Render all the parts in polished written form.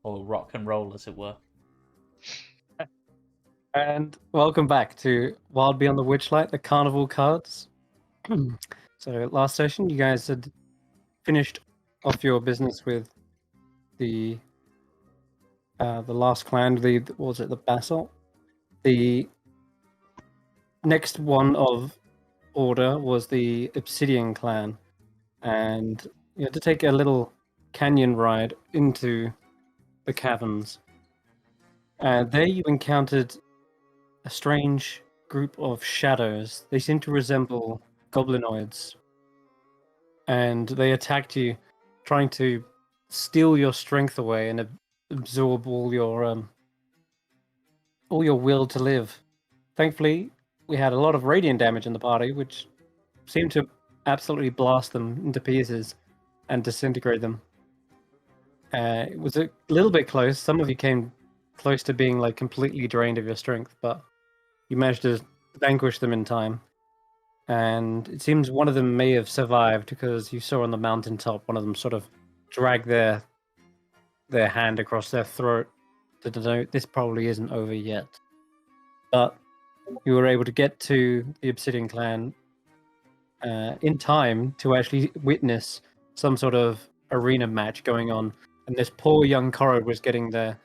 or rock and roll, as it were. And welcome back to Wild Beyond the Witchlight, the Carnival Cards. So last session, you guys had finished off your business with the last clan. What was it, the Basalt? The next one of order was the Obsidian clan, and you had to take a little canyon ride into the caverns. And there you encountered a strange group of shadows. They seem to resemble goblinoids, and they attacked you, trying to steal your strength away and absorb all your will to live. Thankfully, we had a lot of radiant damage in the party, which seemed to absolutely blast them into pieces and disintegrate them. It was a little bit close. Some of you came close to being like completely drained of your strength, but you managed to vanquish them in time. And it seems one of them may have survived because you saw on the mountaintop one of them sort of drag their hand across their throat to denote this probably isn't over yet. But you were able to get to the Obsidian clan in time to actually witness some sort of arena match going on, and this poor young Korod was getting their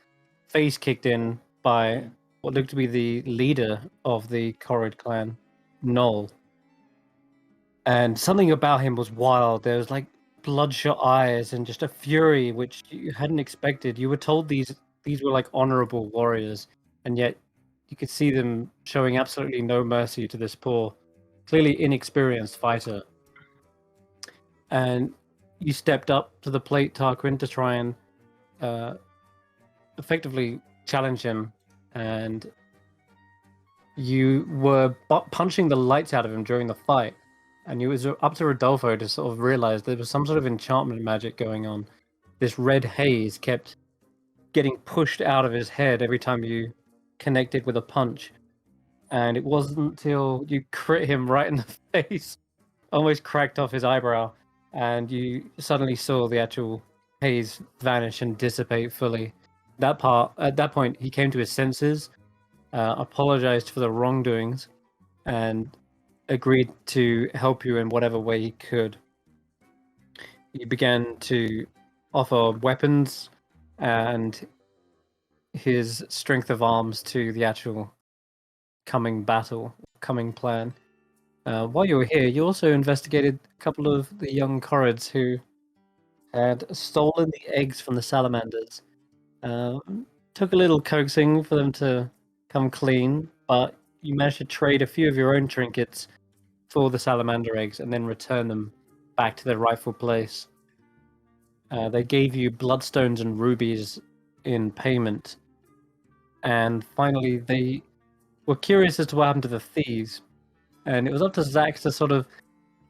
face kicked in by what looked to be the leader of the Korod clan, Noel. And something about him was wild. There was like bloodshot eyes and just a fury which you hadn't expected. You were told these were like honorable warriors, and yet you could see them showing absolutely no mercy to this poor, clearly inexperienced fighter. And you stepped up to the plate, Tarquin, to try and effectively challenge him, and you were punching the lights out of him during the fight. And it was up to Rodolfo to sort of realize there was some sort of enchantment magic going on. This red haze kept getting pushed out of his head every time you connected with a punch. And it wasn't until you crit him right in the face, almost cracked off his eyebrow, and you suddenly saw the actual haze vanish and dissipate fully. At that point, he came to his senses, apologized for the wrongdoings, and agreed to help you in whatever way he could. He began to offer weapons and his strength of arms to the actual coming plan. While you were here, you also investigated a couple of the young Korods who had stolen the eggs from the salamanders. Took a little coaxing for them to come clean, but you managed to trade a few of your own trinkets for the salamander eggs and then return them back to their rightful place. They gave you bloodstones and rubies in payment. And finally, they were curious as to what happened to the thieves. And it was up to Xaxx to sort of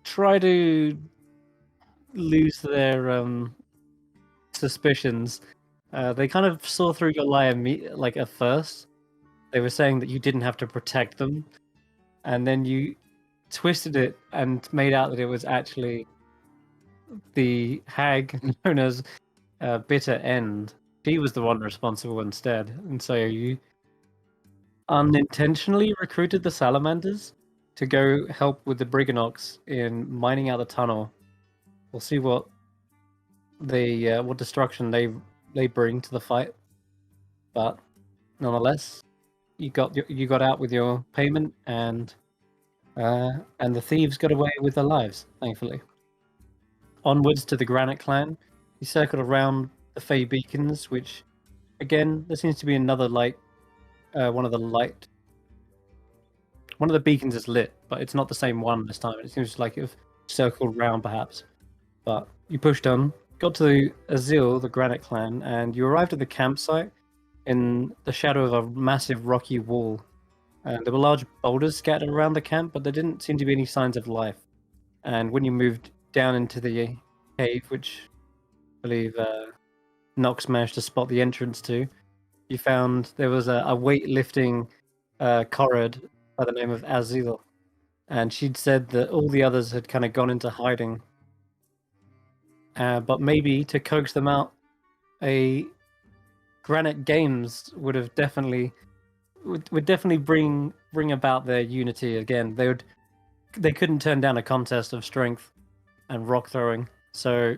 try to lose their suspicions. They kind of saw through your lie like at first. They were saying that you didn't have to protect them, and then you twisted it and made out that it was actually the hag known as Bitter End. She was the one responsible instead, and so you unintentionally recruited the salamanders to go help with the Briganox in mining out the tunnel. We'll see what destruction they bring to the fight, but nonetheless, you got out with your payment, and the thieves got away with their lives, thankfully. Onwards to the Granite clan, you circled around the Fey beacons, which, again, there seems to be another light. One of the beacons is lit, but it's not the same one this time. It seems like it circled round, perhaps. But you pushed on, got to the Azil, the Granite clan, and you arrived at the campsite in the shadow of a massive rocky wall. And there were large boulders scattered around the camp, but there didn't seem to be any signs of life. And when you moved down into the cave, which I believe Nox managed to spot the entrance to, you found there was a weightlifting Korod by the name of Azil. And she'd said that all the others had kind of gone into hiding. But maybe to coax them out, a granite games would have definitely would definitely bring about their unity again. They couldn't turn down a contest of strength and rock throwing. So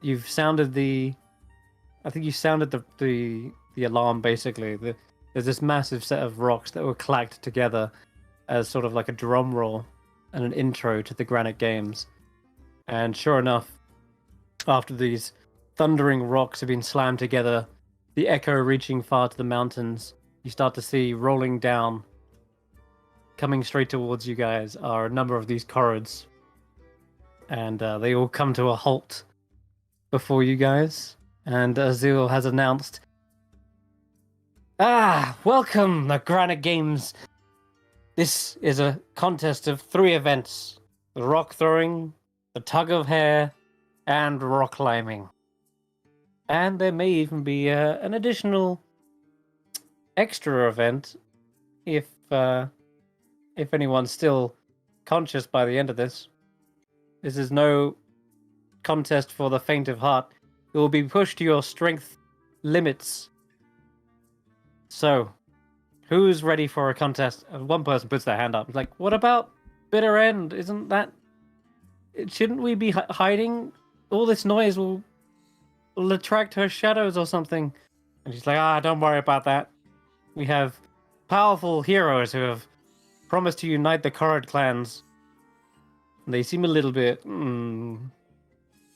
you've sounded I think you sounded the alarm basically. There's this massive set of rocks that were clacked together as sort of like a drum roll and an intro to the Granite Games. And sure enough, after these thundering rocks have been slammed together, the echo reaching far to the mountains, you start to see rolling down, coming straight towards you guys, are a number of these corrids. And they all come to a halt before you guys. And Azil has announced, welcome, the Granite Games. This is a contest of 3 events: the rock throwing, the tug of hair, and rock climbing. And there may even be an additional extra event if anyone's still conscious by the end of this. This is no contest for the faint of heart. It will be pushed to your strength limits. So, who's ready for a contest? One person puts their hand up. It's like, what about Bitter End? Isn't that... Shouldn't we be hiding? All this noise will attract her shadows or something. And she's like, don't worry about that. We have powerful heroes who have promised to unite the Korrid clans. They seem a little bit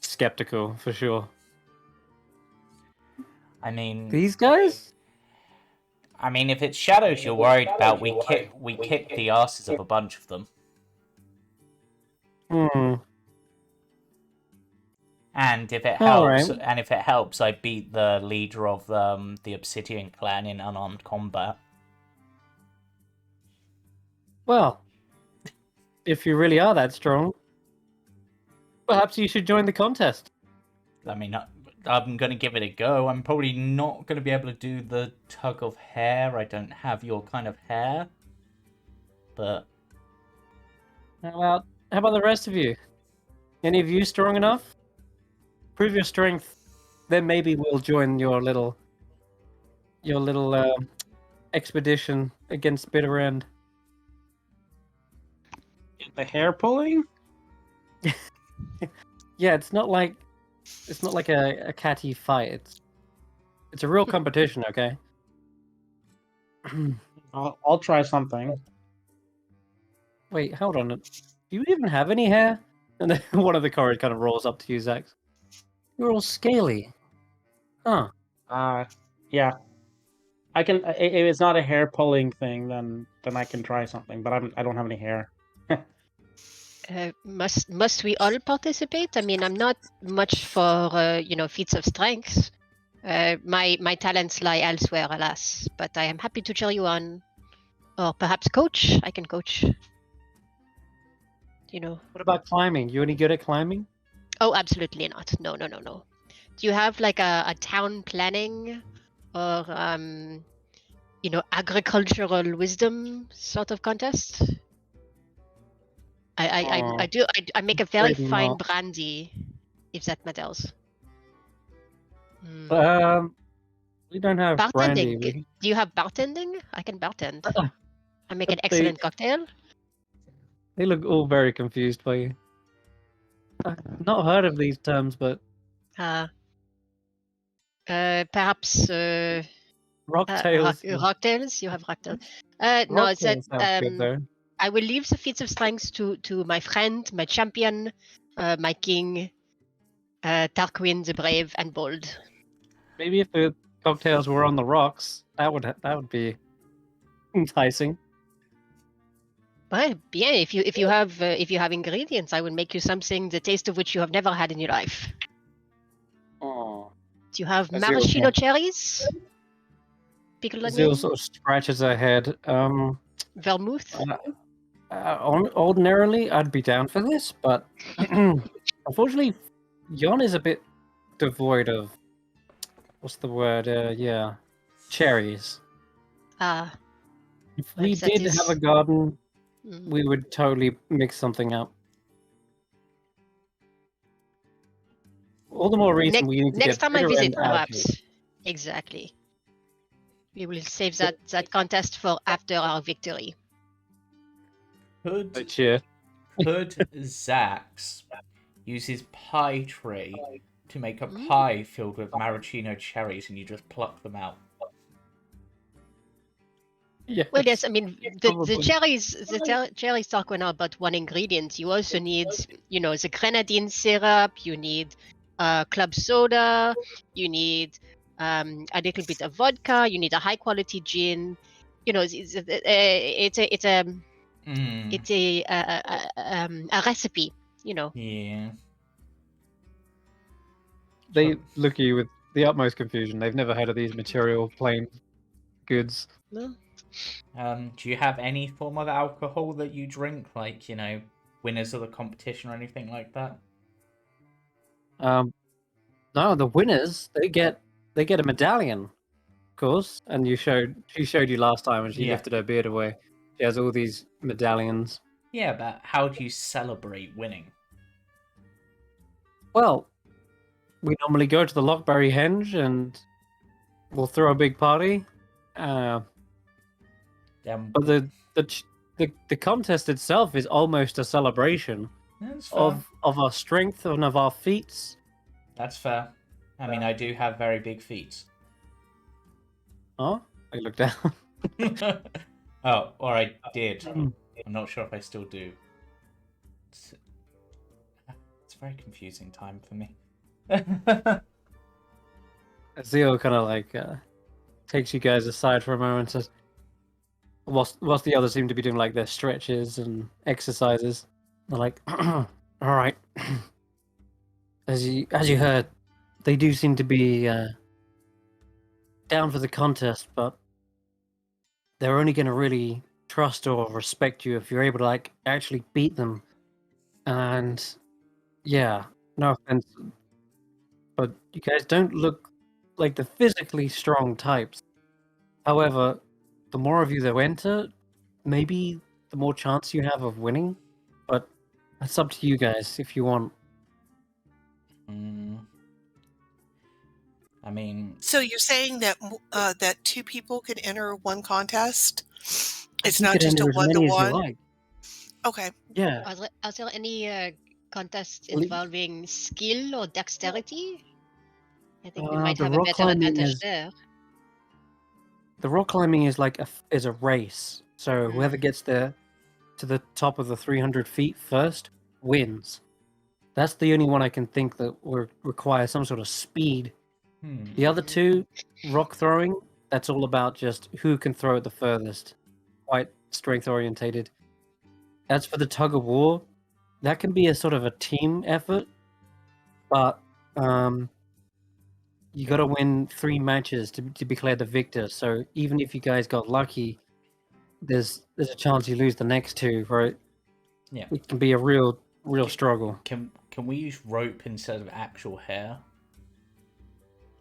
skeptical, for sure. I mean... These guys? I mean, if it's shadows you're worried about, we kick the asses of a bunch of them. And if it helps, I beat the leader of the Obsidian clan in unarmed combat. Well, if you really are that strong, perhaps you should join the contest. I mean, I'm going to give it a go. I'm probably not going to be able to do the tug of hair. I don't have your kind of hair. But... How about the rest of you? Any of you strong enough? Prove your strength. Then maybe we'll join your little expedition against Bitter End. The hair pulling? Yeah, it's not like a catty fight. It's a real competition, okay? I'll try something. Wait, hold on. Do you even have any hair? And then one of the Korrid kind of rolls up to you, Xaxx. You're all scaly. Huh. Yeah. I can. If it's not a hair pulling thing, then I can try something. But I don't have any hair. Must we all participate? I mean, I'm not much for feats of strength. My talents lie elsewhere, alas. But I am happy to cheer you on, or perhaps coach. I can coach. What about climbing? You any good at climbing? Oh, absolutely not. No. Do you have like a town planning or agricultural wisdom sort of contest? I do. I make a very fine brandy, if that matters. We don't have brandy. Do you have bartending? I can bartend. I make an excellent cocktail. They look all very confused by you. I've not heard of these terms, but perhaps rocktails. Rocktails. You have rocktails. No, it's that. I will leave the feats of strength to my friend, my champion, my king, Tarquin the brave and bold. Maybe if the cocktails were on the rocks, that would be enticing. Well, yeah. If you have ingredients, I will make you something the taste of which you have never had in your life. Oh. Do you have maraschino cherries? Pickled onion? Zil sort of scratches her head. Vermouth? Ordinarily, I'd be down for this, but unfortunately, Yon is a bit devoid of... What's the word? Cherries. If we did have a garden, we would totally mix something up. All the more reason we need to next get time I Bitter visit, End out perhaps. here. Exactly. We will save that contest for after our victory. I Could cheer. Xaxx use his pie tray to make a Mm. pie filled with maraschino cherries, and you just pluck them out? Yeah. Well, yes, I mean the Probably. cherries Tarquin are but one ingredient. You also need, the grenadine syrup. You need club soda. You need a little bit of vodka. You need a high quality gin. It's a recipe. Yeah. They look at you with the utmost confusion. They've never heard of these material plain goods. No? Do you have any form of alcohol that you drink, like winners of the competition or anything like that? No, the winners they get a medallion, of course. And she showed you last time when she Yeah. lifted her beard away. She has all these medallions. Yeah, but how do you celebrate winning? Well, we normally go to the Lockberry Henge and we'll throw a big party. But the contest itself is almost a celebration That's fair. of our strength and of our feats. That's fair. I mean, I do have very big feet. Oh, I look down. Oh, or I did. Mm. I'm not sure if I still do. It's a very confusing time for me. Zio kind of takes you guys aside for a moment and says, whilst the others seem to be doing their stretches and exercises, they're like, all right. As you heard, they do seem to be down for the contest, but they're only going to really trust or respect you if you're able to actually beat them. And yeah, no offense, but you guys don't look like the physically strong types. However, the more of you that enter, maybe the more chance you have of winning. But that's up to you guys if you want. I mean, So you're saying that that two people can enter one contest? It's You not could just a enter as many as you 1-to-1? like. Okay. Yeah. Are there any contests Well, involving skill or dexterity? I think we the might have a rock better climbing advantage is- there. The rock climbing is is a race. So whoever gets there to the top of the 300 feet first wins. That's the only one I can think that will require some sort of speed. The other two, rock throwing, that's all about just who can throw it the furthest. Quite strength orientated. As for the tug of war, that can be a sort of a team effort, but you got to win 3 matches to be declared the victor. So even if you guys got lucky, there's a chance you lose the next 2, right? Yeah. It can be a real struggle. Can we use rope instead of actual hair?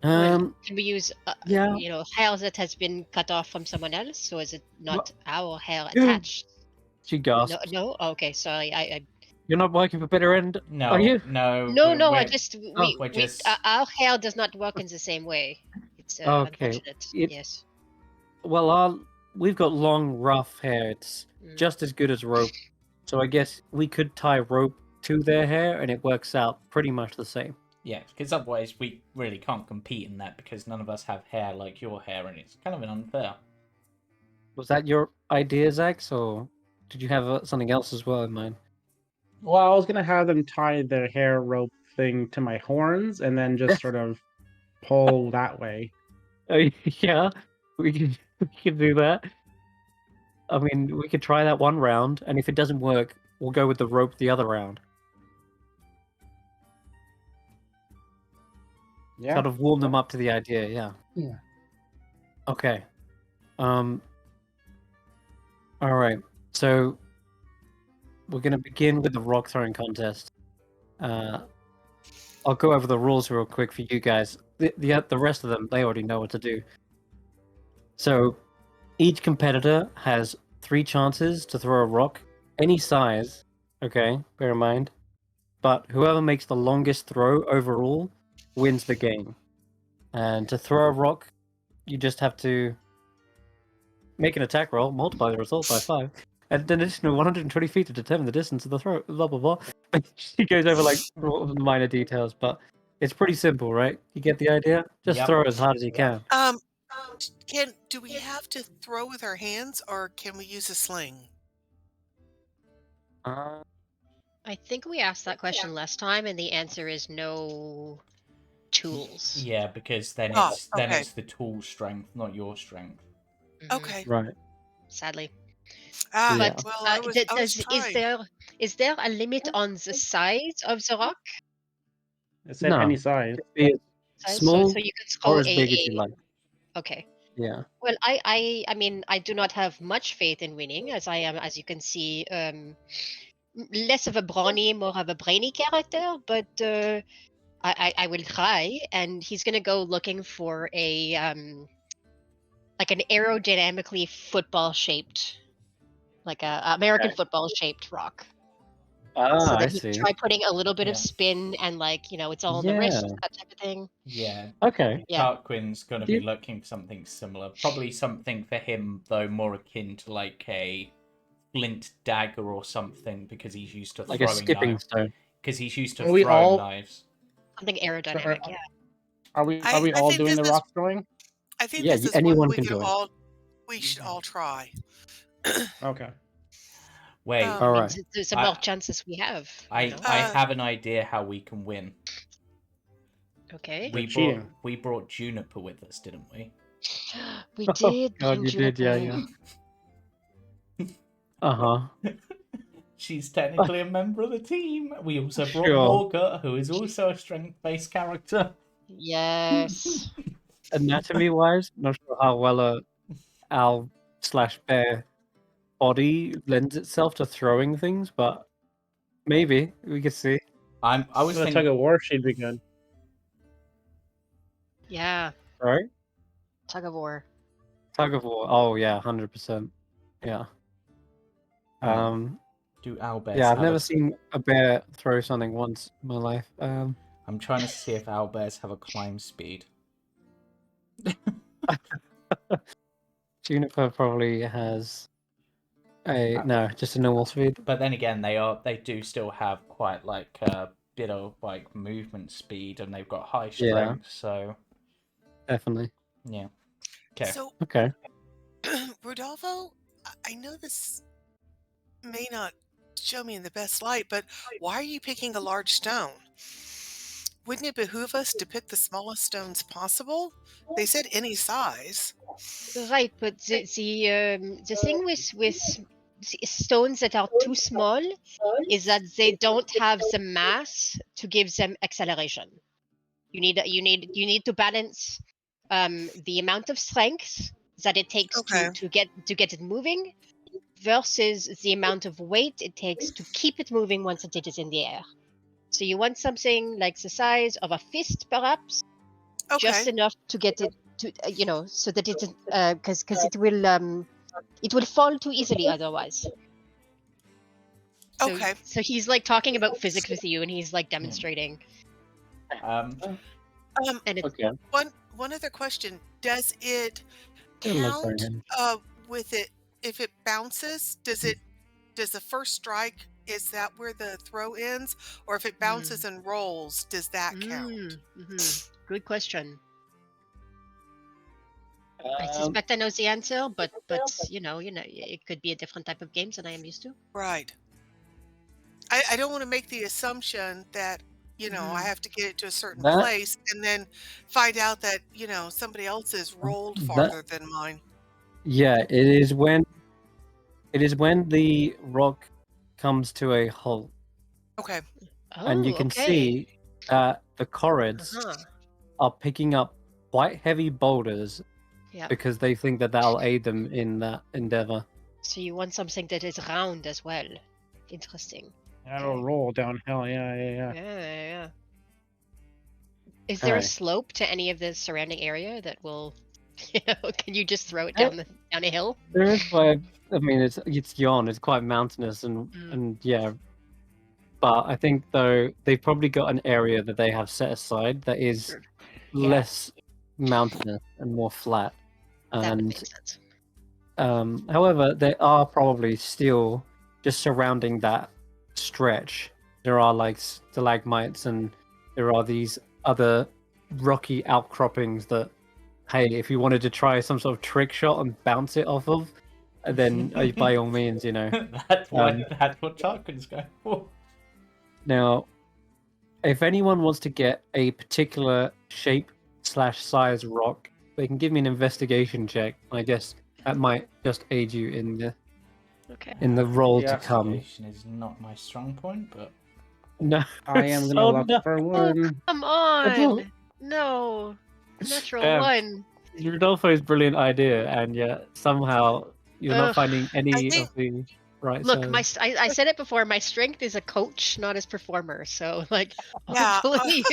Can we use yeah. hair that has been cut off from someone else, or is it not our hair attached? She gasped. No. Oh, okay, sorry. You're not working for Bitter End, No, are you? no. No. we're- I just our hair does not work in the same way. It's Okay, unfortunate. it- Yes. Well, we've got long, rough hair. It's Mm. just as good as rope. So I guess we could tie rope to their hair, and it works out pretty much the same. Yeah, because otherwise we really can't compete in that because none of us have hair like your hair, and it's kind of unfair. Was that your idea, Xaxx, or did you have something else as well in mind? Well, I was gonna have them tie their hair rope thing to my horns and then just sort of pull that way. Yeah, we can do that. I mean, we could try that one round, and if it doesn't work, we'll go with the rope the other round. Yeah. Sort of warm them up to the idea, yeah. Yeah. Okay. All right. So we're gonna begin with the rock throwing contest. I'll go over the rules real quick for you guys. The rest of them, they already know what to do. So each competitor has 3 chances to throw a rock, any size. Okay, bear in mind. But whoever makes the longest throw overall wins the game. And to throw a rock, you just have to make an attack roll, multiply the result by 5, and an additional 120 feet to determine the distance of the throw. Blah blah blah. She goes over like minor details, but it's pretty simple, right? You get the idea. Just Yep. throw as hard as you can. Do we have to throw with our hands, or can we use a sling? I think we asked that question last time, and the answer is no tools. Yeah, because then Oh, it's then okay. it's the tool strength, not your strength. Mhm, Okay. Right. Sadly. Yeah. But Well, I was trying. is there a limit on the size of the rock? It said No. any size. Be as Size? small So you can or throw as big as you like. Okay. Yeah. Well, I mean, I do not have much faith in winning, as I am, as you can see, less of a brawny, more of a brainy character. But I will try, and he's gonna go looking for a like an aerodynamically football shaped, like a American football shaped rock. So Ah, I that he see. can try putting a little bit Yeah. of spin and like, it's all on the wrist, Yeah. that type of thing. Yeah. Okay. Yeah. Tarquin's gonna be Yeah. looking for something similar. Probably something for him though more akin to like a flint dagger or something, because he's used to Like a throwing skipping knives. stone. Because he's used to Are we throwing all- knives. Something aerodynamic, yeah. Are we I all think doing the this is- rock throwing? I think Yeah, this is anyone one we can could do it. all. We should all try. Okay. Wait, Um, All Means right. there's some I- more chances we have. I Uh, have an idea how we can win. Okay. We You're brought cheating. we brought Juniper with us, didn't we? We Oh, did. God, bring you did, yeah, Juniper. Uh-huh. She's technically a member of the team. We also brought Sure. Morga, who is also a strength-based character. Yes. Anatomy-wise, not sure how well a owl/bear body lends itself to throwing things, but maybe we could see. I was With a thinking. tug of war, she'd be good. Yeah. Right? Tug of war. Tug of war. Oh yeah, 100%. Yeah. Do owlbears? Yeah, I've have never a... seen a bear throw something once in my life. I'm trying to see if owlbears have a climb speed. Juniper probably has just a normal speed. But then again, they do still have quite like a bit of like movement speed, and they've got high strength. Yeah. So Definitely. yeah. Okay. So, Okay. Rodolfo, I know this may not show me in the best light, but why are you picking a large stone? Wouldn't it behoove us to pick the smallest stones possible? They said any size. Right, but the thing with stones that are too small is that they don't have the mass to give them acceleration. You need to balance the amount of strength that it takes Okay. to get it moving versus the amount of weight it takes to keep it moving once it is in the air. So you want something like the size of a fist, perhaps, just Okay. enough to get it to so that it because it will fall too easily otherwise. So, Okay. So he's like talking about physics with you, and he's like demonstrating. Um, And it's Okay. one other question. Does it It looks count very with it if it bounces? Does the first strike, is that where the throw ends? Or if it bounces and rolls, does that count? Good question. I Um, suspect I know the answer, but it could be a different type of games than I am used to. Right. I don't want to make the assumption that, I have to get it to a certain That- place and then find out that, somebody else has rolled That- farther than mine. Yeah, it is when the rock comes to a halt, Okay. and you can see that the corrids are picking up quite heavy boulders Yeah. because they think that that'll aid them in that endeavor. So you want something that is round as well. Interesting. That'll roll downhill. Yeah. Yeah. Is there a Alright. slope to any of the surrounding area that will? Can you just throw it down a hill? There is quite. I mean, it's Yon. It's quite mountainous and yeah. But I think though they've probably got an area that they have set aside that is less mountainous and more flat. That would And make sense. However, there are probably still just surrounding that stretch. There are like stalagmites, and there are these other rocky outcroppings that, hey, if you wanted to try some sort of trick shot and bounce it off of, then by all means, that's what Tarquin's going for. Now, if anyone wants to get a particular shape/size rock, they can give me an investigation check. I guess that might just aid you in the roll to come. Investigation is not my strong point, but No, I am gonna so look no. for Oh, one. come That's all- on! No, natural Um, one. Rodolfo's brilliant idea, and yet somehow you're not Ugh. finding any think- of the right Look, size. I said it before. My strength is a coach, not as performer. So, like, Yeah, hopefully,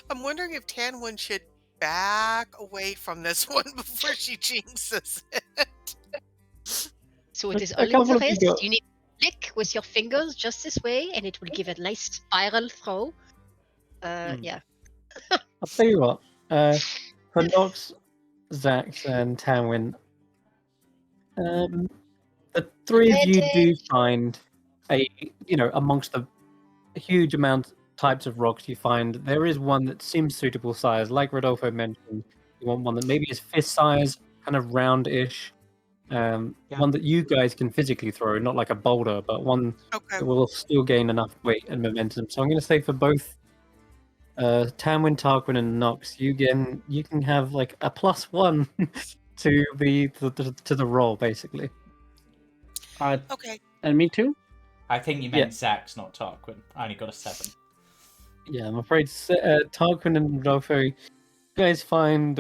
I'm wondering if Tanwen should back away from this one before she jinxes it. so it is A all in couple the of wrist. people- You need to flick with your fingers just this way, and it will give a nice spiral throw. Yeah. I'll tell you what. For Nox, Xaxx, and Tanwen, the three of you do find amongst the huge amount types of rocks you find, there is one that seems suitable size. Like Rodolfo mentioned, you want one that maybe is fist size, kind of round-ish. One that you guys can physically throw, not like a boulder, but one Okay. that will still gain enough weight and momentum. So I'm going to say for both Tanwen, Tarquin, and Nox, you can have like a +1 to the roll, basically. Okay. And me too. I think you meant Xaxx, not Tarquin. I only got a 7. Yeah, I'm afraid Tarquin and Rodolfo, you guys find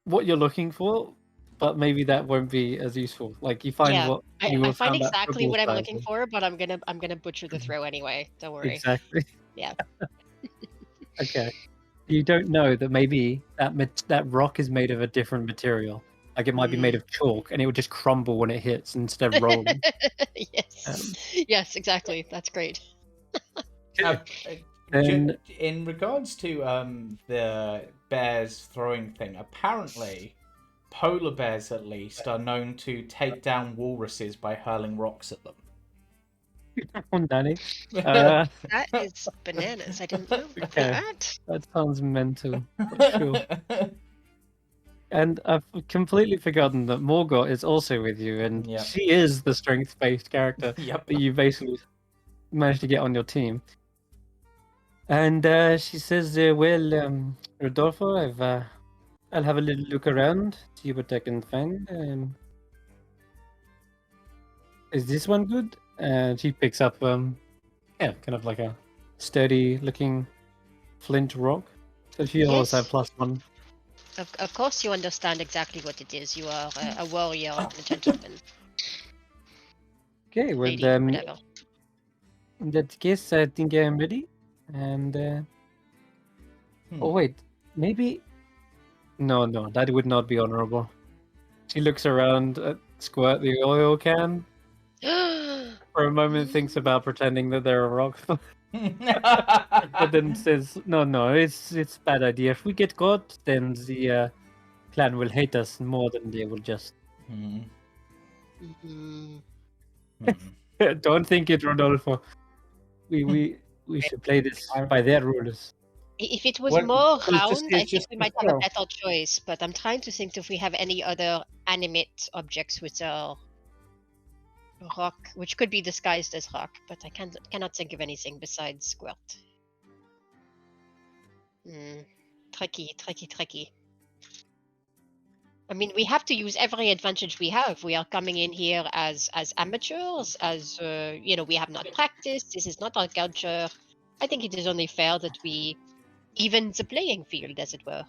what you're looking for, but maybe that won't be as useful. Like you find Yeah, what you I will find found that exactly football what I'm size looking is. for, but I'm gonna butcher the throw anyway. Don't worry. Exactly. Yeah. Okay. You don't know that maybe that rock is made of a different material. Like it might be made of chalk, and it would just crumble when it hits instead of rolling. Yes. Yes, exactly. That's great. Then- In regards to the bears throwing thing, apparently polar bears at least are known to take down walruses by hurling rocks at them. Danny. That is bananas. I didn't know about Okay. that. That sounds mental. But sure. And I've completely forgotten that Morgott is also with you, and Yep. she is the strength-based character Yep. that you basically managed to get on your team. And she says, "Well, Rodolfo, I'll have a little look around, see what I can find. Is this one good?" And she picks up, kind of like a sturdy-looking flint rock. So she also Yes. have +1. Of course, you understand exactly what it is. You are a warrior and a gentleman. Okay, well, Lady, whatever. in that case, I think I'm ready. And oh wait, maybe no, that would not be honorable. She looks around at Squirt the oil can for a moment, thinks about pretending that they're a rock, but then says, "No, it's a bad idea. If we get caught, then the clan will hate us more than they will just." Don't think it, Rodolfo. We should play this by their rules. If it was Well, more it's just- round, it's I think just we a might have a throw. better choice. But I'm trying to think if we have any other animate objects which are rock, which could be disguised as rock. But I cannot think of anything besides Squirt. Tricky. I mean, we have to use every advantage we have. We are coming in here as amateurs, as we have not practiced. This is not our culture. I think it is only fair that we even the playing field, as it were.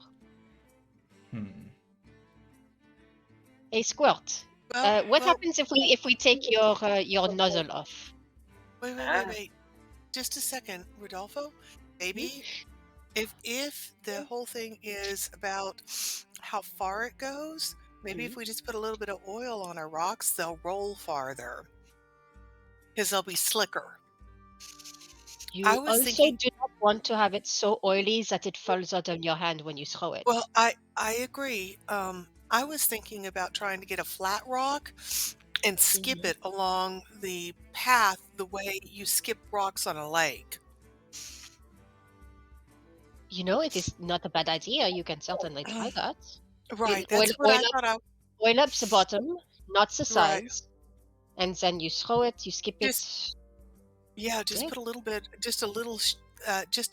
Hey, Squirt. What happens if we take your nozzle off? Wait. Just a second, Rodolfo. Maybe if the whole thing is about how far it goes, maybe if we just put a little bit of oil on our rocks, they'll roll farther. Because they'll be slicker. You I was also thinking- do not want to have it so oily that it falls out of your hand when you throw it. Well, I agree. I was thinking about trying to get a flat rock and skip Mhm. it along the path the way you skip rocks on a lake. You know, it is not a bad idea. You can certainly try that. Right, Oil, that's what I thought. oil up the bottom, not the Right. sides, and then you throw it, you skip Just it. Yeah, just Yeah. put a little bit, just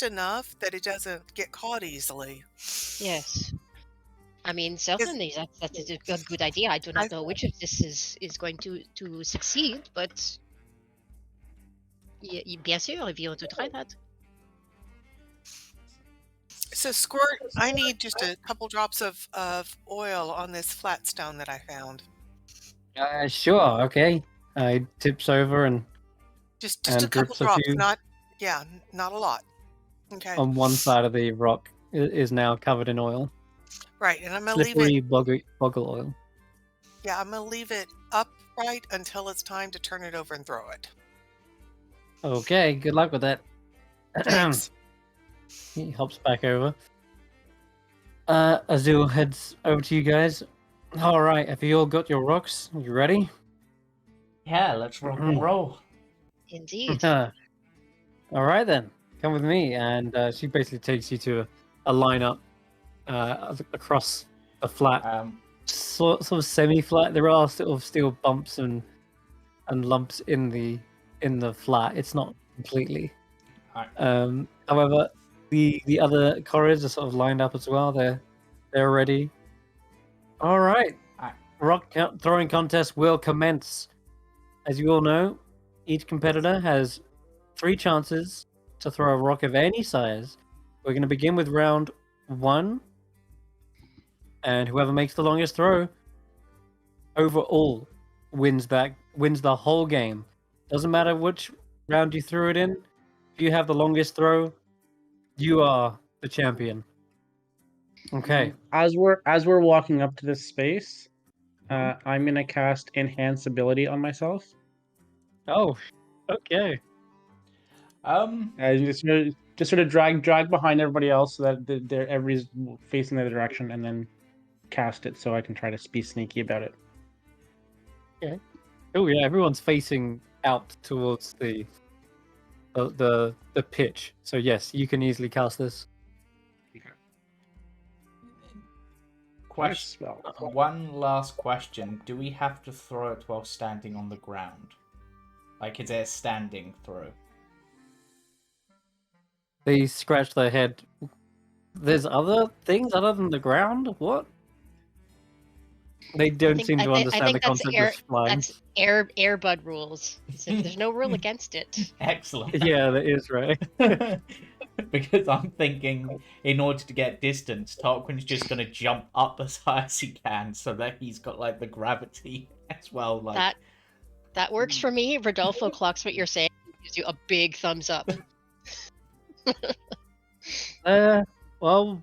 enough that it doesn't get caught easily. Yes. I mean, 'Cause certainly that is a good idea. I do I, not know which of this is going to succeed, but bien sûr, if you want to try that. so squirt, I need just a couple drops of oil on this flat stone that I found. Sure, okay. I tips over and Just a couple drips a drops, few not a lot. Okay. on one side of the rock. Is now covered in oil. Right, and I'm gonna leave Slippery it. boggle oil. Yeah, I'm gonna leave it upright until it's time to turn it over and throw it. Okay, good luck with that. Thanks. He hops back over. Azul heads over to you guys. All right, have you all got your rocks? You ready? Yeah, let's rock and roll. Indeed. All right then, come with me. And she basically takes you to a lineup across the flat, sort of semi-flat. There are sort of still bumps and lumps in the flat. It's not completely. Alright. However, the other corridors are sort of lined up as well. They're ready. All right. Alright. Rock throwing contest will commence. As you all know, each competitor has 3 chances to throw a rock of any size. We're going to begin with round 1, and whoever makes the longest throw overall wins the whole game. Doesn't matter which round you threw it in. If you have the longest throw, you are the champion. Okay. As we're walking up to this space, I'm gonna cast Enhance Ability on myself. Oh, okay. Just sort of drag behind everybody else so that everybody's facing the other direction, and then cast it so I can try to be sneaky about it. Okay. Oh yeah, everyone's facing out towards the pitch. So yes, you can easily cast this. Question. Spell. One last question: do we have to throw it while standing on the ground? Like, is it a standing throw? They scratch their head. There's other things other than the ground? What? They don't seem to understand the concept of flying. That's Airbud rules. So there's no rule against it. Excellent. Yeah, that is right. Because I'm thinking, in order to get distance, Tarquin's just going to jump up as high as he can, so that he's got like the gravity as well. Like that works for me. Rodolfo clocks what you're saying. Gives you a big thumbs up. Well,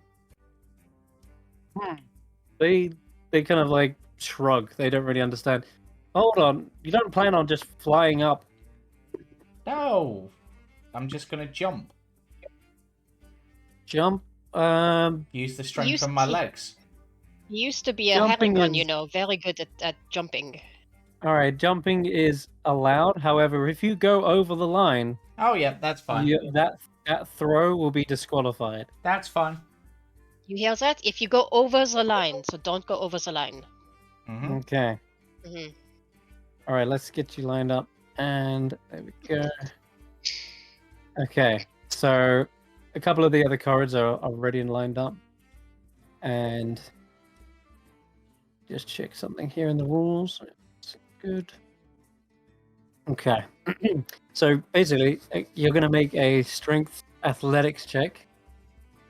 they kind of like shrug. They don't really understand. Hold on, you don't plan on just flying up? No, I'm just going to jump. Jump? Use the strength from my legs. He used to be a Jumping Harrigan, is- you know, very good at jumping. All right, jumping is allowed. However, if you go over the line, Oh yeah, that's fine. that throw will be disqualified. That's fine. You hear that? If you go over the line, so don't go over the line. Mm-hmm. Okay. Mm-hmm. All right, let's get you lined up. And there we go. Okay, so a couple of the other corridors are ready and lined up. And just check something here in the rules. It's good. Okay. So basically, you're going to make a strength athletics check.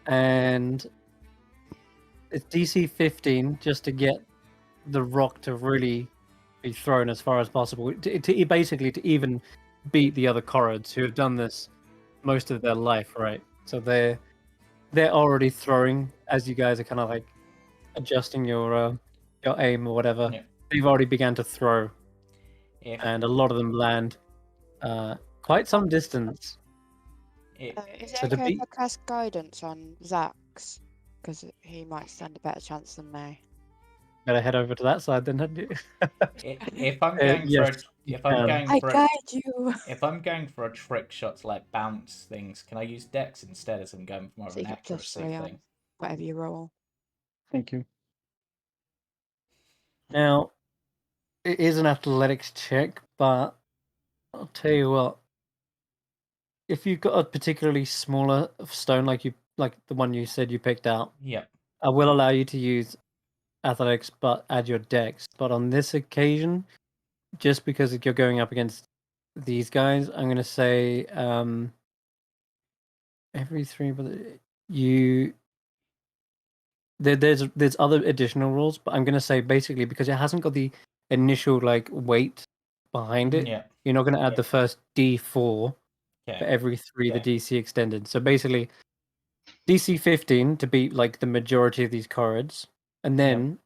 And it's DC 15 just to get the rock to really be thrown as far as possible. To basically to even beat the other corrids who have done this most of their life, right? So they're already throwing as you guys are kind of like adjusting your aim or whatever. Yeah. They've already began to throw, If and a lot of them land quite some distance. it, Is it So to okay if be- I cast guidance on Xaxx? Because he might stand a better chance than me. better head over to that side then, hadn't you? If I'm going for Yes, a, you if I'm can. going I for a, guide you. if I'm going for a trick shot to like bounce things, can I use Dex instead as I'm going for more of So you an get plus accuracy 3 thing? on whatever you roll. Thank you. Now, it is an athletics check, but I'll tell you what. If you've got a particularly smaller stone, like the one you said you picked out, Yep. I will allow you to use athletics, but add your dex. But on this occasion, just because you're going up against these guys, I'm going to say every 3, but there's other additional rules, but I'm going to say basically because it hasn't got the initial like weight behind it, Yeah. you're not going to add the first D4 for Okay. every 3 the DC extended. So basically, DC 15 to beat like the majority of these cards, and then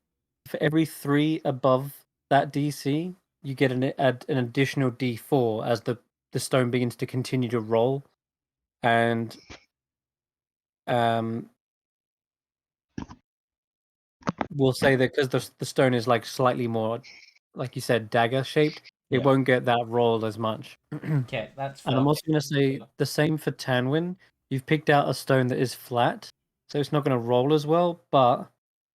for every 3 above that DC, you get an additional D4 as the stone begins to continue to roll, and we'll say that because the stone is like slightly more, like you said, dagger shaped, it Yeah. won't get that roll as much. Okay, that's fair. And I'm also going to say the same for Tanwen. You've picked out a stone that is flat, so it's not going to roll as well, but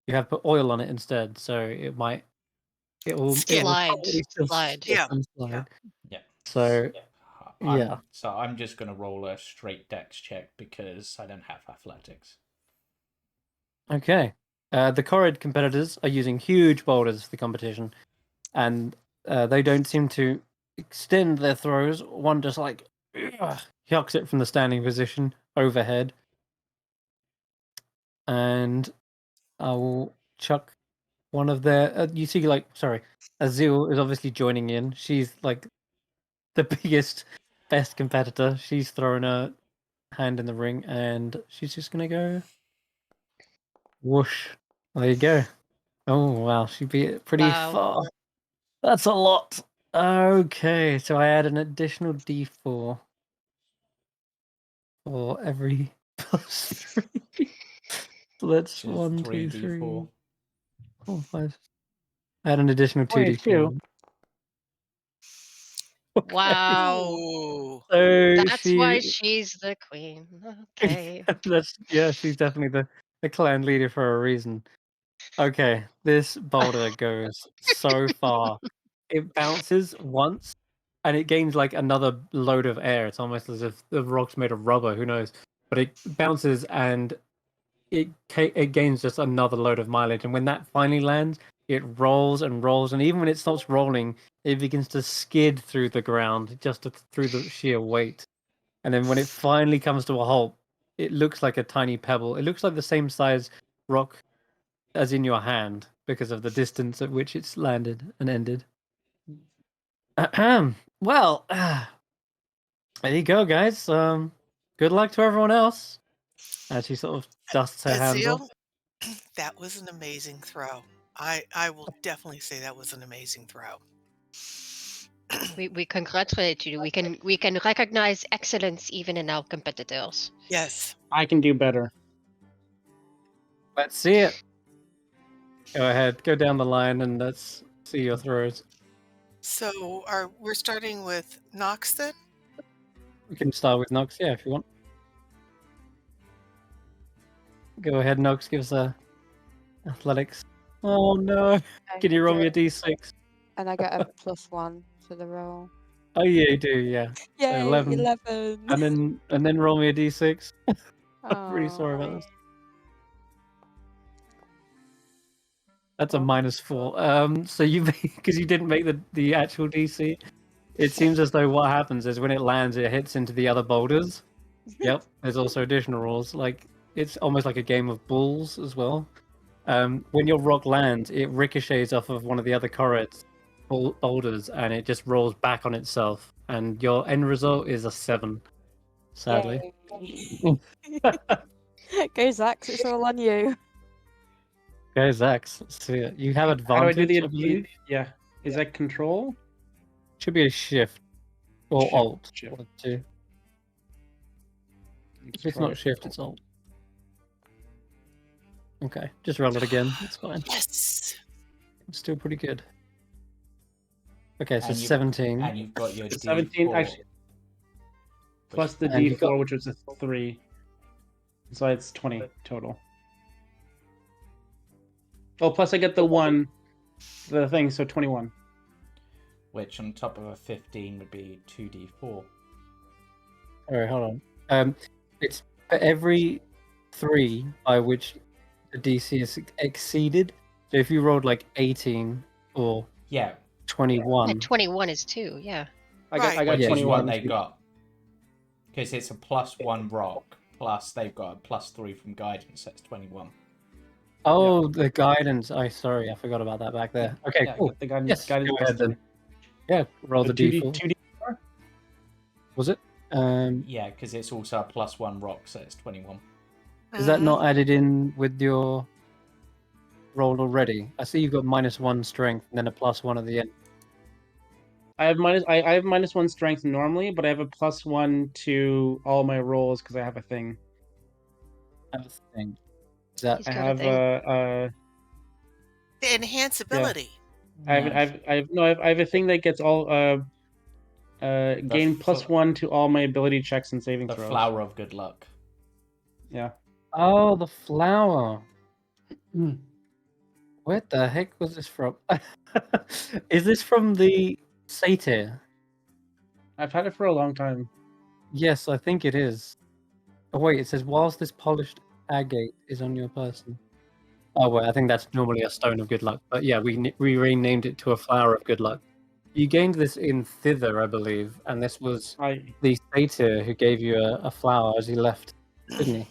you have put oil on it instead, so it will Skid. probably still Slide. Yeah. slide. Yeah. So I'm just gonna roll a straight Dex check because I don't have athletics. okay. The Corrid competitors are using huge boulders for the competition, and they don't seem to extend their throws. One just like hucks it from the standing position overhead, and I will chuck one of their. You see, like, sorry, Azil is obviously joining in. She's like the biggest, best competitor. She's throwing a hand in the ring, and she's just gonna go whoosh. There you go. Oh wow, she beat it pretty Wow. far. That's a lot. Okay, so I add an additional D4 for every +3. So that's Which is 1, 2, 3, 3d4. 4, 5. Add an additional 2d4. 22. Okay. Wow. Ooh. So That's why she's the queen. Okay. she's definitely the clan leader for a reason. Okay, this boulder goes so far. It bounces once and it gains like another load of air. It's almost as if the rock's made of rubber, who knows? But it bounces and it gains just another load of mileage. And when that finally lands, it rolls and rolls. And even when it stops rolling, it begins to skid through the ground just through the sheer weight. And then when it finally comes to a halt, it looks like a tiny pebble. It looks like the same size rock as in your hand because of the distance at which it's landed and ended. Well, there you go, guys. Good luck to everyone else. As she sort of dusts her hands off. Azil, that was an amazing throw. I will definitely say that was an amazing throw. We congratulate you. We can recognize excellence even in our competitors. Yes. I can do better. Let's see it. Go ahead, go down the line and let's see your throws. So we're starting with Nox then? We can start with Nox, yeah, if you want. Go ahead, Nox, give us a athletics. Oh no. Can you roll me a d6? And I get a +1 to the roll. Oh yeah, you do, yeah. So Yay, 11. 11. And then roll me a d6. I'm really sorry Oh. about this. That's a Oh. -4. So you because you didn't make the actual DC, it seems as though what happens is when it lands, it hits into the other boulders. Yep. There's also additional rules. Like it's almost like a game of bulls as well. When your rock lands, it ricochets off of one of the other Corrid's boulders, and it just rolls back on itself. And your end result is a 7. Sadly. Yay. Go, Xaxx, it's all on you. Okay, Xaxx. Let's see it. You have How do I do advantage, the I believe. Yeah. Is that control? Should be a shift or Shift, alt. shift. One of the two. If it's not shift, it's alt. Okay, just roll it again. It's fine. Yes. Still pretty good. Okay, so And you- 17. And you've got your 17 D4. actually plus the And you D4, got- which was a 3. So it's 20 total. Oh, plus I get the 1, the thing, so 21. Which on top of a 15 would be 2d4. Alright, hold on. It's for every 3 by which the DC is exceeded. So if you rolled like 18 or Yeah, 21, Yeah, 21 is 2, yeah. I got Right. I got which is 21. what they got. Because it's a +1 rock, plus they've got a +3 from guidance, that's 21. oh, the guidance. Sorry, I forgot about that back there. Okay, Yeah, I cool. got the guidance, Yes, guidance go plus ahead then. 3. Yeah, roll the So D4. 2D4? Was it? Yeah, because it's also a +1 rock, so it's 21. Is that not added in with your roll already? I see you've got -1 strength and then a +1 at the end. I have -1 strength normally, but I have a +1 to all my rolls because I have a thing. That's the thing. Is that He's I got a have thing. The enhance ability. I have a thing that gets all gain +1 to all my ability checks and saving The throws. flower of good luck. Yeah. Oh, the flower. Where the heck was this from? Is this from the satyr? I've had it for a long time. Yes, I think it is. Oh wait, it says whilst this polished agate is on your person. Oh wait, I think that's normally a stone of good luck. But yeah, we renamed it to a flower of good luck. You gained this in thither, I believe, and this was the satyr who gave you a flower as he left, didn't he?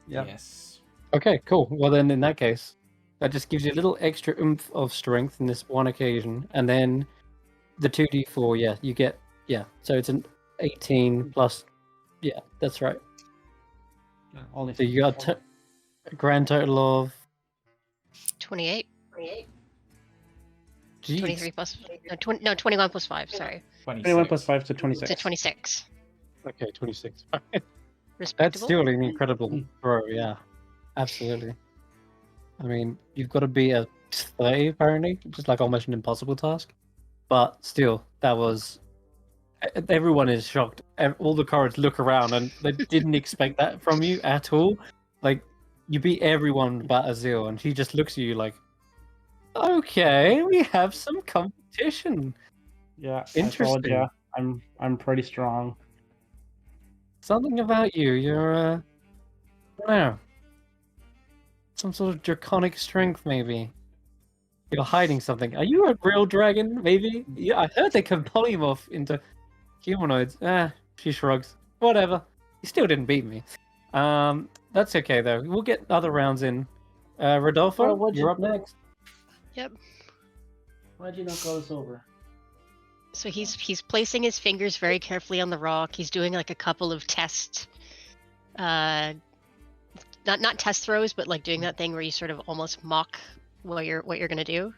Yeah. Yes. Okay, cool. Well then, in that case, that just gives you a little extra oomph of strength in this one occasion, and then the 2d4. Yeah, you get So it's an 18 plus. Yeah, that's right. Only So you got a grand total of 28. Jeez. 23 plus. No, 21 plus 5, sorry. 21 plus 5 to 26. To 26. Okay, 26. That's Respectable. still an incredible throw, yeah. Absolutely. I mean, you've got to be a 30 apparently, which is like almost an impossible task. But still, that was. Everyone is shocked. All the cards look around and they didn't expect that from you at all. Like, you beat everyone but Azil, and she just looks at you like, okay, we have some competition. Yeah, Interesting. I told ya, I'm pretty strong. Something about you, you're, I don't know. Some sort of draconic strength, maybe. You're hiding something. Are you a real dragon, maybe? Yeah, I heard they can polymorph into humanoids. She shrugs. Whatever. You still didn't beat me. That's okay, though. We'll get other rounds in. Rodolfo, Well, you're up next. Yep. Why'd you not go this over? So he's placing his fingers very carefully on the rock. He's doing like a couple of test, not test throws, but like doing that thing where you sort of almost mock what you're gonna do.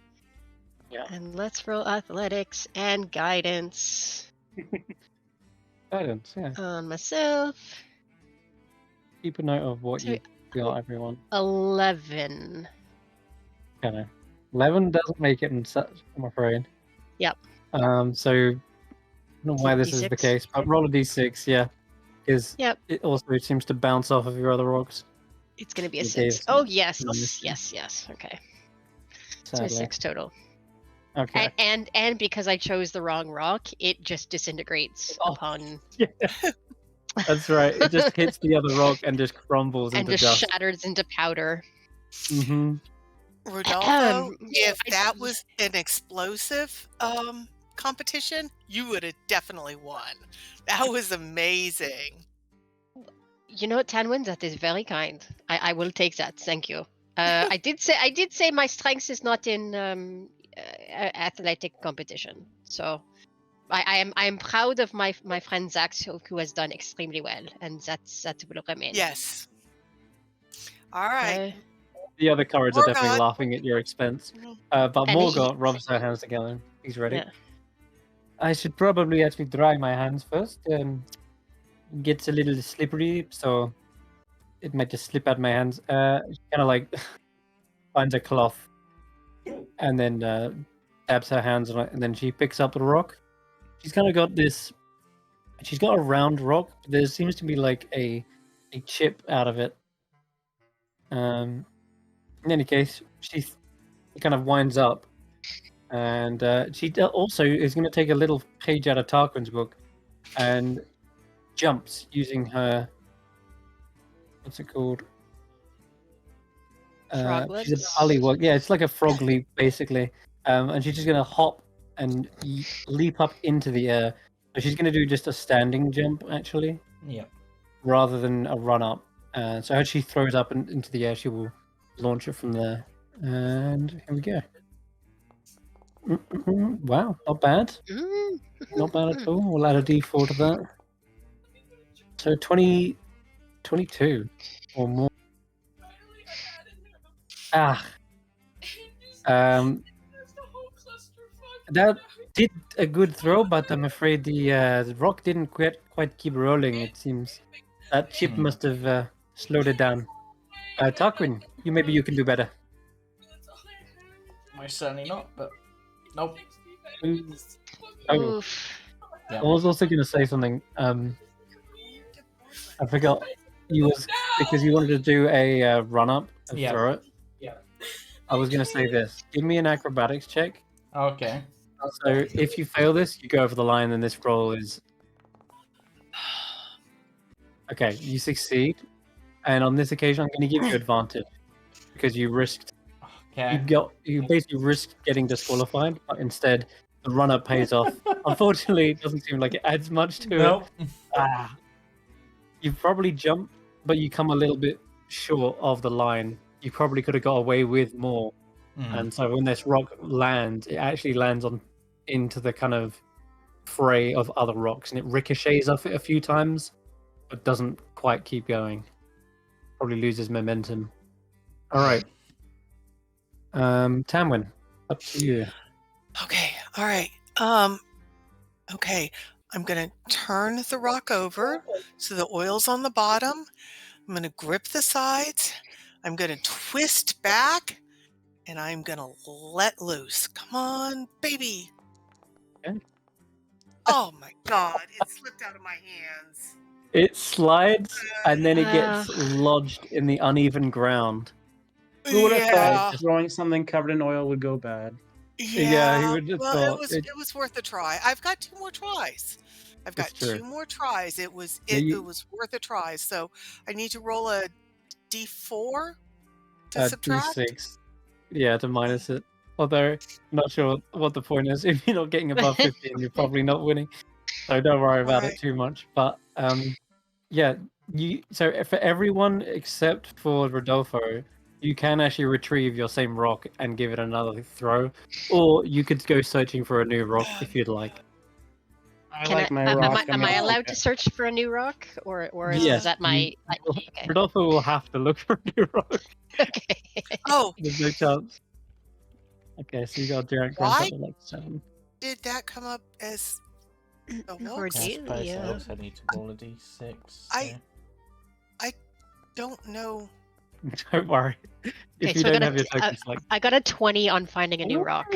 Yeah. And let's roll athletics and guidance Guidance, yeah. on myself. Keep a note of what So- you got, everyone. 11. Okay. 11 doesn't make it in such, I'm afraid. Yep. So, I don't know why this is the D6? case, but roll a d6, yeah. Because Yep. it also seems to bounce off of your other rocks. It's gonna be a You 6. gave Oh some- yes, nice. yes. Okay. So Sadly. 6 total. Okay. And because I chose the wrong rock, it just disintegrates Oh. upon That's right. It just hits the other rock and just crumbles and into just dust. shatters into powder. Mm-hmm. Rodolfo, Yeah, if that was an explosive competition, you would have definitely won. That was amazing. You know what, Tanwen? That is very kind. I will take that. Thank you. I did say my strength is not in athletic competition. So I am proud of my friend Xaxx who has done extremely well, and that will remain. Yes. All right. The other cards are definitely Morgoth. laughing at your expense. Mhm. But And Morgoth rubs her hands together. He's ready. Yeah. I should probably actually dry my hands first. Gets a little slippery, so it might just slip out my hands. She kind of like finds a cloth and then dabs her hands on it, and then she picks up the rock. She's kind of got this. She's got a round rock. But there seems to be like a chip out of it. In any case, she kind of winds up, and she also is going to take a little page out of Tarquin's book, and jumps using her. What's it called? Frog She's a legs? pollywog. Yeah, it's like a frog leap, basically. And she's just going to hop and leap up into the air. So she's going to do just a standing jump, actually, Yep. rather than a run up. So as she throws up into the air, she will launch it from there. And here we go. Wow, not bad. Mm. Not bad at all. We'll add a d4 to that. So 22 or more. That did a good throw, but I'm afraid the rock didn't quite keep rolling. It seems that chip must have slowed it down. Tarquin, maybe you can do better. Most certainly not, but nope. Oh, Oof. Yeah. I was also going to say something. I forgot. Because you wanted to do a run up and Yeah. throw it. Yeah. I was going to say this. Give me an acrobatics check. Okay. So if you fail this, you go over the line, and this roll is okay. You succeed, and on this occasion, I'm going to give you advantage because you risked. Okay. You basically risked getting disqualified, but instead the run-up pays off. Unfortunately, it doesn't seem like it adds much to Nope. it. You probably jump, but you come a little bit short of the line. You probably could have got away with more. And so when this rock lands, it actually lands into the kind of fray of other rocks, and it ricochets off it a few times, but doesn't quite keep going. Probably loses momentum. All right. Tanwen, up to you. Okay. All right. Okay. I'm going to turn the rock over so the oil's on the bottom. I'm going to grip the sides. I'm going to twist back, and I'm going to let loose. Come on, baby. Okay. Oh my God. It slipped out of my hands. It slides, and then it gets lodged in the uneven ground. Who would have Yeah. thought throwing something covered in oil would go bad? Yeah, he would just well, thought it was worth a try. I've got 2 more tries. I've got That's true. 2 more tries. It was Yeah, it was worth a try. So I need to roll a d4 to subtract. D6. Yeah, to minus it. Although, I'm not sure what the point is. If you're not getting above 15, you're probably not winning. So don't worry about it Right. too much. But yeah, so for everyone except for Rodolfo, you can actually retrieve your same rock and give it another throw, or you could go searching for a new rock if you'd like. I like my am rock. am I gonna allowed keep to it. search for a new rock, or is Yes, that my? Okay. Rodolfo will have to look for a new rock. Okay. Oh, There's no chance. Okay, so you got direct Why? contact at like 7. did that come up as a Or walk? do I you? suppose I Yeah. also need to roll a d6. I- so- Don't know. Don't worry. If Okay, you so I don't got have your token select. I got a 20 on finding a new rock.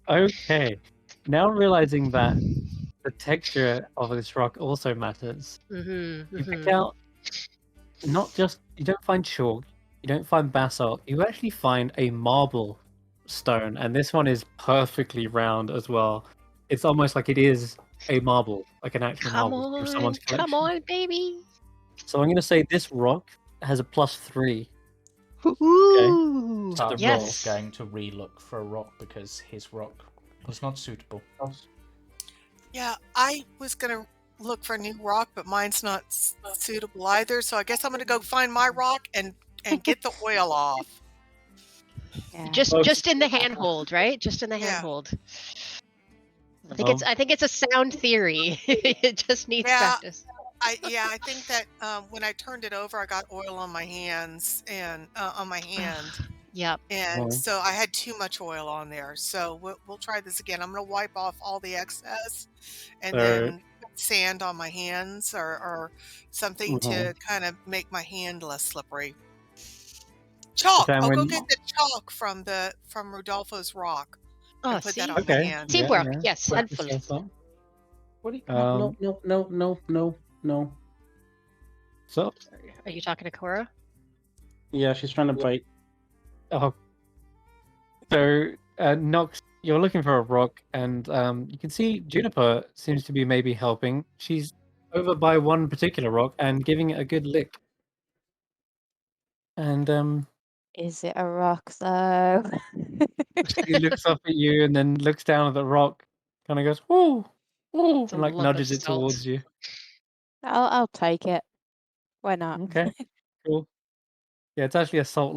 Okay. Now realizing that the texture of this rock also matters. Mm-hmm. You pick out not just you don't find chalk, you don't find basalt, you actually find a marble stone, and this one is perfectly round as well. It's almost like it is a marble, like an actual Come marble from on, someone's collection. come on, baby. So I'm gonna say this rock has a +3. Ooh, So the Tarquin is yes. going to re-look for a rock because his rock was not suitable. Yeah, I was gonna look for a new rock, but mine's not suitable either. So I guess I'm gonna go find my rock and get the oil off. Yeah. Just in the handhold, right? Just in the Yeah. handhold. I think it's a sound theory. It just needs Yeah. practice. I think that when I turned it over, I got oil on my hands and on my hand, Yep. and so I had too much oil on there. So we'll try this again. I'm gonna wipe off all the excess, and then put sand on my hands or something to kind of make my hand less slippery. Chalk. I'll go Tanwen. get the chalk from Rodolfo's rock Oh, and put that see? on my Okay. hand. Teamwork, Yeah. yes, Put helpful. yourself up. What do you? No. So, Are you talking to Cora? Yeah, she's trying to fight. oh, so Nox, you're looking for a rock, and you can see Juniper seems to be maybe helping. She's over by one particular rock and giving it a good lick. And Is it a rock though? she looks up at you and then looks down at the rock, kind of goes, "Whoa, whoa," It's a and like lump of nudges it salt. towards you. I'll take it. Why not? Okay, cool. Yeah, it's actually a salt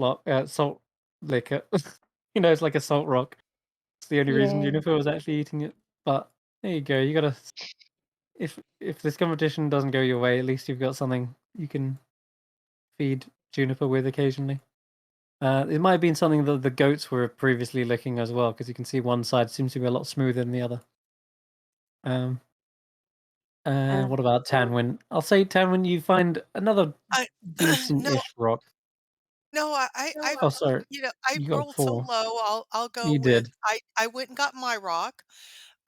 liquor. It's like a salt rock. It's the only reason Yeah. Juniper was actually eating it. But there you go. You gotta. If this competition doesn't go your way, at least you've got something you can feed Juniper with occasionally. It might have been something that the goats were previously licking as well, because you can see one side seems to be a lot smoother than the other. What about Tanwen? I'll say Tanwen, you find another I decent-ish rock. no, I Oh, sorry, I you got rolled so 4. low. I'll go You with did, I went and got my rock.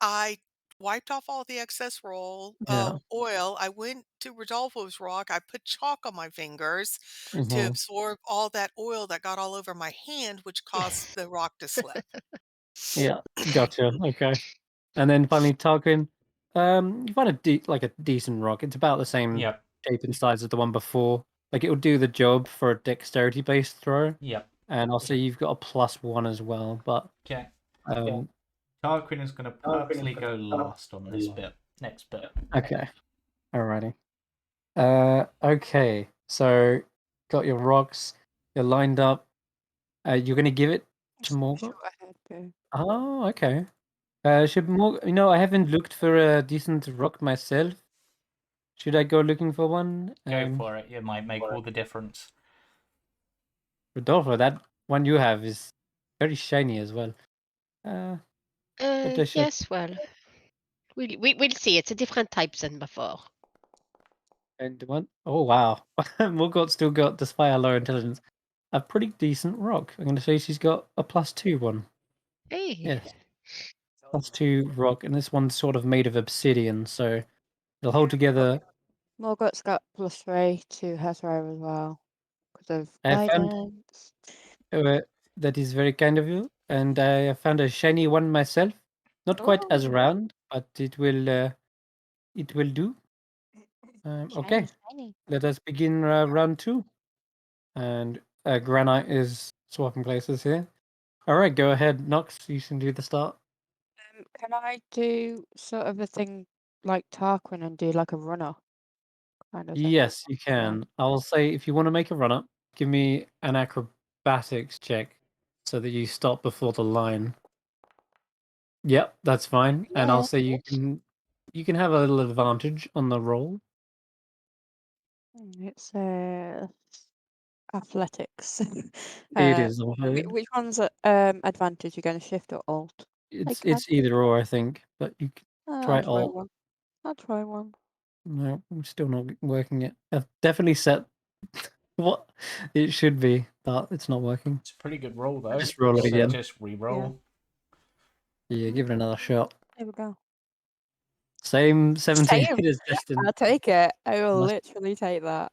I wiped off all the excess yeah. oil. I went to Rodolfo's rock. I put chalk on my fingers to Hmm. absorb all that oil that got all over my hand, which caused the rock to slip. Yeah, gotcha. Okay. And then finally, Tarquin, you find a decent rock. It's about the same Yep. shape and size as the one before. Like, it will do the job for a dexterity-based throw. Yep. And I'll say you've got a +1 as well. But Okay. um, Tarquin is going to purposely go last on this bit. Next bit. okay, alrighty. Okay. So got your rocks. You're lined up. You're gonna give it to Morgan. Short ahead, go. Oh, okay. Should Morgan? I haven't looked for a decent rock myself. Should I go looking for one? Go for it. It might make all the difference. Rodolfo, that one you have is very shiny as well. But I should. Yes, well, we'll see. It's a different type than before. And one. Oh wow, Morgot's still got, despite her low intelligence, a pretty decent rock. I'm going to say she's got a +2 one. Hey. Yes, +2 rock, and this one's sort of made of obsidian, so it'll hold together. Morgott's got +3 to her throw as well because of I found guidance. that is very kind of you, and I found a shiny one myself. Not quite as Ooh. round, but it will do. Okay, Shiny, shiny. let us begin round 2. And Granite is swapping places here. All right, go ahead, Nox. You can do the start. Can I do sort of a thing like Tarquin and do like a runner kind of thing? Yes, you can. I'll say if you want to make a run-up, give me an acrobatics check so that you stop before the line. Yep, that's fine. And I'll say you can have a little advantage on the roll. It's athletics. It is. I'm afraid. Which one's advantage? You're going to shift or alt? It's either or, I think, but you can try I'll try alt. one. I'll try one. No, I'm still not working it. I've definitely set what it should be, but it's not working. It's a pretty good roll, though. Just roll it So again. just re-roll. Yeah, give it another shot. There we go. Same 17 Same. as Destin. I'll take it. I will Must- literally take that.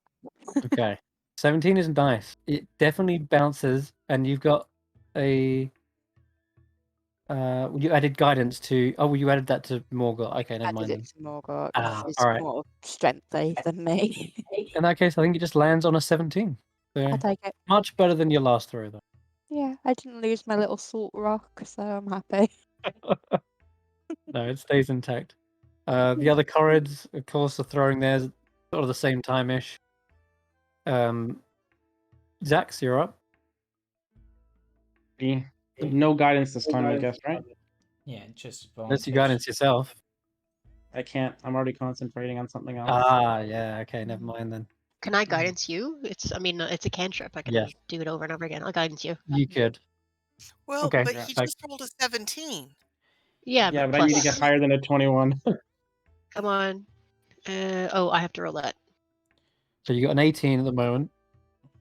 Okay. 17 is nice. It definitely bounces, and you've got a. You added guidance to. Oh, you added that to Morgott. Okay, never Added mind it then. to Morgott. Ah, She's all right. more strengthy than me. In that case, I think it just lands on a 17. So I'll take it. much better than your last throw, though. Yeah, I didn't lose my little salt rock, so I'm happy. No, it stays intact. The other Corrids, of course, are throwing theirs sort of the same time-ish. Xaxx, you're up. No guidance this time, I guess, right? Yeah, just That's your advantage. guidance yourself. I can't. I'm already concentrating on something else. Ah, yeah. Okay, never mind then. Can I guidance you? It's a cantrip. I can Yes. do it over and over again. I'll guidance you. You could. Well, Okay. but he just rolled a 17. Yeah, Yeah, but but I need to plus. get higher than a 21. Come on. Oh, I have to roll that. So you got an 18 at the moment.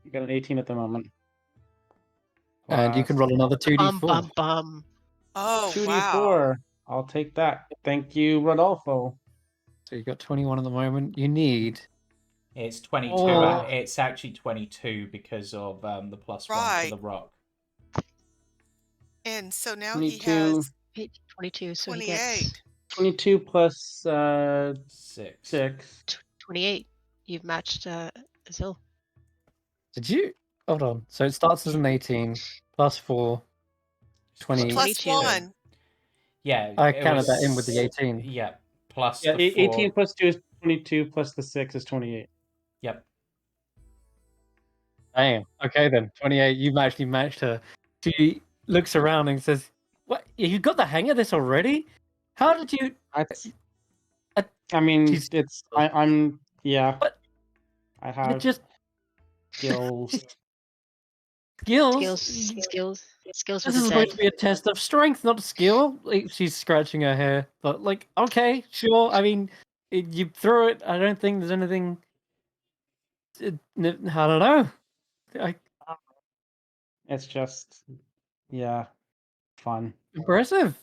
You got an 18 at the moment. And you can roll another 2d4. Bum, bum, bum. Oh, 2d4. wow. I'll take that. Thank you, Rodolfo. So you got 21 at the moment. You need. It's 22. Oh. It's actually 22 because of the +1 for Right. the rock. And so now 22. he has 22, so he 28. gets 22 plus 6. 6. 28. You've matched Azil. Did you? Hold on. So it starts as an 18 plus 4. 20. Plus 22. 1. Yeah, I it counted that in was- with the 18. Yeah, plus Yeah, the 4. 18 plus 2 is 22 plus the 6 is 28. Yep. Damn. Okay then. 28. You've actually matched her. She looks around and says, "What? You got the hang of this already? How did you?" I mean, She's- it's I'm yeah. What? I You have just skills. skills. Skills This with is a supposed Z. to be a test of strength, not skill. Like, she's scratching her hair, but like, okay, sure. I mean, you throw it. I don't think there's anything. I don't know. It's just yeah, fun. Impressive.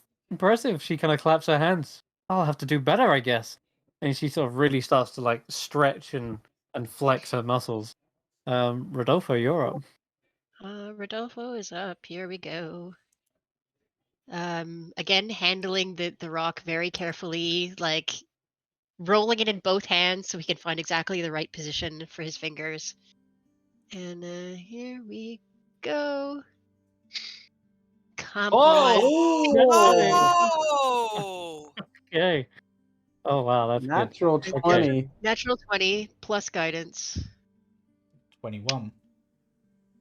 She kind of claps her hands. I'll have to do better, I guess. And she sort of really starts to like stretch and flex her muscles. Rodolfo, you're up. Rodolfo is up. Here we go. Again, handling the rock very carefully, like rolling it in both hands so he can find exactly the right position for his fingers. And here we go. Come on. Oh! Okay. Oh wow, that's Natural good. 20. Natural 20 plus guidance. 21.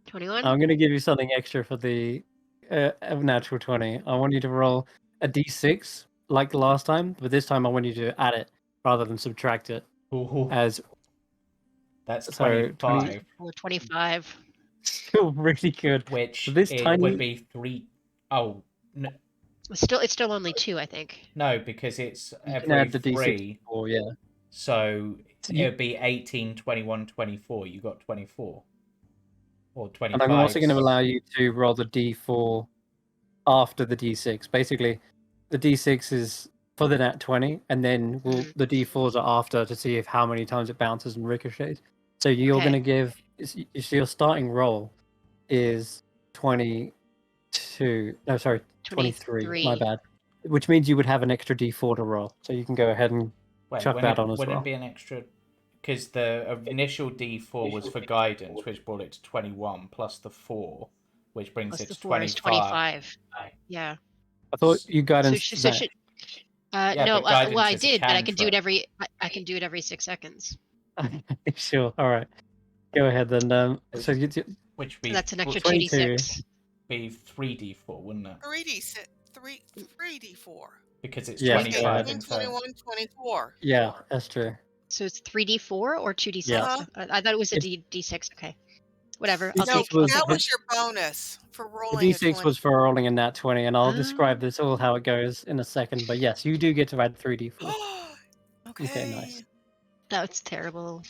21? I'm gonna give you something extra for the natural 20. I want you to roll a d6 like the last time, but this time I want you to add it rather than subtract it. Ooh, As that's so 25, Or 25. still really good. which So this it tiny would be 3. Oh, It's still only 2, I think. no, because it's you can every add the d6 3. before, yeah. So So it you- would be 18, 21, 24. You got 24. Or 25. And I'm also going to allow you to roll the d4 after the d6. Basically, the d6 is for the nat 20, and then the d4s are after to see if how many times it bounces and ricochets. So you're Okay. going to give. So your starting roll is 22. No, sorry, 23. My bad. Which means you would have an extra d4 to roll. So you can go ahead and chuck that on as wouldn't well. it be an extra? Because the initial D4 was for guidance, which brought it to 21, plus the 4, which brings Plus it the to 4 is 25. Yeah. I thought you guidance. Yeah, no, but guidance well, I is a did, but I can do it cantrip. I can do it every 6 seconds. Sure. All right. Go ahead then. So Which be That's an extra 22. 2d6. be 3D4, wouldn't it? 3D4. Because it's Yeah, 25 18, in total. 21, 24. Yeah, that's true. So it's 3d4 or 2d6? Yeah. I thought it was a d6. Okay. Whatever. I'll D6 take was- That it. was your bonus for The rolling a D6 20. was for rolling a nat 20, and I'll describe Oh. this all how it goes in a second. But yes, you do get to add 3d4. Okay. Nice. That's terrible.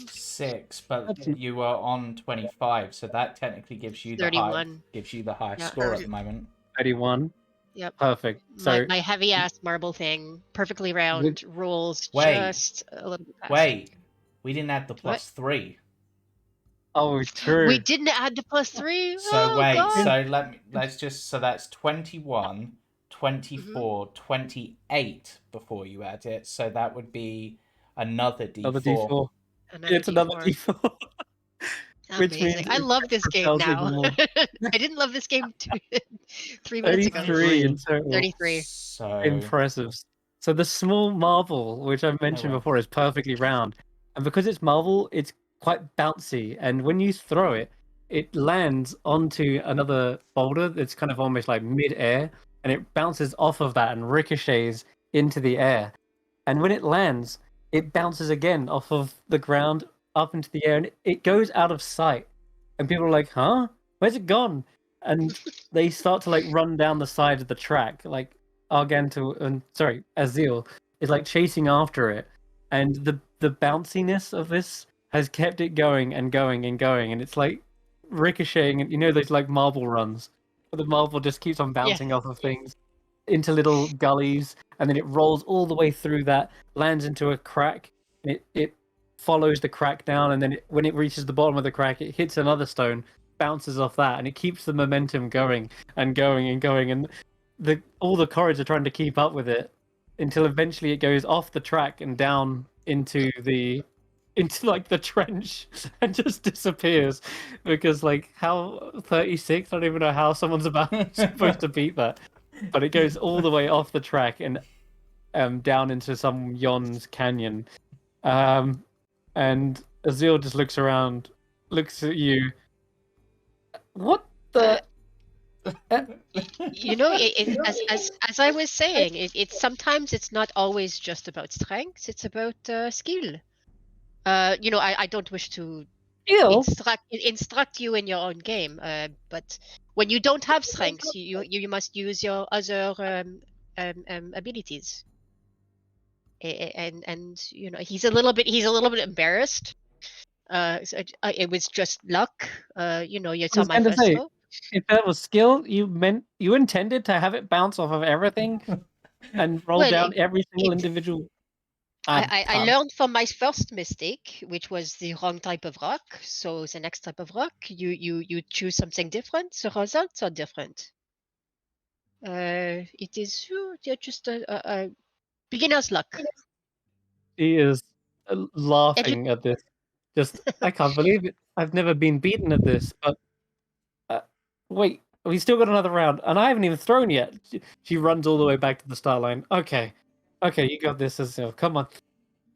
6, but That's- you are on 25, so that technically gives you the 31. highest Yeah. score at the moment. 31. Yep. Perfect. So My heavy ass marble thing, perfectly round, rolls Wait. just a little bit past. Wait, we didn't add the +3. oh, true. We didn't add the +3. So oh, wait, God. so so that's 21, 24, 28 before you add it. So that would be another D4. Another D4. Another It's another D4. D4. Which Amazing. means I it love this game propels now. even more. I didn't love this game 3 minutes ago. 33 in total. 33. So Impressive. So the small marble, which I mentioned well. before, is perfectly round. And because it's marble, it's quite bouncy. And when you throw it, it lands onto another boulder that's kind of almost like mid-air. And it bounces off of that and ricochets into the air. And when it lands, it bounces again off of the ground up into the air. And it goes out of sight. And people are like, huh? Where's it gone? And they start to like run down the side of the track. Like Azil is like chasing after it, and the bounciness of this has kept it going and going and going, and it's like ricocheting, and you know those like marble runs, where the marble just keeps on bouncing off of things into little gullies, and then it rolls all the way through that, lands into a crack, and it follows the crack down, and then when it reaches the bottom of the crack, it hits another stone, bounces off that, and it keeps the momentum going and going and going, and all the corridors are trying to keep up with it until eventually it goes off the track and down into like the trench and just disappears because like how 36, I don't even know how someone's supposed to beat that, but it goes all the way off the track and down into some Yon's canyon, and Azil just looks around, looks at you. What the? You know, as I was saying, it's sometimes it's not always just about strength; it's about skill. You know, I don't wish to Skill? instruct you in your own game, but when you don't have strengths, you must use your other abilities. And you know, he's a little bit embarrassed. So it was just luck. You know, you saw my first throw. If that was skill, you intended to have it bounce off of everything and roll down every single individual. I learned from my first mistake, which was the wrong type of rock. So the next type of rock, you choose something different. The results are different. It is just a beginner's luck. He is laughing at this. Just, I can't believe it. I've never been beaten at this, but wait, we still got another round, and I haven't even thrown yet. She runs all the way back to the start line. Okay, you got this, Azil. Come on.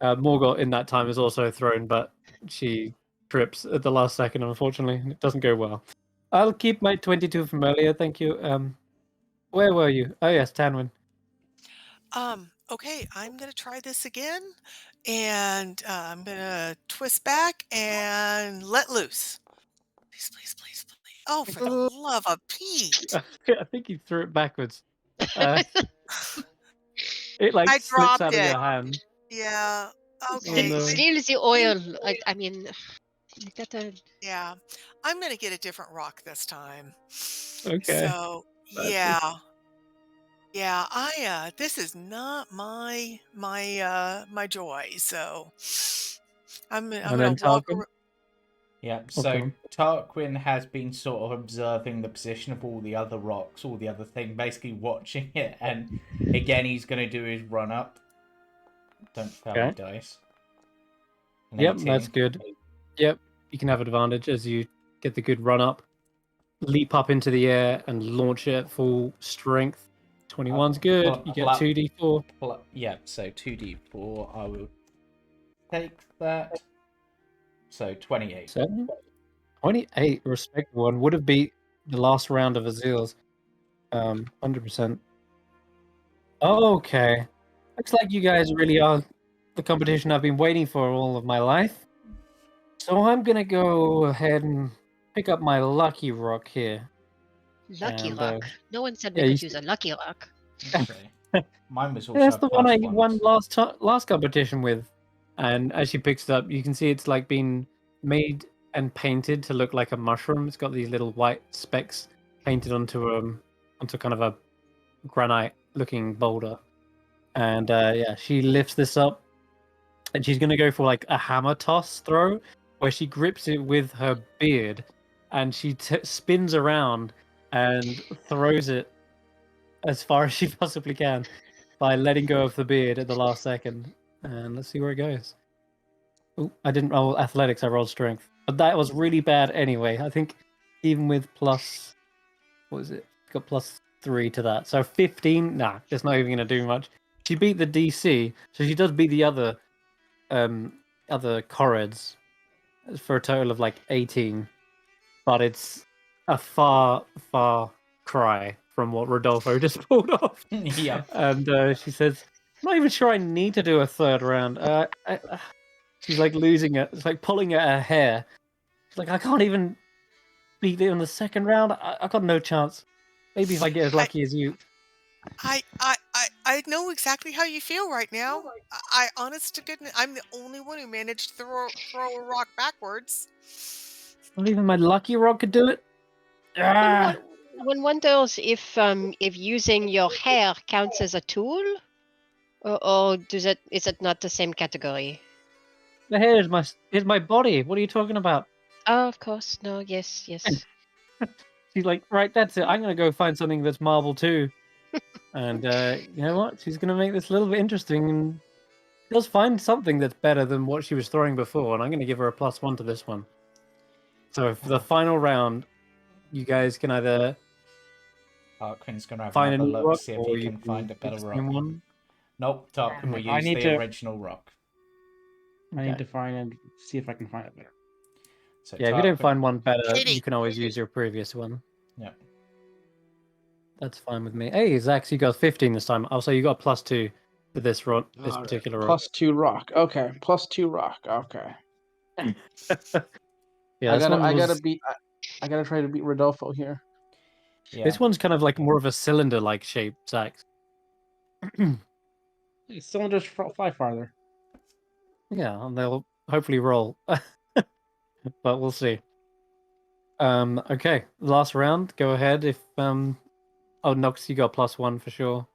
Morgott in that time is also thrown, but she trips at the last second, unfortunately. It doesn't go well. I'll keep my 22 from earlier, thank you. Where were you? Oh yes, Tanwen. Okay, I'm gonna try this again, and I'm gonna twist back and let loose. Please, please, please, please. Oh, for the love of Pete! I think you threw it backwards. It like I slips dropped out of it. your hand. Yeah. Okay. no. Steals the oil. I mean, you gotta. Yeah, I'm gonna get a different rock this time. Okay. So yeah, yeah. This is not my joy. So I'm And gonna then walk. Tarquin? Yeah, so Tarquin has been sort of observing the position of all the other rocks, all the other thing, basically watching it, and again he's going to do his run up. Don't fail me, dice. Yep, that's good. Yep, you can have advantage as you get the good run up, leap up into the air, and launch it at full strength. 21's good. You get 2d4. Yeah, so 2d4. I will take that. So 28. 28, respectable one. Would have beat the last round of Azil's. 100%. Okay. Looks like you guys really are the competition I've been waiting for all of my life. So I'm gonna go ahead and pick up my lucky rock here. Lucky And, rock. No one said we yeah, could use a lucky rock. Okay. Mine was also that's the one I +1. won last competition with. And as she picks it up, you can see it's like been made and painted to look like a mushroom. It's got these little white specks painted onto kind of a granite-looking boulder. And yeah, she lifts this up, and she's gonna go for like a hammer toss throw, where she grips it with her beard, and she spins around and throws it as far as she possibly can by letting go of the beard at the last second. And let's see where it goes. Oh, I didn't roll athletics, I rolled strength. But that was really bad anyway. I think even with plus, what was it? Got +3 to that. So 15, nah, it's not even going to do much. She beat the DC, so she does beat the other Corrids for a total of like 18. But it's a far, far cry from what Rodolfo just pulled off. Yeah. And she says, I'm not even sure I need to do a third round. She's like losing it. It's like pulling at her hair. She's like, I can't even beat it in the second round. I got no chance. Maybe if I get as lucky as you. I know exactly how you feel right now. I honest to goodness, I'm the only one who managed to throw a rock backwards. Not even my lucky rock could do it. Ah! One wonders if using your hair counts as a tool, or is it not the same category? The hair is my body. What are you talking about? Oh, of course. No. Yes. Yes. She's like, right, that's it. I'm gonna go find something that's marble too. And you know what? She's gonna make this a little bit interesting, and does find something that's better than what she was throwing before. And I'm gonna give her a +1 to this one. So for the final round, you guys can either Tarquin's gonna have find a another new look, rock, see if or he you can find a better use the rock. same one. Nope, Tarquin will I use need the to- original rock. I need to find and see if I can find it better. So Yeah, if you don't Tarquin- find one better, Kitty. you can always use your previous one. Yeah. That's fine with me. Hey, Xaxx, you got 15 this time. Also, you got +2 for this rock, this Alright, particular rock. +2 rock. Okay, +2 rock. Okay. Yeah, this one I was- gotta try to beat Rodolfo here. Yeah. This one's kind of like more of a cylinder-like shape, Xaxx. Cylinders fly farther. Yeah, and they'll hopefully roll, but we'll see. Okay, last round. Go ahead if Oh, Nox, you got +1 for sure.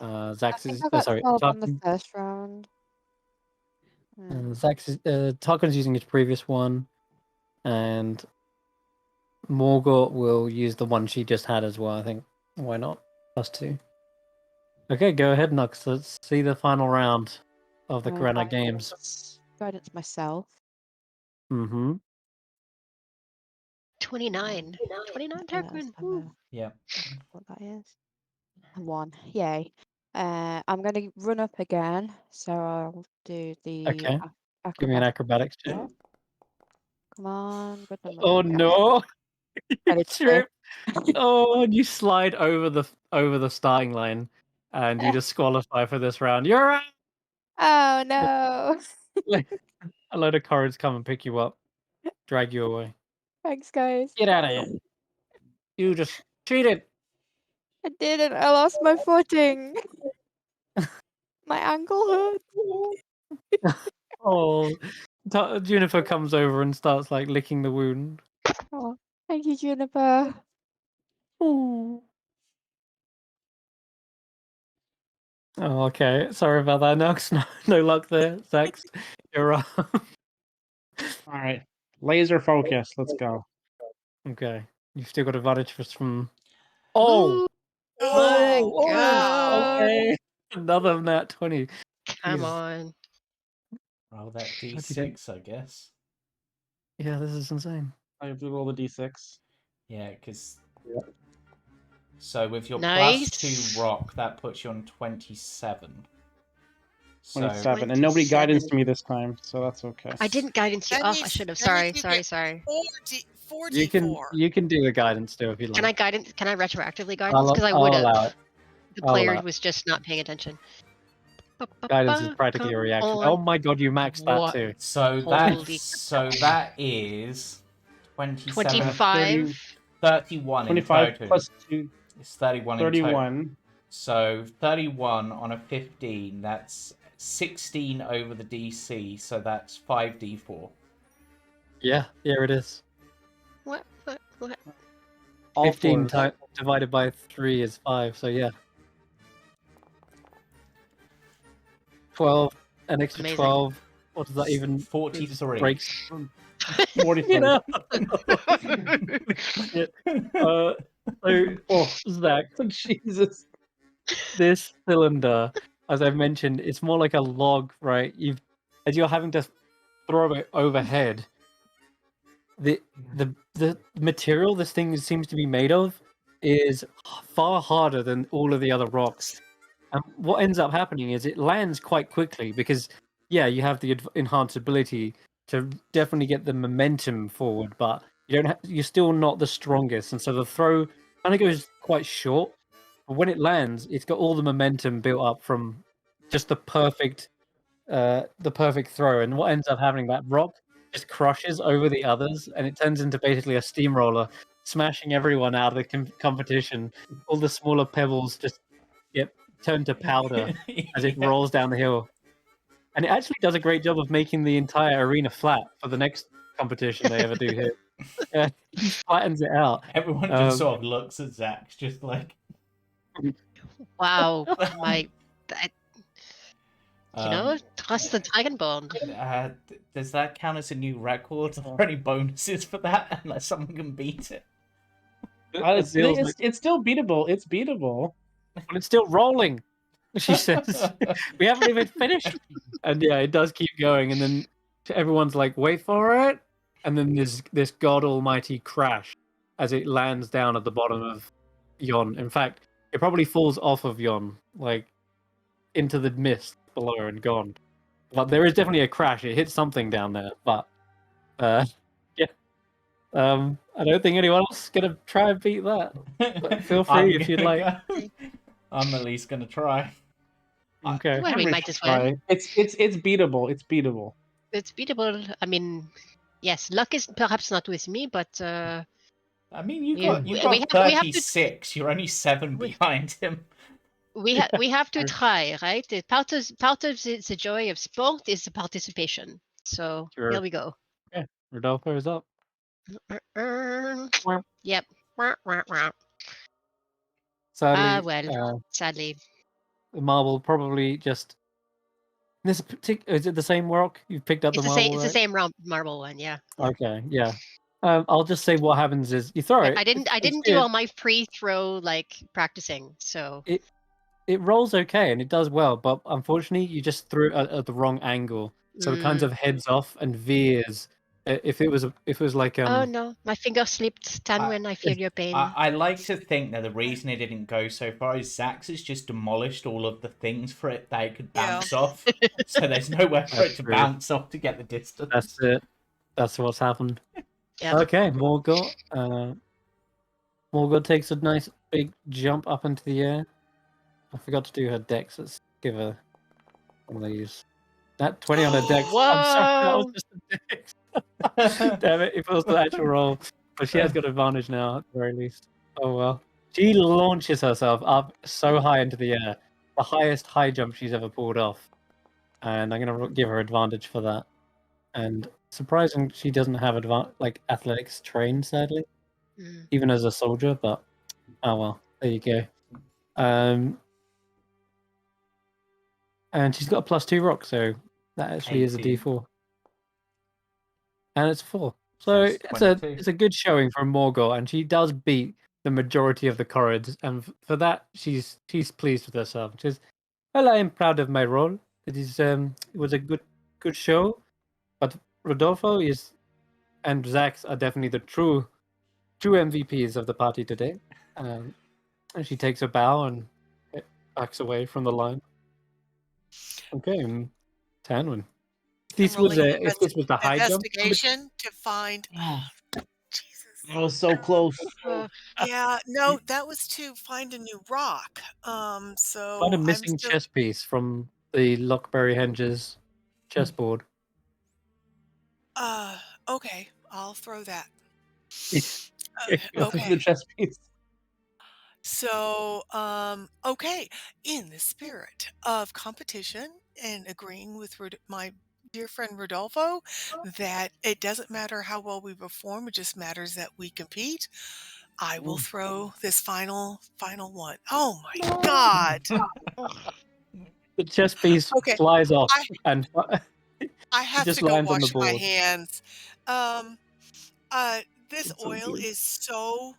I Xaxx think is I got sorry. 12 on the Tarquin, first round. Xaxx is Tarquin's using his previous one, and Morgort will use the one she just had as well. I think. Why not? +2. Okay, go ahead, Nox. Let's see the final round of the Granite Games. Guidance myself. Mm-hmm. 29. 29, Yeah, Tarquin. let's have Woo. a- Yeah. what that is. 1. Yay. I'm going to run up again, so I'll do the Okay. ac- Give me an acrobatics. acrobatics check. Come on, good number. Oh Yeah. no! You 22. trip. Oh, and you slide over the starting line, and you disqualify for this round. You're out. Oh no! A load of cards come and pick you up, drag you away. Thanks, guys. Get out of here! You just cheated. I didn't. I lost my footing. My ankle hurts. Oh, Juniper comes over and starts like licking the wound. Oh, thank you, Juniper. Oh, okay. Sorry about that, Nox. No luck there, Xaxx. You're up. All right, laser focus. Let's go. Okay, you've still got advantage from. Oh, Oh my God. Okay, another nat 20. Come Jeez. on. Roll that you d6, I guess. Yeah, this is insane. I have to roll the d6. Yeah, because. So with your Nice. +2 rock, that puts you on 27. So 27, and nobody 27. guidance me this time, so that's okay. I didn't guidance you. That Oh, I means- should have. that Sorry, means you sorry, get sorry. 4 You can d4. do the guidance still if you like. Can I guidance? Can I retroactively guidance? Because I would I'll allow have. it. The I'll player allow it. was just not paying attention. Guidance is practically a Come reaction. on. Oh my god, you maxed that What? too. So Holy that is 27, 25. 31 in 25 total. plus 2, It's 31 in total. 31. So 31 on a 15, that's 16 over the DC, so that's 5d4. Yeah, here it is. What? 15 fours. divided by 3 is 5, so yeah. 12, an extra Amazing. 12. What does that even 43. breaks? 43. You know? So, Zach, Jesus. this cylinder, as I mentioned, it's more like a log, right? As you're having to throw it overhead, the material this thing seems to be made of is far harder than all of the other rocks. And what ends up happening is it lands quite quickly because, yeah, you have the enhanced ability to definitely get the momentum forward, but you're still not the strongest, and so the throw kind of goes quite short. But when it lands, it's got all the momentum built up from just the perfect throw. And what ends up happening, that rock just crushes over the others, and it turns into basically a steamroller, smashing everyone out of the competition. All the smaller pebbles just get turned to powder as it rolls down the hill. And it actually does a great job of making the entire arena flat for the next competition they ever do here. Yeah, he flattens it out. Everyone just sort of looks at Xaxx, just like. Wow, that, trust the Dragonborn. Does that count as a new record? Are there any bonuses for that? Unless someone can beat it. It's still beatable. It's beatable. But it's still rolling, she says. We haven't even finished. And yeah, it does keep going. And then everyone's like, wait for it. And then this god almighty crash as it lands down at the bottom of Yon. In fact, it probably falls off of Yon, like into the mist below and gone. But there is definitely a crash. It hits something down there. But yeah. I don't think anyone else is gonna try and beat that. But feel free if you'd like. I'm at least gonna try. Okay. Well, we might as well. It's beatable. It's beatable. It's beatable. I mean, yes, luck is perhaps not with me, but I mean, you got 36. You're only 7 behind him. We have to try, right? Part of the joy of sport is the participation. So here we go. Okay, Rodolfo is up. Yep. Sadly, sadly, the marble probably just. Is it the same rock you've picked up? It's the marble. It's the same marble one, yeah. Okay, yeah. I'll just say what happens is you throw it. I didn't do all my pre-throw practicing, so it rolls okay and it does well, but unfortunately you just threw it at the wrong angle, so it kind of heads off and veers. If it was like oh no, my finger slipped. Tanwen, I feel your pain. I like to think that the reason it didn't go so far is Xaxx has just demolished all of the things for it that it could bounce off. So there's nowhere for it to bounce off to get the distance. That's it. That's what's happened. Yep. Okay, Morgott. Morgott takes a nice big jump up into the air. I forgot to do her dex. Let's give her one of these. That 20 on her dex. Whoa! I'm sorry, that was just a dex. Damn it, it was the actual roll. But she has got advantage now, at the very least. Oh well. She launches herself up so high into the air. The highest high jump she's ever pulled off. And I'm going to give her advantage for that. And surprising, she doesn't have athletics trained, sadly. Even as a soldier, but oh well. There you go. And she's got a +2 rock, so that actually 18. is a D4. And it's 4. So it's a good showing from Morgott, and she does beat the majority of the Corrids, and for that she's pleased with herself. She says, well, I am proud of my role. It was a good show, but Rodolfo and Xaxx are definitely the true MVPs of the party today. And she takes a bow and backs away from the line. Okay, Tanwen. This was the high jump investigation to find. Jesus, I was so close. Yeah, no, that was to find a new rock. So find a missing chess piece from the Lockberry Henges chessboard. Okay, I'll throw that. Okay, the chess piece. So, okay, in the spirit of competition and agreeing with my dear friend Rodolfo that it doesn't matter how well we perform, it just matters that we compete, I will throw this final one. Oh my God. The chess piece flies off and I have to go wash my hands. This oil is so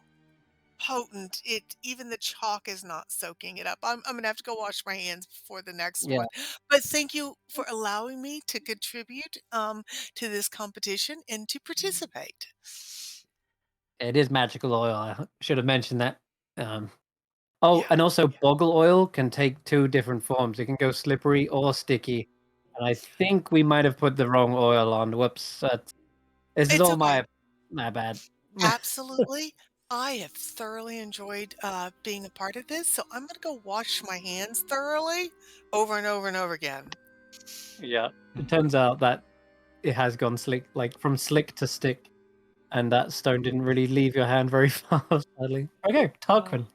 potent, even the chalk is not soaking it up. I'm gonna have to go wash my hands before the next one. But thank you for allowing me to contribute to this competition and to participate. It is magical oil. I should have mentioned that. And also boggle oil can take 2 different forms. It can go slippery or sticky. And I think we might have put the wrong oil on. Whoops. This is all my bad. Absolutely. I have thoroughly enjoyed being a part of this, so I'm going to go wash my hands thoroughly over and over and over again. Yeah, it turns out that it has gone slick, like from slick to stick, and that stone didn't really leave your hand very fast, sadly. Okay, Tarquin,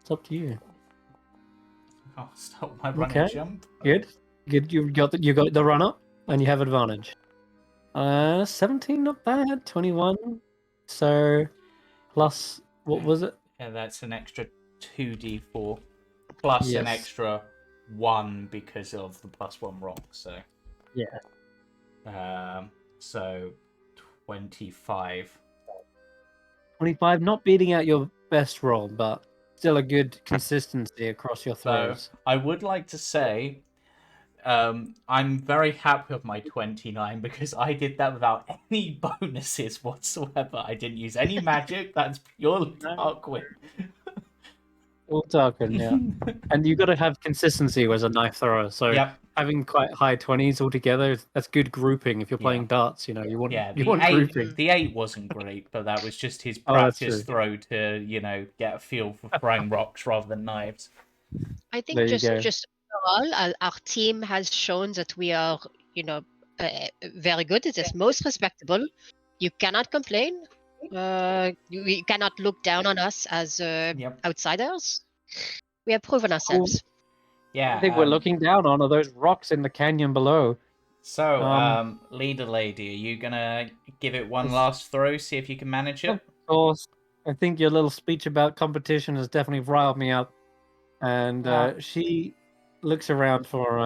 it's up to you. I'll stop my running jump. Good. You got the run up, and you have advantage. 17, not bad. 21. So plus what was it? Yeah, that's an extra 2d4 plus an Yes. extra 1 because of the +1 rock. So Yeah. So 25. 25, not beating out your best roll, but still a good consistency across your So throws. I would like to say I'm very happy with my 29 because I did that without any bonuses whatsoever. I didn't use any magic. That's purely Tarquin. All Tarquin, yeah. And you've got to have consistency as a knife thrower. So Yep. having quite high 20s altogether, that's good grouping. If you're playing darts, you know, you want grouping. The 8 wasn't great, but that was just his Oh, that's practice true. throw to, get a feel for throwing rocks rather than knives. I think There you go. just overall, our team has shown that we are, very good. It is most respectable. You cannot complain. You cannot look down on us as outsiders. We have proven ourselves. Yeah. I think we're looking down on are those rocks in the canyon below. So, leader lady, are you gonna give it one last throw, see if you can manage it? Of course. I think your little speech about competition has definitely riled me up. And she looks around for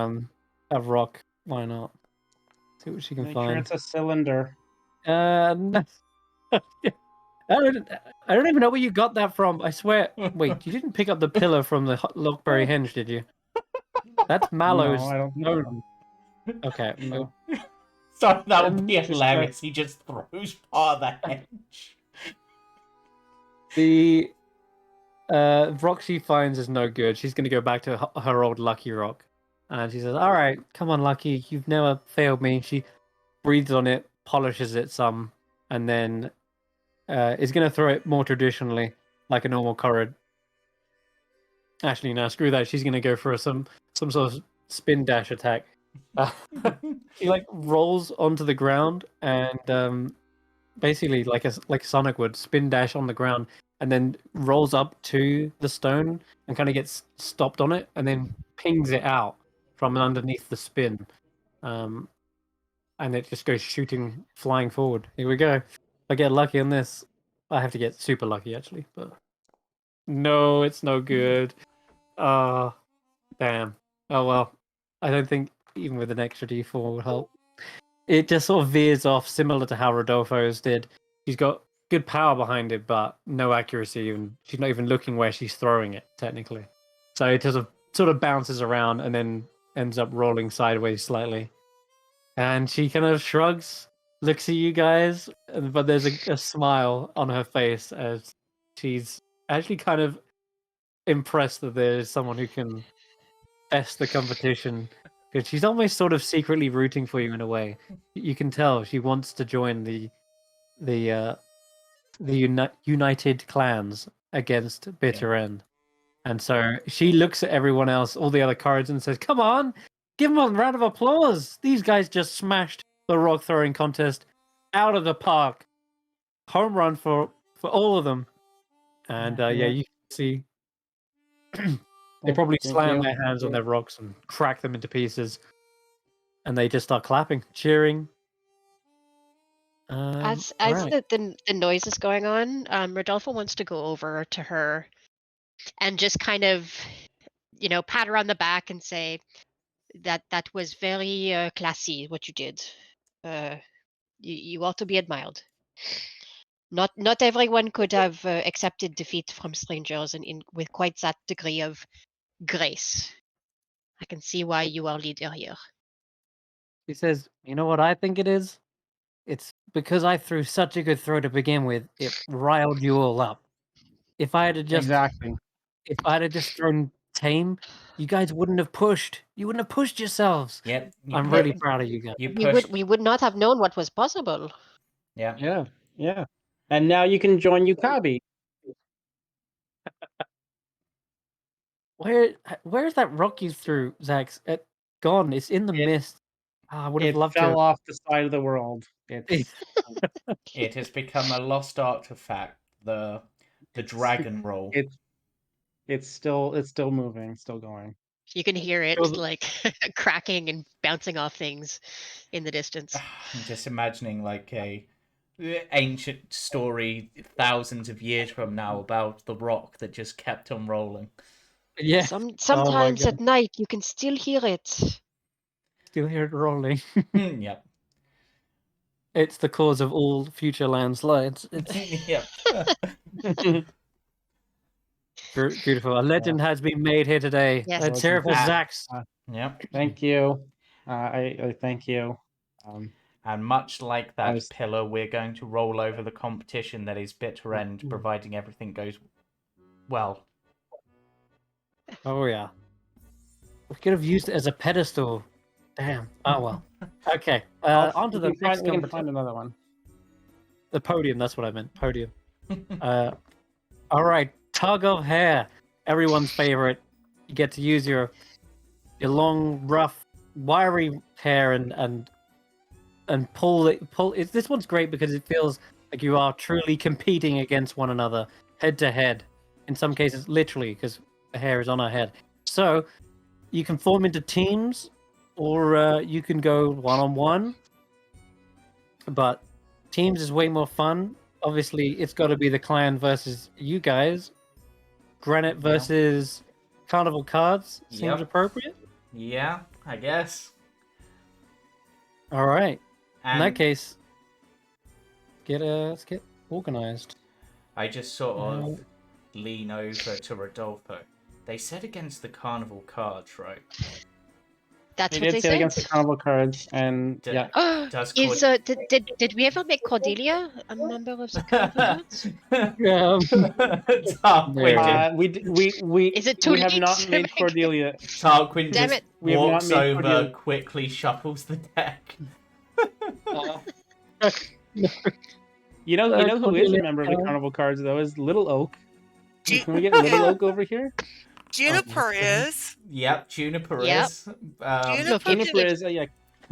a rock. Why not? See what she can Make sure find. it's a cylinder. No. I don't even know where you got that from. I swear. Wait, you didn't pick up the pillar from the Lockberry Henge, did you? That's Mallow's. No, I don't think so. Okay. No. So that would be Just hilarious. He just throws part of the henge. The rock she finds is no good. She's going to go back to her old Lucky Rock. And she says, all right, come on, Lucky. You've never failed me. She breathes on it, polishes it some, and then is going to throw it more traditionally, like a normal Corrid. Actually, no, screw that. She's going to go for some sort of spin dash attack. She rolls onto the ground and basically like Sonic would spin dash on the ground and then rolls up to the stone and kind of gets stopped on it and then pings it out from underneath the spin. And it just goes flying forward. Here we go. If I get lucky on this, I have to get super lucky actually, but no, it's no good. Damn. Oh well. I don't think even with an extra D4 would help. It just sort of veers off, similar to how Rodolfo's did. She's got good power behind it, but no accuracy, and she's not even looking where she's throwing it, technically. So it just sort of bounces around and then ends up rolling sideways slightly. And she kind of shrugs, looks at you guys, but there's a smile on her face as she's actually kind of impressed that there's someone who can best the competition. Because she's almost sort of secretly rooting for you in a way. You can tell she wants to join the united clans against Bitter End. And so she looks at everyone else, all the other cards, and says, "Come on, give them a round of applause. These guys just smashed the rock throwing contest out of the park. Home run for all of them." And you can see they probably slam their hands on their rocks and crack them into pieces. And they just start clapping, cheering. As right. the noise is going on, Rodolfo wants to go over to her and just kind of, pat her on the back and say that was very classy what you did. You ought to be admired. Not everyone could have accepted defeat from strangers and with quite that degree of grace. I can see why you are leader here. He says, "You know what I think it is? It's because I threw such a good throw to begin with. It riled you all up. If I had just thrown tame, you guys wouldn't have pushed. You wouldn't have pushed yourselves. Yep. I'm really proud of you guys. We would not have known what was possible. Yeah. Yeah. And now you can join Yukabi. Where's that rock you threw, Xaxx? Gone. It's in the mist. I would have loved to. It fell off the side of the world. It has become a lost artifact. The dragon roll. It's still moving, still going. You can hear it Sure that- like cracking and bouncing off things in the distance. I'm just imagining like a ancient story thousands of years from now about the rock that just kept on rolling. Yeah. Sometimes God. at night you can still hear it. Still hear it rolling. Yep. It's the cause of all future landslides. It's Yep. beautiful. A legend has been made here today. Yes. Let's hear it for Ah. Xaxx. Yep. Thank you. I thank you. And much like that was- pillar, we're going to roll over the competition that is bitter end, Mm. providing everything goes well. Oh yeah. We could have used it as a pedestal. Damn. Oh well. Okay. On to the next we can competition. find another one. The podium. That's what I meant. Podium. All right. Tug of hair. Everyone's favorite. You get to use your long, rough, wiry hair and pull it. This one's great because it feels like you are truly competing against one another, head to head. In some cases, literally, because the hair is on our head. So you can form into teams, or you can go 1-on-1. But teams is way more fun. Obviously, it's got to be the clan versus you guys. Granite versus Carnival Cards seems Yep. appropriate. Yeah, I guess. All right. And In that case, let's get organized. I just sort of lean over to Rodolfo. They said against the Carnival Cards, right? That's They what did they say said. against the Carnival Cards, and D- yeah, Does Did we ever make Cordelia a member of the Carnival Cards? Tarquin, we Is it too we have late not to made make- Cordelia. Tarquin Damn just it. We have not walks made over, Cordelia. quickly shuffles the deck. You know who is a Cordelia, member of the Carnival Cards though is Little Oak. Ju- Can we get Little Oak over here? Juniper is. Yep, Juniper Yep. is. Look, Juniper is yeah.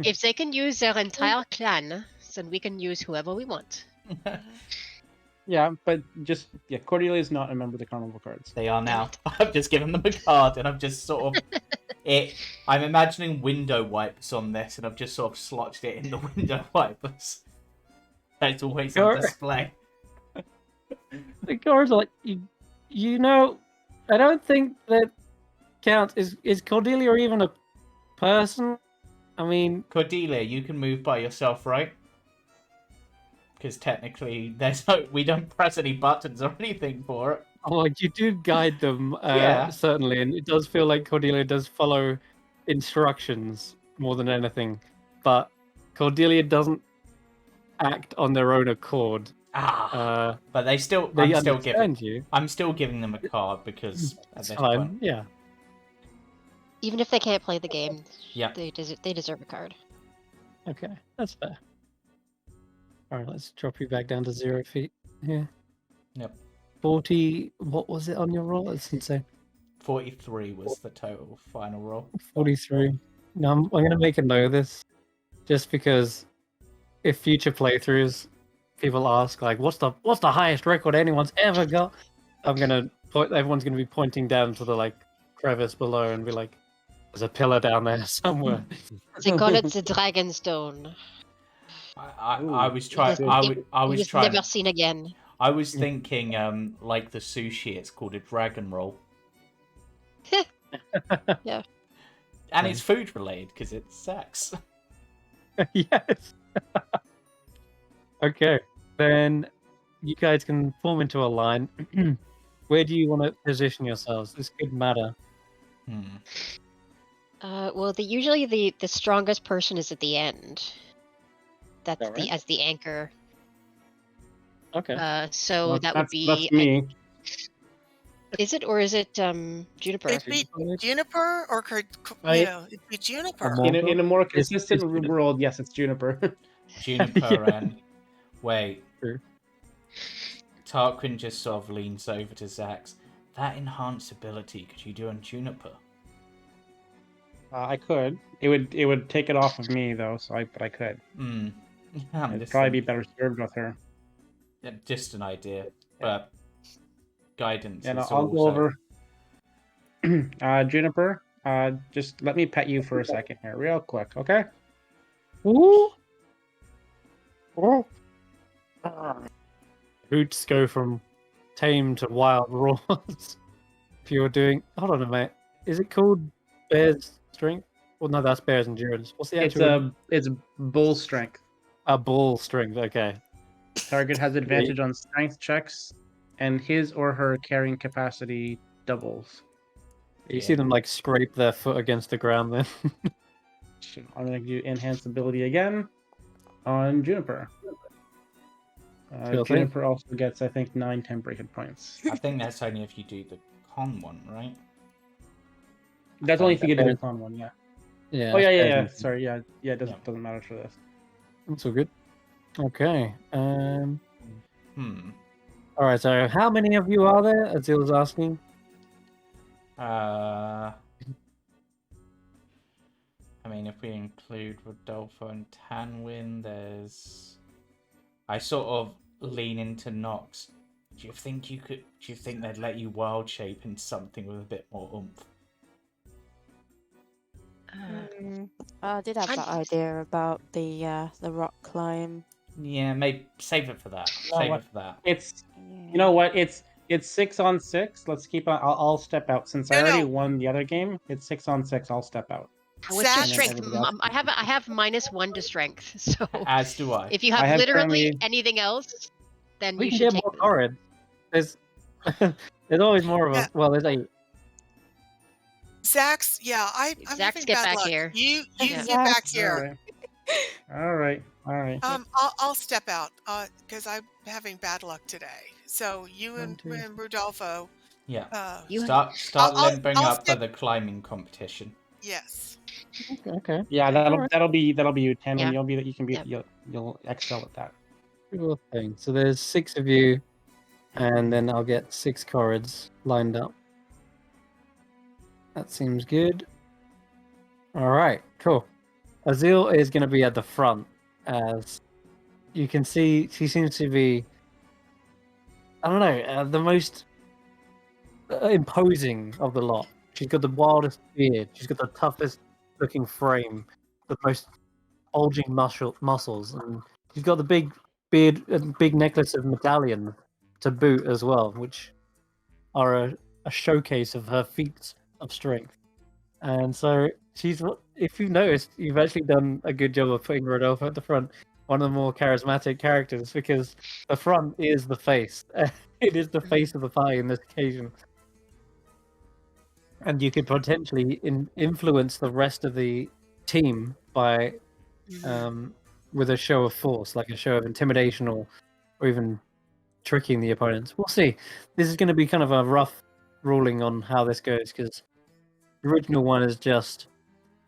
If they can use their entire clan, then we can use whoever we want. Yeah, but Cordelia is not a member of the Carnival Cards. They are now. I've just given them a card, and I've just sort of I'm imagining window wipes on this, and I've just sort of slotched it in the window wipers. It's always on Sure. display. The cards are like you know. I don't think that counts. Is Cordelia even a person? I mean, Cordelia, you can move by yourself, right? Because technically, we don't press any buttons or anything for it. like you do guide them, Yeah. certainly, and it does feel like Cordelia does follow instructions more than anything. But Cordelia doesn't act on their own accord. But I'm still understand you. I'm still giving them a card because at It's this fine. point, Yeah. Even if they can't play the game, Yep. they deserve a card. Okay, that's fair. All right, let's drop you back down to 0 feet. Yeah. Yep. 40. What was it on your roll? It's insane. 43 was the total final roll. 43. Now I'm going to make a note of this, just because if future playthroughs people ask like, what's the highest record anyone's ever got? Everyone's gonna be pointing down to the like crevice below and be like, there's a pillar down there somewhere. They call it the Dragonstone. I was Ooh, trying. I was It was trying. never seen again. I was thinking, like the sushi, it's called a dragon roll. Yeah. And it's food related because it's sex. Yes. Okay, then you guys can form into a line. Where do you want to position yourselves? This could matter. Well, usually the strongest person is at the end. That's Alright. as the anchor. Okay. So that would be. that's me. Is it or is it Juniper? It'd be Juniper or it'd be Juniper. In a more It's consistent Juniper. world, yes, it's Juniper. Juniper Yeah. and wait. True. Tarquin just sort of leans over to Xaxx. That enhanced ability, could you do on Juniper? I could. It would take it off of me though, but I could. It'd probably be better served with her. Just an idea, but guidance. And is I'll go also... over. Juniper, Just let me pet you for a second here, real quick, okay? Ooh. Oh. Hoots go from tame to wild roars. If you're doing, hold on a minute, is it called Bear's Strength? Well, no, that's Bear's Endurance. What's the actual? It's bull strength. A bull strength. Okay. Target has advantage on strength checks, and his or her carrying capacity doubles. You see them like scrape their foot against the ground. Then I'm gonna do enhanced ability again on Juniper. Sure thing. Juniper also gets, I think, 9 temporary hit points. I think that's only if you do the con one, right? That's only if you get to the con one, yeah. Yeah. Oh yeah. Sorry, yeah. It doesn't matter for this. That's all good. Okay. Hmm. All right. So, how many of you are there? Azil was asking. I mean, if we include Rodolfo and Tanwen, there's. I sort of lean into Nox. Do you think they'd let you wild shape in something with a bit more oomph? I did have that idea about the rock climb. Yeah, maybe save it for that. Save it for that. It's, you know what? It's 6 on 6. Let's keep on. I'll step out since I already won the other game. It's 6 on 6. I'll step out. What's your Xaxx? strength? I have -1 to strength. So As do I. if you have literally anything else, then We you can should get take more them. torrid. There's always more of us. Well, there's 8. Xaxx, yeah, I'm Xaxx, having get bad back luck. here. You Yeah. get back here. All right. I'll step out because I'm having bad luck today. So you and Rodolfo. Yeah. You- Start I'll limping up for step- the climbing competition. Yes. Okay. Yeah, that'll be you, Tanwen. Yeah. You'll excel at that. Cool thing. So there's 6 of you, and then I'll get 6 corrids lined up. That seems good. All right, cool. Azil is going to be at the front, as you can see. She seems to be, I don't know, the most imposing of the lot. She's got the wildest beard. She's got the toughest looking frame, the most bulging muscles, and she's got the big beard and big necklace of medallion to boot as well, which are a showcase of her feats of strength. And so if you've noticed, you've actually done a good job of putting Rodolfo at the front, one of the more charismatic characters, because the front is the face. It is the face of the party in this occasion. And you could potentially influence the rest of the team by with a show of force, like a show of intimidation or even tricking the opponents. We'll see. This is going to be kind of a rough ruling on how this goes, because the original one is just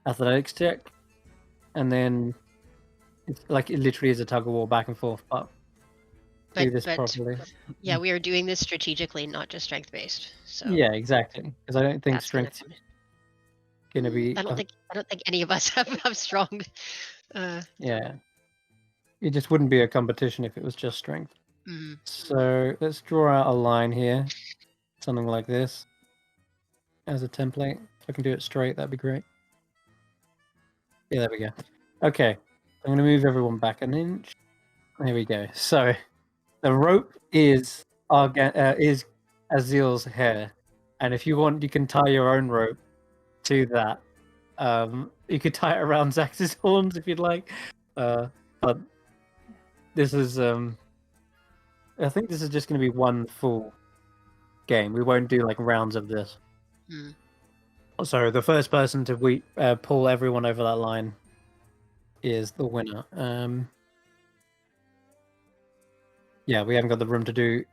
athletics check, and then it's like it literally is a tug of war back and forth. But do this properly. Yeah, we are doing this strategically, not just strength based. So yeah, exactly. Because I don't think that's strength going to be. I don't think any of us have strong. Yeah, it just wouldn't be a competition if it was just strength. Mm-hmm. So let's draw out a line here, something like this, as a template. If I can do it straight, that'd be great. Yeah, there we go. Okay, I'm going to move everyone back an inch. There we go. So the rope is Azil's hair, and if you want, you can tie your own rope to that. You could tie it around Xaxx's horns if you'd like, but this is I think this is just going to be one full game. We won't do like rounds of this. So the first person to pull everyone over that line is the winner. Yeah, we haven't got the room to do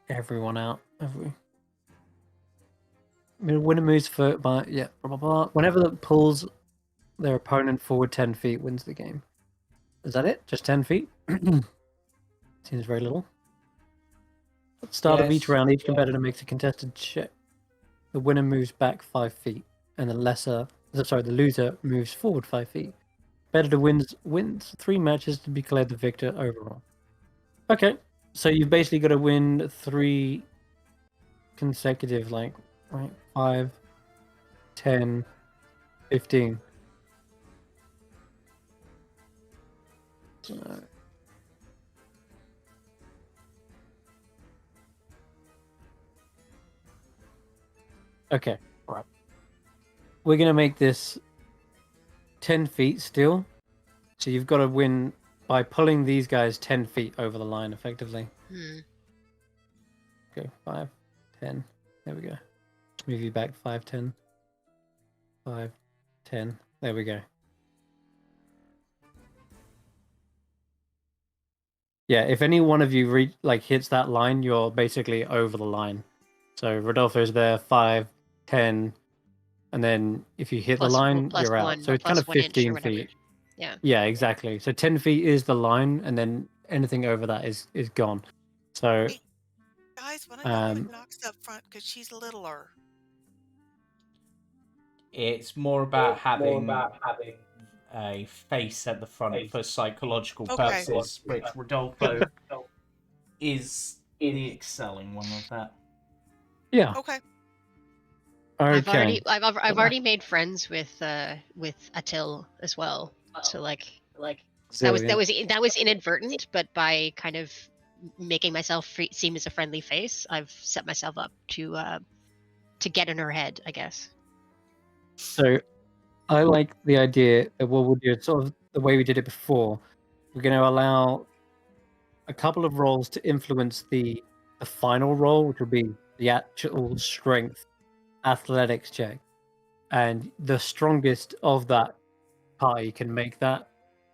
everyone out, have we? I mean, winner moves for, but yeah, blah, blah, blah. Whenever that pulls their opponent forward 10 feet, wins the game. Is that it? Just 10 feet? Seems very little. At the start of each round, each competitor makes a contested check. The winner moves back 5 feet, and the loser moves forward 5 feet. Competitor wins 3 matches to be declared the victor overall. Okay, so you've basically got to win 3 consecutive, 5 10, 15. Okay, right. We're going to make this 10 feet still. So you've got to win by pulling these guys 10 feet over the line, effectively. Go 5, 10. There we go. Move you back 5, 10. 5, 10. There we go. Yeah, if any one of you hits that line, you're basically over the line. So Rodolfo's there, 5, 10, and then if you hit the line, you're out. So it's kind of 15 feet. Yeah. Yeah, exactly. So 10 feet is the line, and then anything over that is gone. So Hey, guys, why don't you put Nox up front because she's littler? It's more about having a face at the front for psychological purposes, which Rodolfo is the excelling one of that. Yeah. Okay. Okay. I've already made friends with Attil as well. So like that was inadvertent, but by kind of making myself seem as a friendly face, I've set myself up to get in her head, I guess. So I like the idea that what we'll do is sort of the way we did it before. We're going to allow a couple of rolls to influence the final roll, which will be the actual strength athletics check. And the strongest of that party can make that.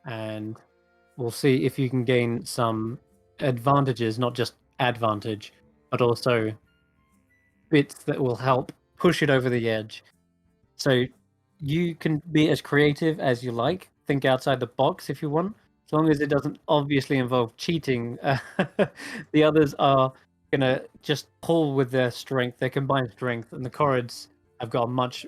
And we'll see if you can gain some advantages, not just advantage, but also bits that will help push it over the edge. So you can be as creative as you like. Think outside the box if you want, as long as it doesn't obviously involve cheating. The others are gonna just pull with their strength, their combined strength, and the Corrids have got much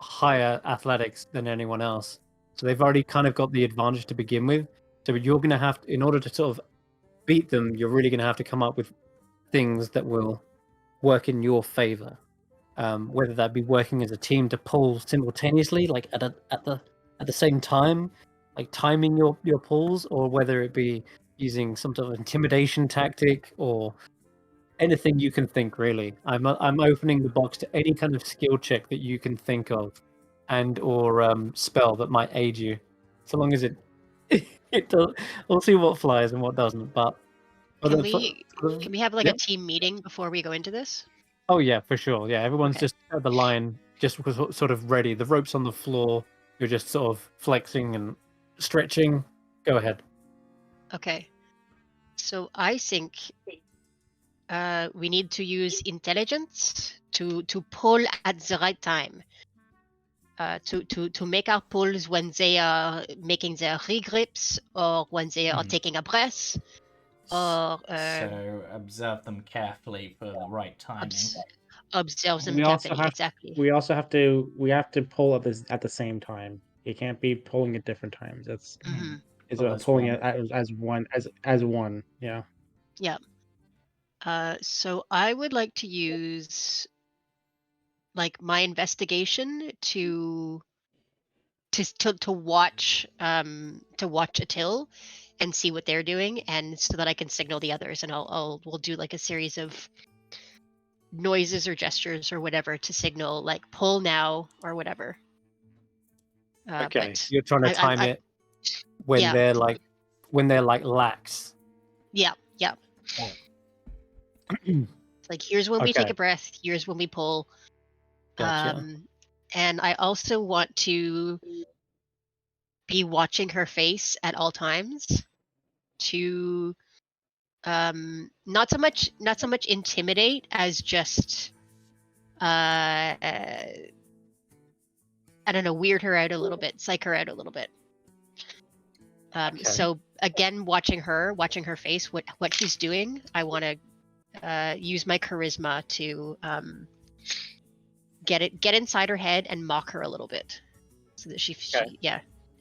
higher athletics than anyone else, so they've already kind of got the advantage to begin with. So you're gonna have to, in order to sort of beat them, you're really gonna have to come up with things that will work in your favor. Whether that be working as a team to pull simultaneously, like at the same time, like timing your pulls, or whether it be using some sort of intimidation tactic or anything you can think. Really, I'm opening the box to any kind of skill check that you can think of, and or spell that might aid you, so long as it does. We'll see what flies and what doesn't. But can we have like a team meeting before we go into this? Oh yeah, for sure. Yeah, everyone's just at the line, just sort of ready. The rope's on the floor. You're just sort of flexing and stretching. Go ahead. Okay. So I think we need to use intelligence to pull at the right time. To make our pulls when they are making their regrips or when they are taking a breath. Or so observe them carefully for the right timing. Observe them carefully. Exactly. We also have to pull at the same time. You can't be pulling at different times. That's it's about pulling it as one. Yeah. Yeah. So I would like to use like my investigation to watch Attil and see what they're doing, and so that I can signal the others, and we'll do like a series of noises or gestures or whatever to signal like pull now or whatever. Okay, you're trying to time it when they're like lax. Yeah. Like here's when we take a breath, here's when we pull. Gotcha. And I also want to be watching her face at all times to not so much intimidate as just I don't know, weird her out a little bit, psych her out a little bit. So again, watching her face, what she's doing, I want to use my charisma to get inside her head and mock her a little bit, so that she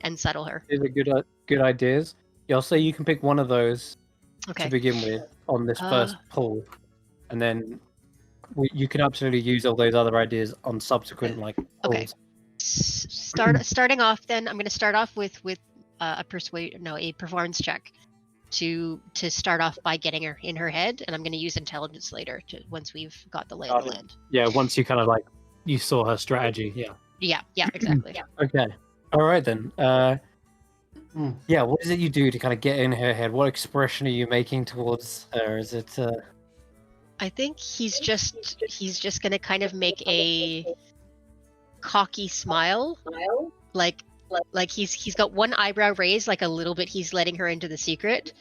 and settle her. These are good ideas. Yeah, I'll say you can pick one of those to begin with on this first pull, and then you can absolutely use all those other ideas on subsequent like Okay. calls. Starting off, then I'm going to start off with a performance check to start off by getting her in her head, and I'm going to use intelligence later once we've got the lay of the land. Yeah, once you kind of like you saw her strategy. Yeah. Yeah, exactly. Okay. All right then. Yeah. What is it you do to kind of get in her head? What expression are you making towards her? Is it? I think he's just going to kind of make a cocky smile, like he's got one eyebrow raised, like a little bit. He's letting her into the secret,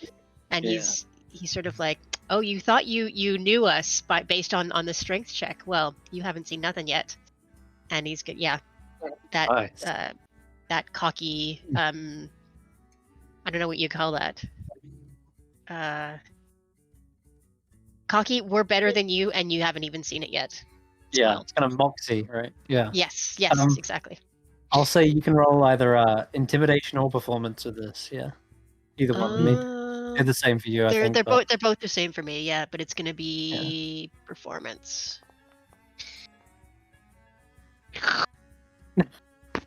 and he's sort of like, oh, you thought you knew us based on the strength check. Well, you haven't seen nothing yet. And he's good. Yeah, that Nice. That cocky. I don't know what you call that. Cocky. We're better than you, and you haven't even seen it yet. Yeah, Smile. it's kind of moxie, right? Yeah. Yes, exactly. I'll say you can roll either intimidation or performance with this. Yeah, either one. They're the same for you, I think. They're both the same for me. Yeah, but it's gonna be performance.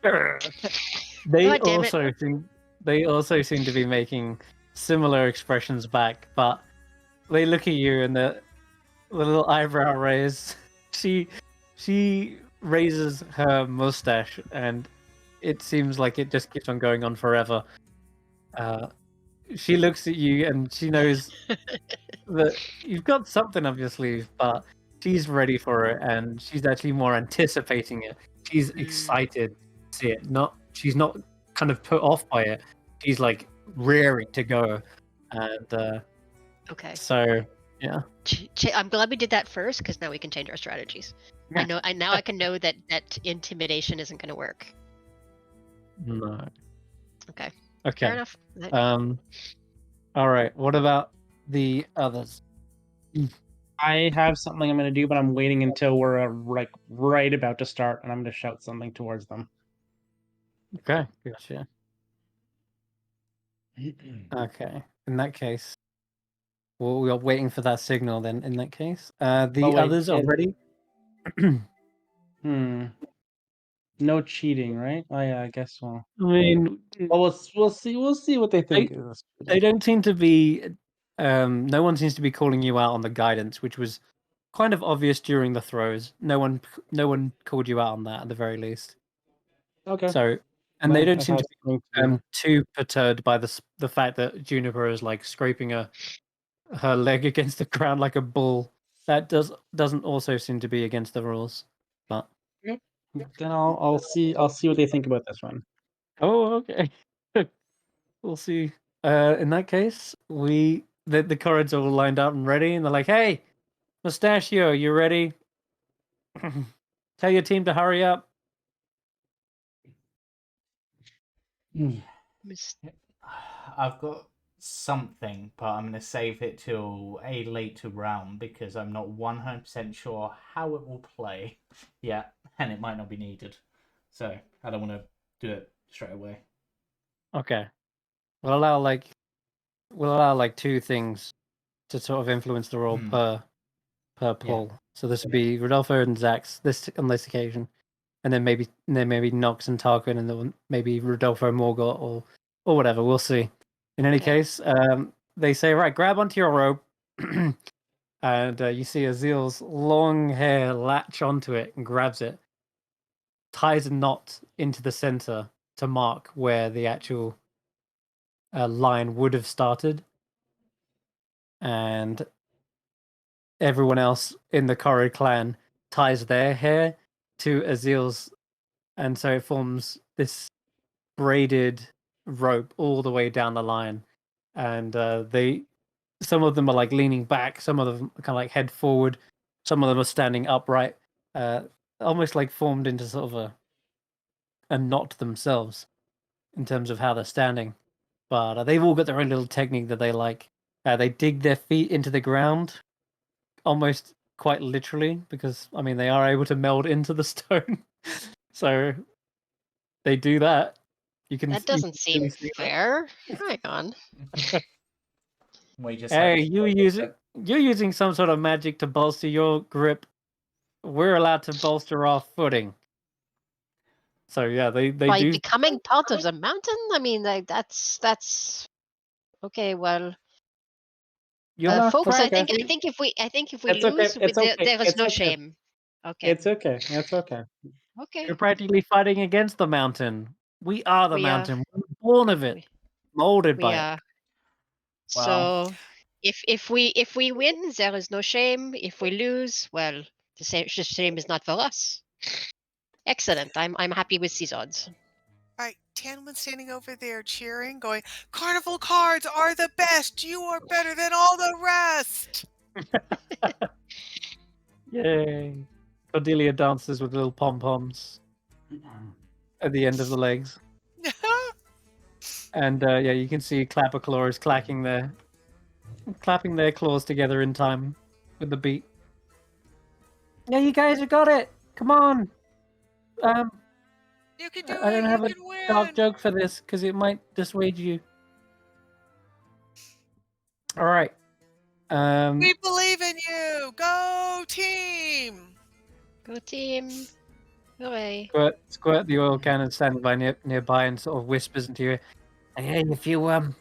They God damn it. also seem to be making similar expressions back, but they look at you and the little eyebrow raise. She raises her mustache, and it seems like it just keeps on going on forever. She looks at you, and she knows that you've got something up your sleeve, but she's ready for it, and she's actually more anticipating it. She's excited to see it. She's not kind of put off by it. She's like rearing to go, and Okay. so yeah. I'm glad we did that first, because now we can change our strategies. Yeah. I can know that intimidation isn't going to work. No. Okay. Okay. Fair enough. All right. What about the others? I have something I'm going to do, but I'm waiting until we're like right about to start, and I'm going to shout something towards them. Okay. Gotcha. Okay. In that case, well, we are waiting for that signal. Then, in that case, the others are ready. No cheating, right? Oh yeah, I guess so. I mean, well, we'll see what they think. They don't seem to be. No one seems to be calling you out on the guidance, which was kind of obvious during the throws. No one called you out on that at the very least. Okay. So, and they don't seem to be too perturbed by the fact that Juniper is like scraping her leg against the ground like a bull. That doesn't also seem to be against the rules. But then I'll see what they think about this one. Oh, okay. We'll see. In that case, the cards are all lined up and ready, and they're like, "Hey, Mustachio, you ready? Tell your team to hurry up." I've got something, but I'm going to save it till a later round because I'm not 100% sure how it will play. Yeah, and it might not be needed. So I don't want to do it straight away. Okay. We'll allow like two things to sort of influence the roll per pull. Yeah. So this would be Rodolfo and Xaxx on this occasion, and then maybe Nox and Tarquin, and then maybe Rodolfo, Morgott, or whatever. We'll see. In any case, they say, right, grab onto your rope, and you see Azil's long hair latch onto it and grabs it, ties a knot into the center to mark where the actual line would have started, and everyone else in the Corrie clan ties their hair to Azil's, and so it forms this braided rope all the way down the line, and some of them are like leaning back, some of them kind of like head forward, some of them are standing upright, almost like formed into sort of a knot themselves in terms of how they're standing. But they've all got their own little technique that they like. They dig their feet into the ground, almost quite literally, because I mean they are able to meld into the stone. So they do that. That doesn't seem fair. Hang on. Hey, you're using some sort of magic to bolster your grip. we're allowed to bolster our footing. So yeah, they By do. becoming part of the mountain? I mean, like, that's okay. Well, You'll have folks, I practice. think if we It's okay. lose, It's okay. there is It's no okay. shame. Okay. It's okay. It's okay. Okay. We're practically fighting against the mountain. We are the We are. mountain. We're born of it, We, molded we by are. it. Wow. So if we win, there is no shame. If we lose, well, the shame is not for us. Excellent. I'm happy with these odds. All right, Tanwen standing over there cheering, going, Carnival Cards are the best. You are better than all the rest. Yay! Cordelia dances with little pom poms at the end of the legs, and yeah, you can see Clapperclaw is clapping their claws together in time with the beat. Yeah, you guys have got it. Come on. You can do I it. don't You have a can win. dark joke for this because it might dissuade you. All right. We believe in you. Go team. Go team. Hooray. Squirt, the oil cannon standing by nearby and sort of whispers into your ear. Hey, if you want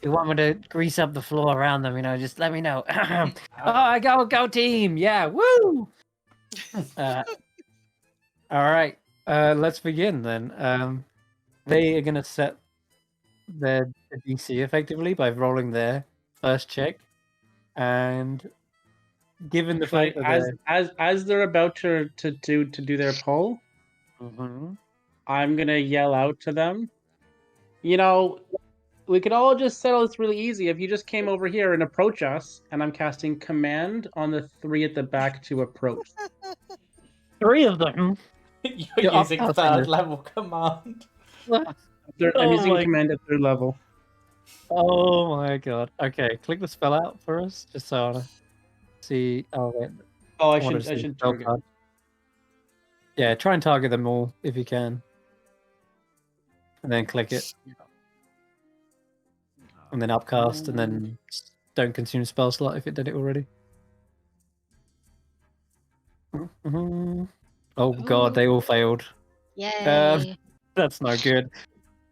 me to grease up the floor around them, just let me know. I go team. Yeah, woo. All right. Let's begin then. They are gonna set their DC effectively by rolling their first check, and given the fact that As they're about to do their poll, I'm gonna yell out to them. We could all just settle this really easy if you just came over here and approach us, and I'm casting command on the 3 at the back to approach. 3 of them. You're using upcasting third this. level command. I'm using command at 3rd level. Oh my god. Okay, click the spell out for us, just so I wanna see. Oh wait. Oh, I wanna see should spell target. card. Yeah, try and target them all if you can, and then click it, and then upcast, and then don't consume spell slot if it did it already. Oh god, they all failed. Yay. That's not good.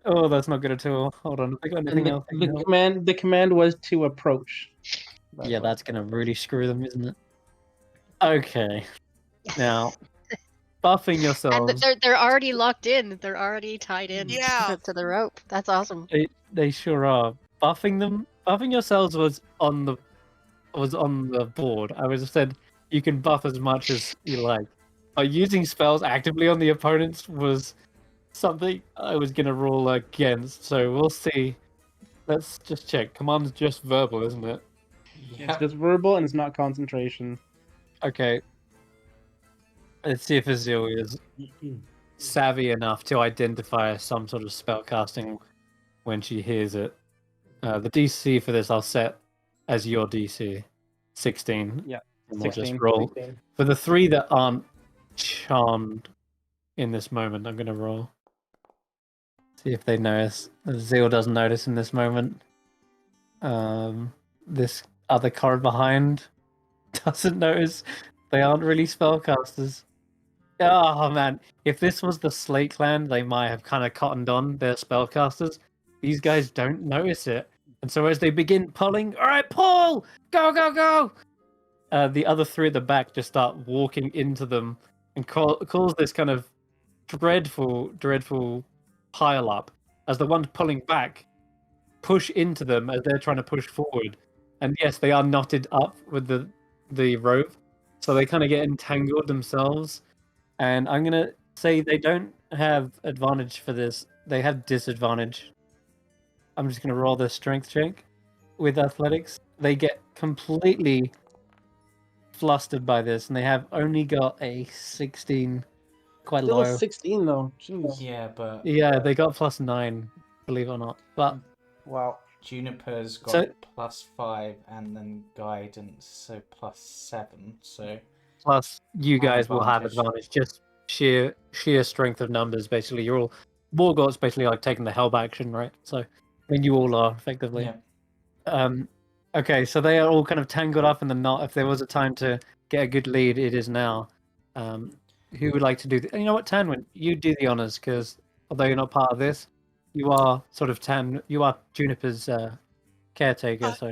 Oh, that's not good at all. Hold on, have I got anything else? The command was to approach. Yeah, that's gonna really screw them, isn't it? Okay. Now, buffing And yourselves. they're already locked in. They're already tied in Yeah. to the rope. That's awesome. They sure are. Buffing yourselves was on the board. I was said you can buff as much as you like. But using spells actively on the opponents was something I was gonna roll against. So we'll see. Let's just check. Command's just verbal, isn't it? It's just verbal and it's not concentration. Okay. Let's see if Azil is savvy enough to identify some sort of spell casting when she hears it. The DC for this I'll set as your DC, 16. Yeah, and we'll 16. just roll. 16. For the 3 that aren't charmed in this moment, I'm gonna roll. See if they notice. Azil doesn't notice in this moment. This other card behind doesn't notice. They aren't really spellcasters. Oh man, if this was the Slate Clan, they might have kind of cottoned on their spellcasters. These guys don't notice it, and so as they begin pulling, all right, pull, go, go, go. The other 3 at the back just start walking into them and cause this kind of dreadful pile up as the ones pulling back push into them as they're trying to push forward. And yes, they are knotted up with the rope, so they kind of get entangled themselves. And I'm gonna say they don't have advantage for this. They have disadvantage. I'm just gonna roll their strength check with athletics. They get completely flustered by this, and they have only got a 16, quite Still low. a 16 though. Jeez. Yeah, but Yeah, they got +9, believe it or not. But Wow. Juniper's got So- +5 and then guidance, so +7. So plus, you Have guys will have advantage. advantage. Just sheer strength of numbers. Basically, you're all Morgoth's basically like taking the help action, right? So then you all are effectively. yeah, Okay, so they are all kind of tangled up in the knot. If there was a time to get a good lead, it is now. Who would like to do the? You know what, Tanwen, you do the honors because although you're not part of this, you are sort of You are Juniper's caretaker. So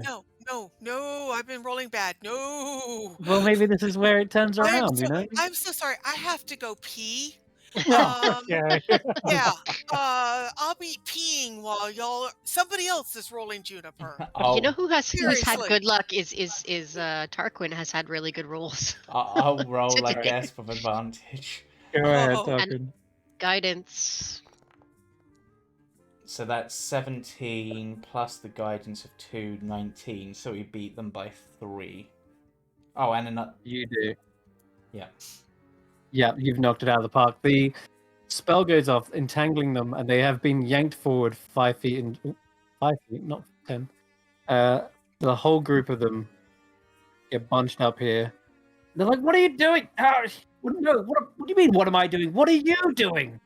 No, I've been rolling bad. No. well, maybe this is where it turns around. You know. I'm so sorry. I have to go pee. Yeah. Okay. Yeah. I'll be peeing while somebody else is rolling Juniper. You know who's had Seriously. good luck is Tarquin has had really good rolls. I'll roll, I Today. guess, with advantage. Go ahead, Oh. Tarquin. Guidance. So that's 17 plus the guidance of 2, 19. So we beat them by 3. Oh, and another. You do. Yeah. Yeah, you've knocked it out of the park. The spell goes off, entangling them, and they have been yanked forward 5 feet and 5 feet, not 10. The whole group of them get bunched up here. They're like, "What are you doing? No, what do you mean? What am I doing? What are you doing?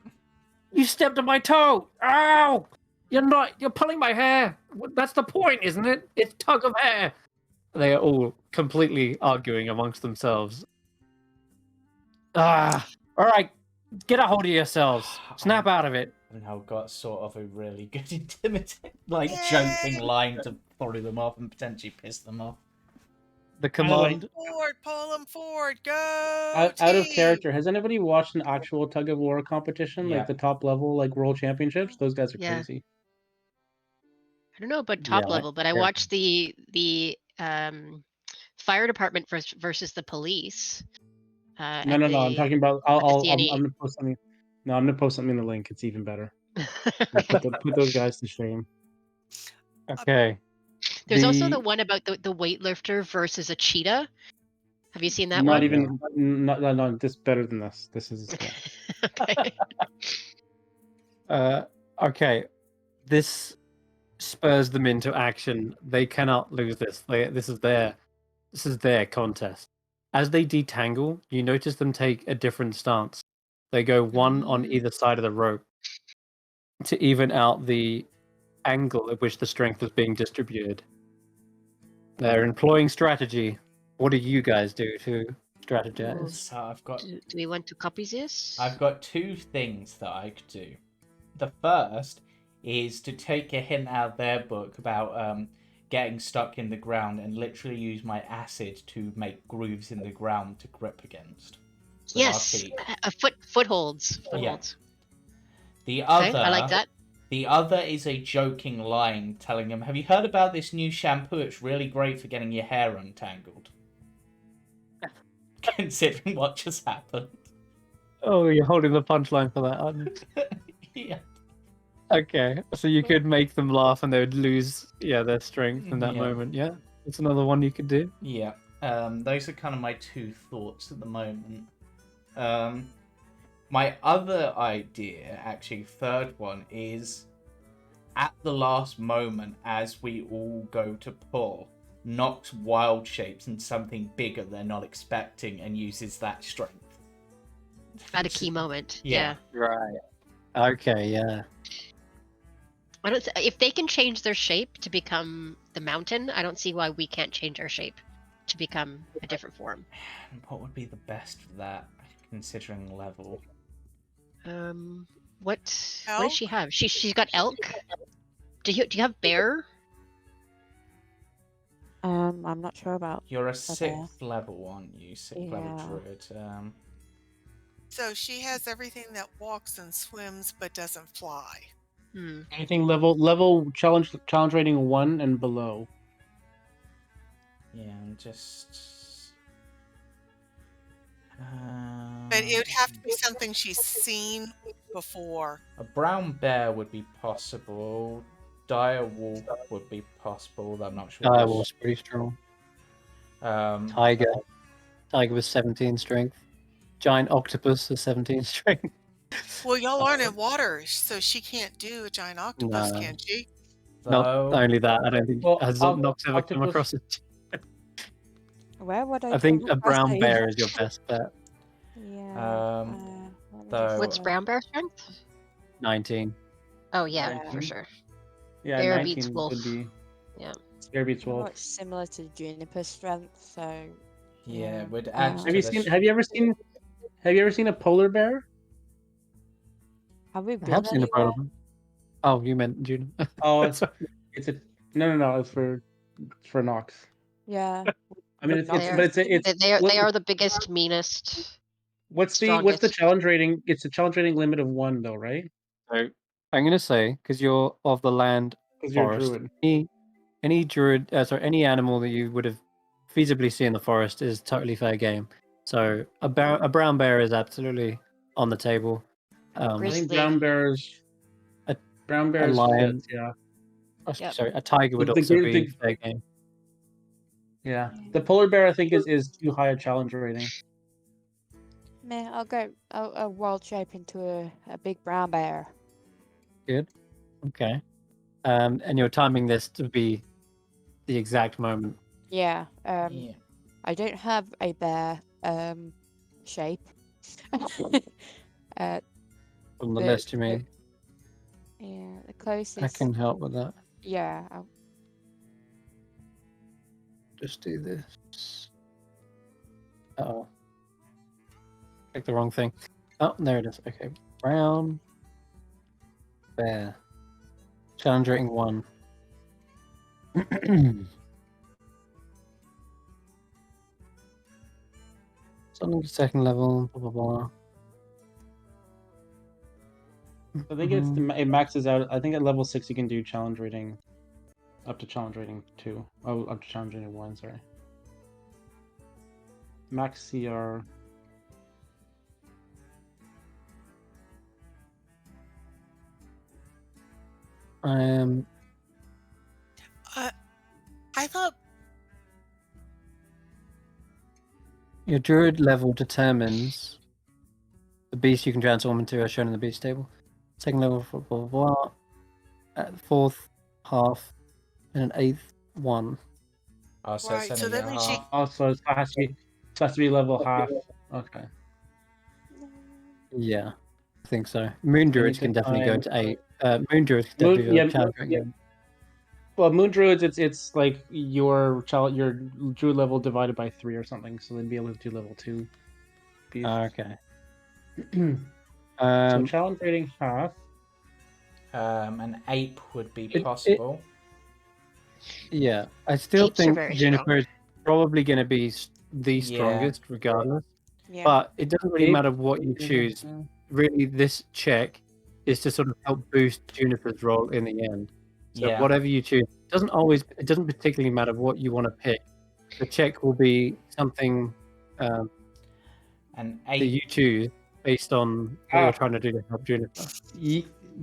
You stepped on my toe! Ow! You're pulling my hair. That's the point, isn't it? It's tug of hair." They are all completely arguing amongst themselves. All right, get a hold of yourselves. Snap out of it. And I've got sort of a really good intimidating, like Yay! joking line to throw them off and potentially piss them off. The By the way, command. Forward, pull them forward. Go. out of team! character, has anybody watched an actual tug of war competition, Yeah. like the top level, like world championships? Those guys are Yeah. crazy. I don't know about top Yeah, level, but I yeah. watched the fire department versus the police. No. at I'm the- talking about. at the I'm CNE. gonna post something. No, I'm gonna post something in the link. It's even better. Okay. Put those guys to shame. Okay. There's also the one about the weightlifter versus a cheetah. Have you seen that Not one? even. No. This better than this. This is. Okay. Okay. This spurs them into action. They cannot lose this. This is their contest. As they detangle, you notice them take a different stance. They go one on either side of the rope to even out the angle at which the strength is being distributed. They're employing strategy. What do you guys do to strategize? So I've got Do we want to copy this? I've got 2 things that I could do. The first is to take a hint out of their book about getting stuck in the ground and literally use my acid to make grooves in the ground to grip against. with our Yes, feet. footholds. Yeah. The Okay, other, I like that. The other is a joking line telling them, "Have you heard about this new shampoo? It's really great for getting your hair untangled." Considering what just happened. Oh, you're holding the punchline for that, aren't you? Yeah. Okay, so you could make them laugh and they would lose, their strength in that Yeah. moment. Yeah, that's another one you could do. Yeah. Those are kind of my 2 thoughts at the moment. My other idea, actually, third one, is at the last moment, as we all go to pull, knocks wild shapes into something bigger they're not expecting and uses that strength. At a key moment. Yeah. Right. Okay, yeah. I don't. If they can change their shape to become the mountain, I don't see why we can't change our shape to become a different form. What would be the best for that, considering level? What does she have? She's got elk. Do you have bear? I'm not sure about. You're a Okay. 6th level, aren't you? 6th level Yeah. druid. So she has everything that walks and swims but doesn't fly. Anything level challenge rating 1 and below. Yeah, I'm just. But it would have to be something she's seen before. A brown bear would be possible. Dire wolf would be possible. I'm not sure. Direwolf's pretty strong. Tiger. Tiger was 17 strength. Giant octopus is 17 strength. Well, y'all aren't in water, so she can't do a giant octopus, No. can she? Not Though, only that, I don't think Well, has Nox ever come octopus- across it. Where would I? I think come a across brown these? bear is your best bet. Yeah. let me though- just, What's brown bear strength? 19. Oh yeah, Yeah. for sure. Yeah, Bear 19 beats wolf. would be. Yeah. Bear beats Pretty wolf. much similar to Juniper's strength, so yeah, yeah. would add. Have you ever seen Have you ever seen a polar bear? Have we I been have seen a anywhere? problem. Oh, you meant June. Oh, it's a no. It's for Nox. Yeah. I mean, But not They are the biggest, meanest, what's the strongest. challenge rating? It's a challenge rating limit of 1 though, right? So I'm gonna say, because you're of the land Because you're a forest, druid. any druid, any animal that you would have feasibly seen in the forest is totally fair game. So a brown bear is absolutely on the table. I think Grizzly. brown bears. A- Brown bears lion. fits, yeah. Oh, Yep. sorry, a tiger would The also gri- be the- fair game. Yeah. The polar bear I think is too high a challenge rating. Meh, I'll go a wild shape into a big brown bear. Good. Okay. And you're timing this to be the exact moment. Yeah. Yeah. I don't have a bear shape. From the But- list, you mean? Yeah, the closest. I can help with that. Yeah. Just do this. Uh-oh. Click the wrong thing. Oh, there it is. Okay. Brown bear. Challenge rating 1. Something to second level, blah, blah, blah. I think it maxes out. I think at level 6 you can do challenge rating up to challenge rating 2. Oh, up to challenge rating 1, sorry. Max CR. I thought Your druid level determines the beast you can transform into as shown in the beast table. Second level for blah blah blah. At the 4th, half, and an 8th, 1. Oh, so Right, it's so only that a means she- half. Also, it has to be level half. Okay. Yeah, I think so. Moon druids can definitely go to 8. Moon druids can definitely go challenge rating. Well, moon druids, it's like your druid level divided by 3 or something, so they'd be able to do level 2. beasts. Okay. So challenge rating half. An ape would be It- possible. Yeah, I still Apes are think very Juniper is probably going to be the Yeah. strongest, regardless. Yeah. But it doesn't really Ape- matter what you choose. Really, this check is to sort of help boost Juniper's role in the end. So Yeah. whatever you choose, it doesn't particularly matter what you want to pick. The check will be something An that ape. you choose based on what you're trying to do to help Juniper.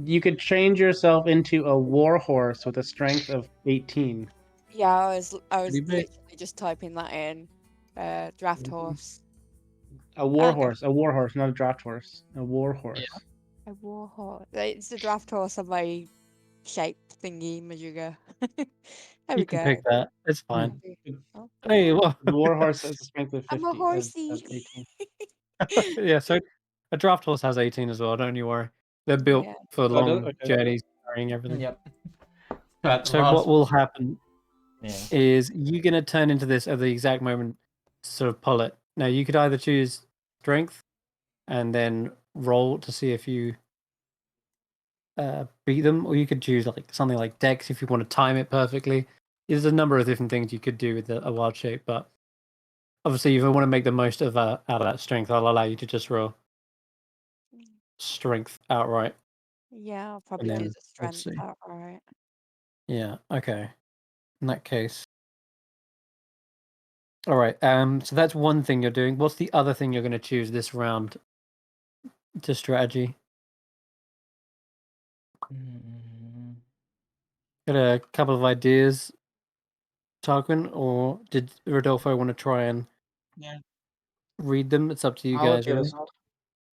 You could change yourself into a war horse with a strength of 18. Yeah, I was Pretty big. literally just typing that in. Draft horse. A war Okay. horse, not a draft horse. A war horse. A war horse. It's the draft horse of my shaped thingy majigger. There we You can go. pick that. It's fine. Oh, Hey, what? The war horse has a strength of 50. I'm a horsey. of 18. Yeah, so a draft horse has 18 as well, don't you worry. They're built Yeah. for does? long Okay. journeys, carrying everything. Yep. But So what will happen Yeah. is you're going to turn into this at the exact moment to sort of pull it. Now, you could either choose strength and then roll to see if you beat them, or you could choose like something like dex if you want to time it perfectly. There's a number of different things you could do with a wild shape, but obviously if I want to make the most of out of that strength, I'll allow you to just roll strength outright. Yeah, I'll probably do then, the let's strength see. outright. Yeah, okay. In that case. All right. So that's one thing you're doing. What's the other thing you're going to choose this round to strategy? Mm, Got a couple of ideas, Tarquin, or did Rodolfo want to try and read them? It's up to you I'll guys, give really. us-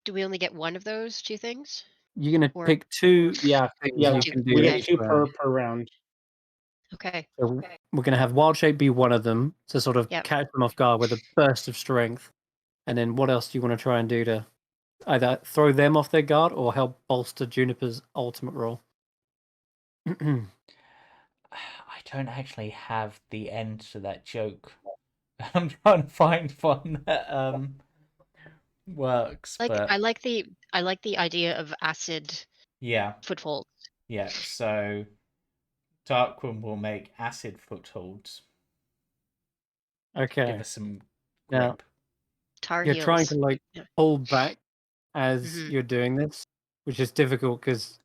Do we only get one of those 2 things? You're going to Or- pick 2 Yeah, things yeah. you can do. We Okay. get 2 per round. Okay. So we're going to have wild shape be one of them to sort of Yep. catch them off guard with a burst of strength. And then what else do you want to try and do to either throw them off their guard or help bolster Juniper's ultimate role? I don't actually have the end to that joke. I'm trying to find one that works, Like but I like the idea of acid yeah, foothold. yeah. So Tarquin will make acid footholds. Give Okay. us some Now grip. Tar you're trying heels. to like Yeah. pull back as Mhm. you're doing this, which is difficult because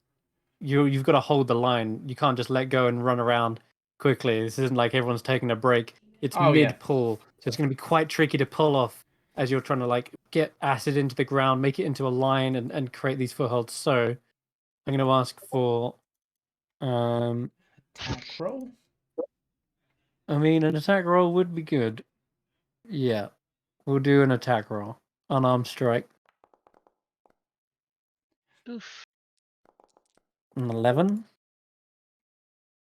you've got to hold the line. You can't just let go and run around quickly. This isn't like everyone's taking a break. It's Oh, yeah. mid pull, so it's going to be quite tricky to pull off as you're trying to like get acid into the ground, make it into a line, and create these footholds. So I'm going to ask for, Attack roll. I mean, an attack roll would be good. Yeah, we'll do an attack roll, unarmed strike, Oof. an 11.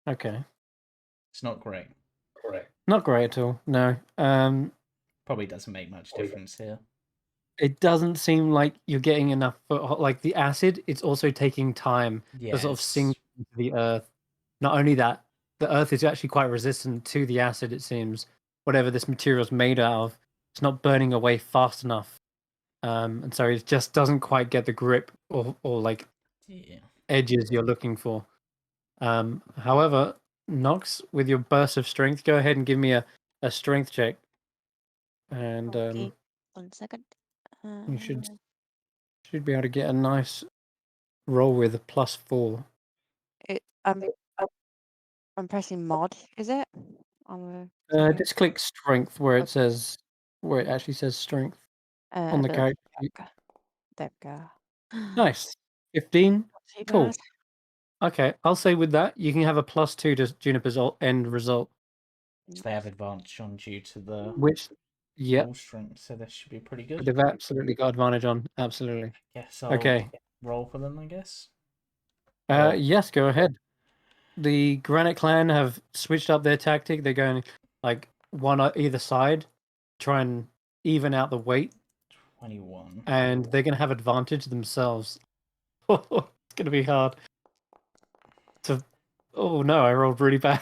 Okay, It's not great. not great at all. No. Probably doesn't make much difference here. It doesn't seem like you're getting enough like the acid. It's also taking time to sort of sink into the earth. Not only that, the earth is actually quite resistant to the acid. It seems whatever this material is made out of, it's not burning away fast enough, and so it just doesn't quite get the grip or like Yeah. edges you're looking for. However, Nox, with your burst of strength, go ahead and give me a strength check, and Okay. 1 second. you should be able to get a nice roll with a +4. It, I'm pressing mod, is it? On the Just click strength where it says where it actually says strength on the character. There we go. Nice. 15. Not too Cool. bad. Okay, I'll say with that you can have a +2 to Juniper's end result, So they have advantage on due to the which full strength, so this should be pretty good. they've absolutely got advantage on. Absolutely. Guess I'll Okay. roll for them, I guess. Yes, go ahead. The Granite Clan have switched up their tactic. They're going like one on either side, try and even out the weight, 21. and they're going to have advantage themselves. It's going to be hard to. Oh no, I rolled really bad.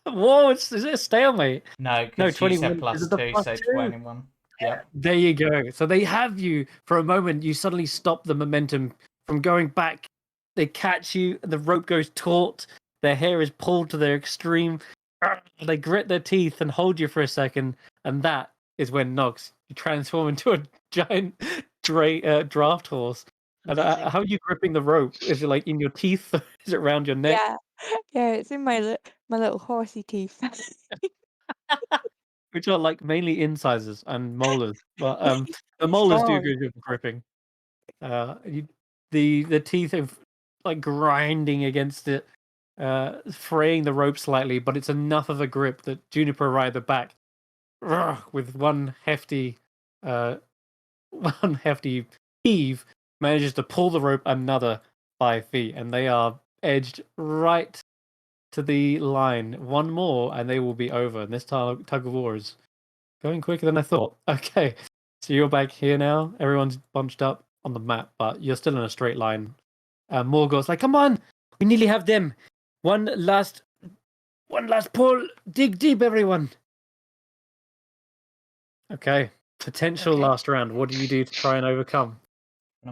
Whoa, is it a stalemate? No, because you 21. said plus Is it the 2, plus so 2? 21. Yep. There you go. So they have you for a moment. You suddenly stop the momentum from going back. They catch you. The rope goes taut. Their hair is pulled to their extreme. They grit their teeth and hold you for a second, and that is when Nox you transform into a giant draft horse. And Amazing. how are you gripping the rope? Is it like in your teeth? Is it around your neck? Yeah, it's in my little horsey teeth. Which are like mainly incisors and molars, but the molars do a Strong. good job of gripping. The teeth are like grinding against it, fraying the rope slightly, but it's enough of a grip that Juniper right at the back, with one hefty heave, manages to pull the rope another 5 feet, and they are edged right to the line. One more, and they will be over. And this tug of war is going quicker than I thought. Okay, so you're back here now. Everyone's bunched up on the map, but you're still in a straight line. Morgoth's like, come on, we nearly have them. One last pull. Dig deep, everyone. Okay, potential Okay. last round. What do you do to try and overcome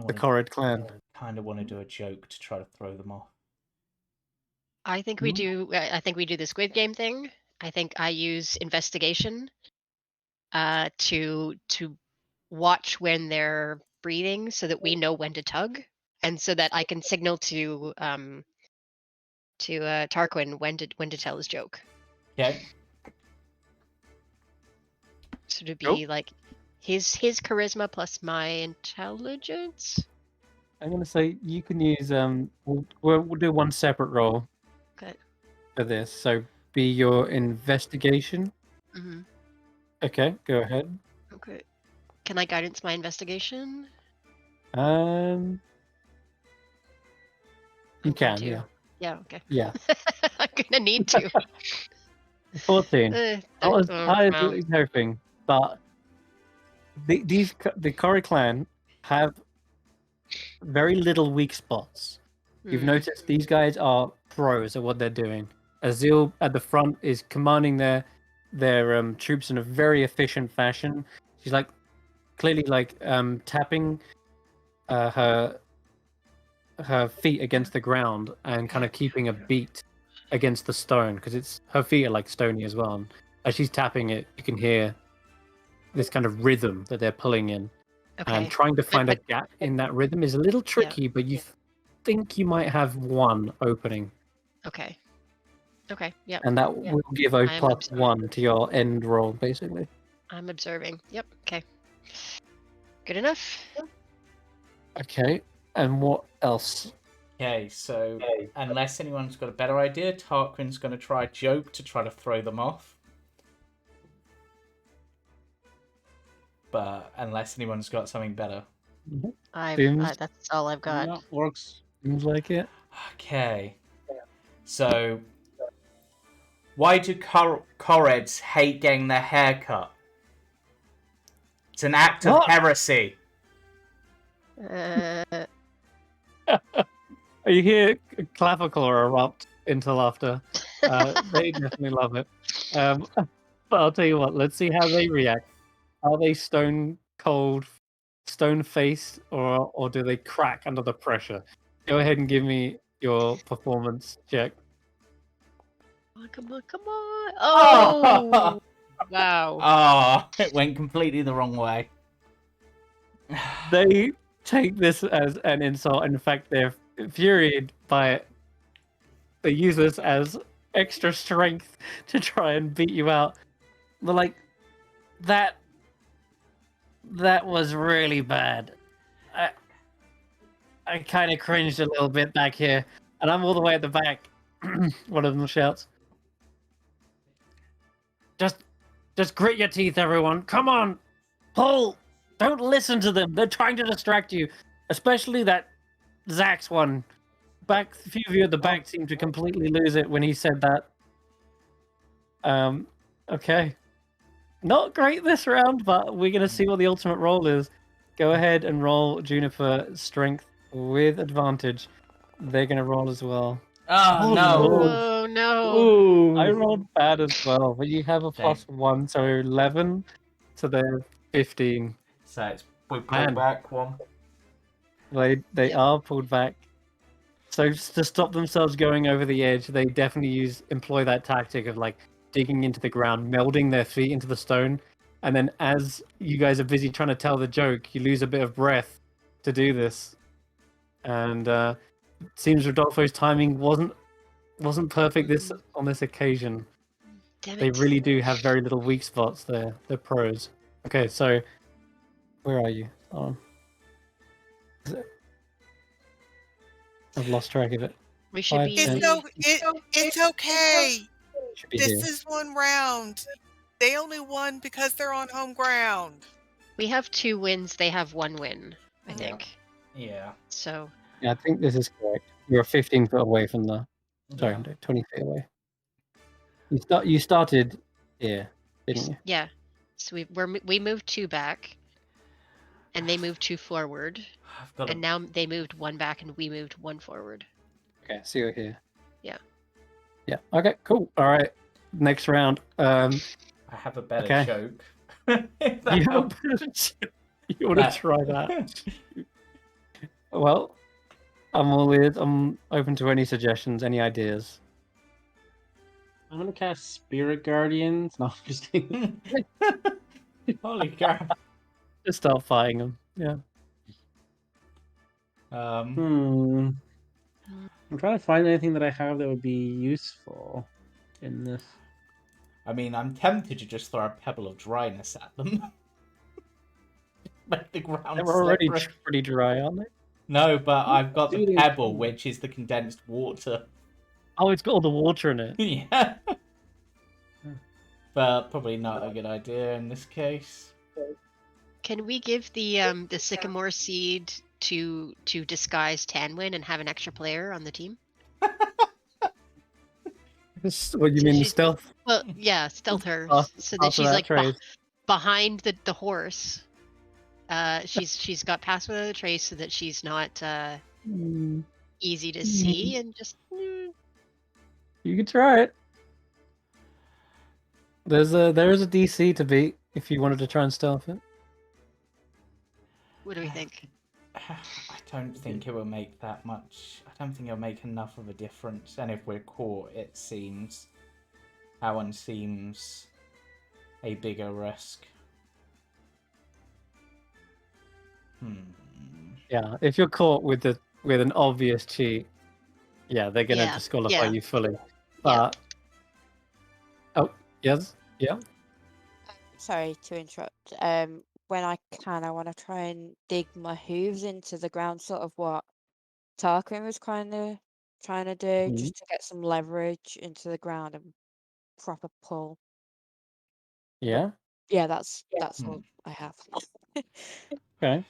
the Corrid clan? Kind of want to do a joke to try to throw them off. I think we do. I think we do the Squid Game thing. I think I use investigation to watch when they're breathing, so that we know when to tug, and so that I can signal to Tarquin when to tell his joke. Okay. So to be like his charisma plus my intelligence. I'm gonna say you can use we'll do one separate roll. Okay. For this. So be your investigation. Mm-hmm. Okay, go ahead. Okay. Can I guidance my investigation? You can, yeah. Yeah, okay. Yeah. I'm gonna need to. 14. I was wow. hoping, but the Corrie clan have very little weak spots. You've noticed these guys are pros at what they're doing. Azil at the front is commanding their troops in a very efficient fashion. She's like clearly like tapping her feet against the ground and kind of keeping a beat against the stone because it's her feet are like stony as well. And as she's tapping it, you can hear this kind of rhythm that they're pulling in. Okay. And trying to find a but- gap in that rhythm is a little tricky, but you think you might have one opening. Okay. Okay. Yeah. And that will give a I am +1 to your end roll, basically. I'm observing. Yep. Okay. Good enough. Okay. And what else? Okay, so unless anyone's got a better idea, Tarquin's going to try joke to try to throw them off. But unless anyone's got something better. That's all I've got. No, works. Seems like it. Okay. So, why do Koreds hate getting their hair cut? It's an act of What? heresy. You hear Clavicle erupt into laughter. They definitely love it. But I'll tell you what, let's see how they react. Are they stone cold, stone faced, or do they crack under the pressure? Go ahead and give me your performance check. Come on, come on. Oh! Wow. Ah, it went completely the wrong way. They take this as an insult. In fact, they're infuriated by it. They use this as extra strength to try and beat you out. They're like, that was really bad. I kind of cringed a little bit back here, and I'm all the way at the back. One of them shouts, Just grit your teeth, everyone. Come on, pull. Don't listen to them. They're trying to distract you, especially that Xaxx one. A few of you at the back seem to completely lose it when he said that. Okay. Not great this round, but we're gonna see what the ultimate roll is. Go ahead and roll Juniper strength with advantage. They're gonna roll as well. Oh, no. Lord. Oh no. Ooh. I rolled bad as well, but you have a +1, so 11 to their 15. So it's we pull Man. back one. They are pulled back. So to stop themselves going over the edge, they definitely employ that tactic of like digging into the ground, melding their feet into the stone, and then as you guys are busy trying to tell the joke, you lose a bit of breath to do this. And it seems Rodolfo's timing wasn't perfect on this occasion. Damn They it. really do have very little weak spots there. They're pros. Okay, so where are you? I've lost track of it. We should be. It's okay. Should be This here. is one round. They only won because they're on home ground. We have 2 wins. They have 1 win, I Yeah. think. Yeah. So Yeah, I think this is correct. You're 15 foot away from the. Sorry, Yeah. no, 20 feet away. You started here, didn't you? yeah. So we moved 2 back, and they moved 2 forward, I've got and now they moved 1 back, and we moved 1 forward. Okay, so you're here. Yeah. Yeah. Okay. Cool. All right. Next round. I have a better Okay. joke. You want to try that? Well, I'm all ears. I'm open to any suggestions, any ideas. I'm gonna cast Spirit Guardians. No, I'm just kidding. Holy crap. Just start fighting them. Yeah. I'm trying to find anything that I have that would be useful in this. I mean, I'm tempted to just throw a pebble of dryness at them. Make the ground They were already slippery. pretty dry, aren't they? No, but I've got the Julian. pebble, which is the condensed water. Oh, it's got all the water in it. Yeah. But probably not a good idea in this case. Can we give the sycamore seed to disguise Tanwen and have an extra player on the team? What do you mean, the She's- stealth? Well, yeah, stealth her so that After she's that like trade. behind the horse. She's got past the trace so that she's not easy to see and just. You could try it. There is a DC to beat if you wanted to try and stealth it. What do we think? I don't think it will make that much. I don't think it'll make enough of a difference. And if we're caught, it seems that one seems a bigger risk. Yeah, if you're caught with an obvious cheat, yeah, they're gonna disqualify you fully. But oh yes, yeah. Sorry to interrupt. When I can, I want to try and dig my hooves into the ground, sort of what Tarquin was kind of trying to do, just to get some leverage into the ground and proper pull. Yeah. Yeah, that's all I have. Okay,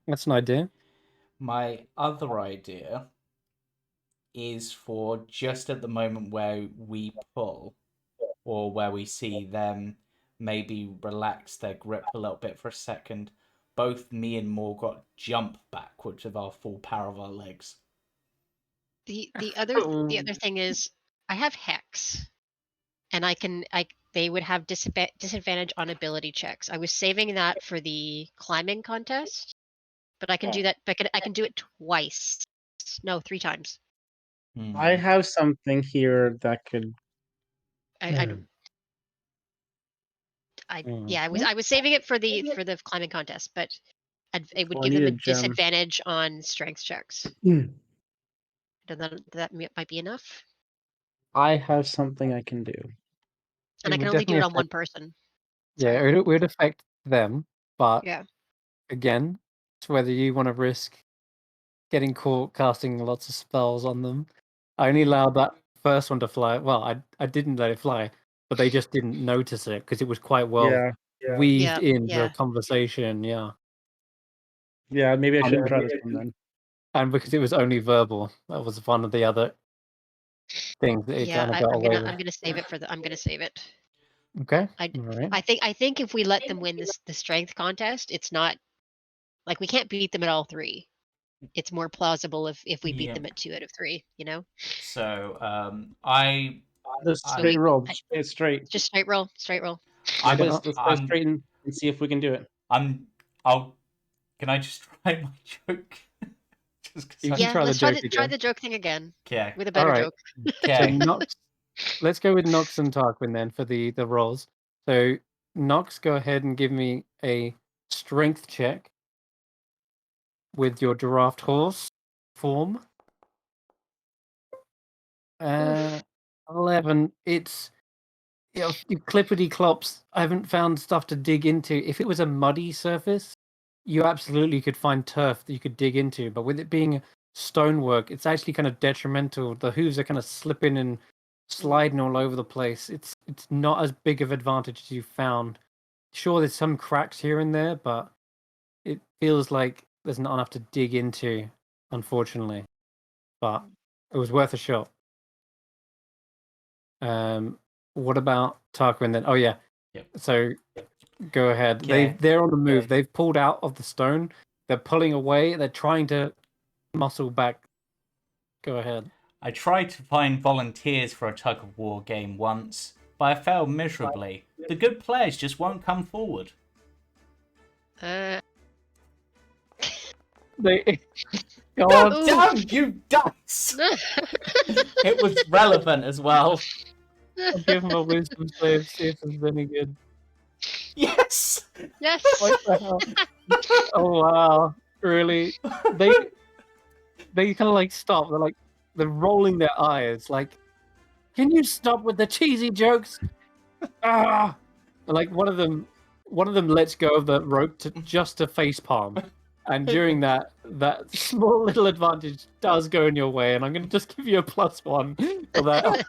that's an idea. My other idea is for just at the moment where we pull, or where we see them maybe relax their grip a little bit for a second, both me and Morgott jump backwards with our full power of our legs. The other thing is I have Hex, and they would have disadvantage on ability checks. I was saving that for the climbing contest, but I can do that. But I can do it twice. No, 3 times. I have something here that could. I was saving it for the climbing contest, but it would Well, I give need them a a gem. disadvantage on strength checks. That might be enough. I have something I can do. And I can only do it on one person. Yeah, it would affect them, but Yeah. again, it's whether you want to risk getting caught casting lots of spells on them. I only allowed that first one to fly. Well, I didn't let it fly, but they just didn't notice it because it was quite well weaved into a conversation. Yeah. Yeah, maybe I shouldn't try this one then. And because it was only verbal, that was one of the other things that it kind of got away with. I'm gonna save it I'm gonna save it. Okay. I think if we let them win the strength contest, it's not like we can't beat them at all 3. It's more plausible if we beat them at 2 out of 3. You know. So Just straight roll. It's straight. Just straight roll. Straight roll. Let's go straight and see if we can do it. Can I just try my joke? Let's try the joke thing again. Okay. With a better joke. Okay. So let's go with Nox and Tarquin then for the rolls. So Nox, go ahead and give me a strength check with your draft horse form. 11. It's you clippity clops. I haven't found stuff to dig into. If it was a muddy surface, you absolutely could find turf that you could dig into. But with it being stonework, it's actually kind of detrimental. The hooves are kind of slipping and sliding all over the place. It's not as big of advantage as you found. Sure, there's some cracks here and there, but it feels like there's not enough to dig into, unfortunately. But it was worth a shot. What about Tarquin then? Oh yeah. Yep. So go ahead. Okay. They're on the move. Okay. They've pulled out of the stone. They're pulling away. They're trying to muscle back. Go ahead. I tried to find volunteers for a tug of war game once, but I failed miserably. The good players just won't come forward. God damn you dice! It was relevant as well. I'll give him a wisdom save, see if it's any good. Yes! Yes! What the hell? Oh wow. Really? They kind of like stop. They're rolling their eyes like, can you stop with the cheesy jokes? Like one of them lets go of the rope just to face palm. And during that small little advantage does go in your way, and I'm going to just give you a +1 for that.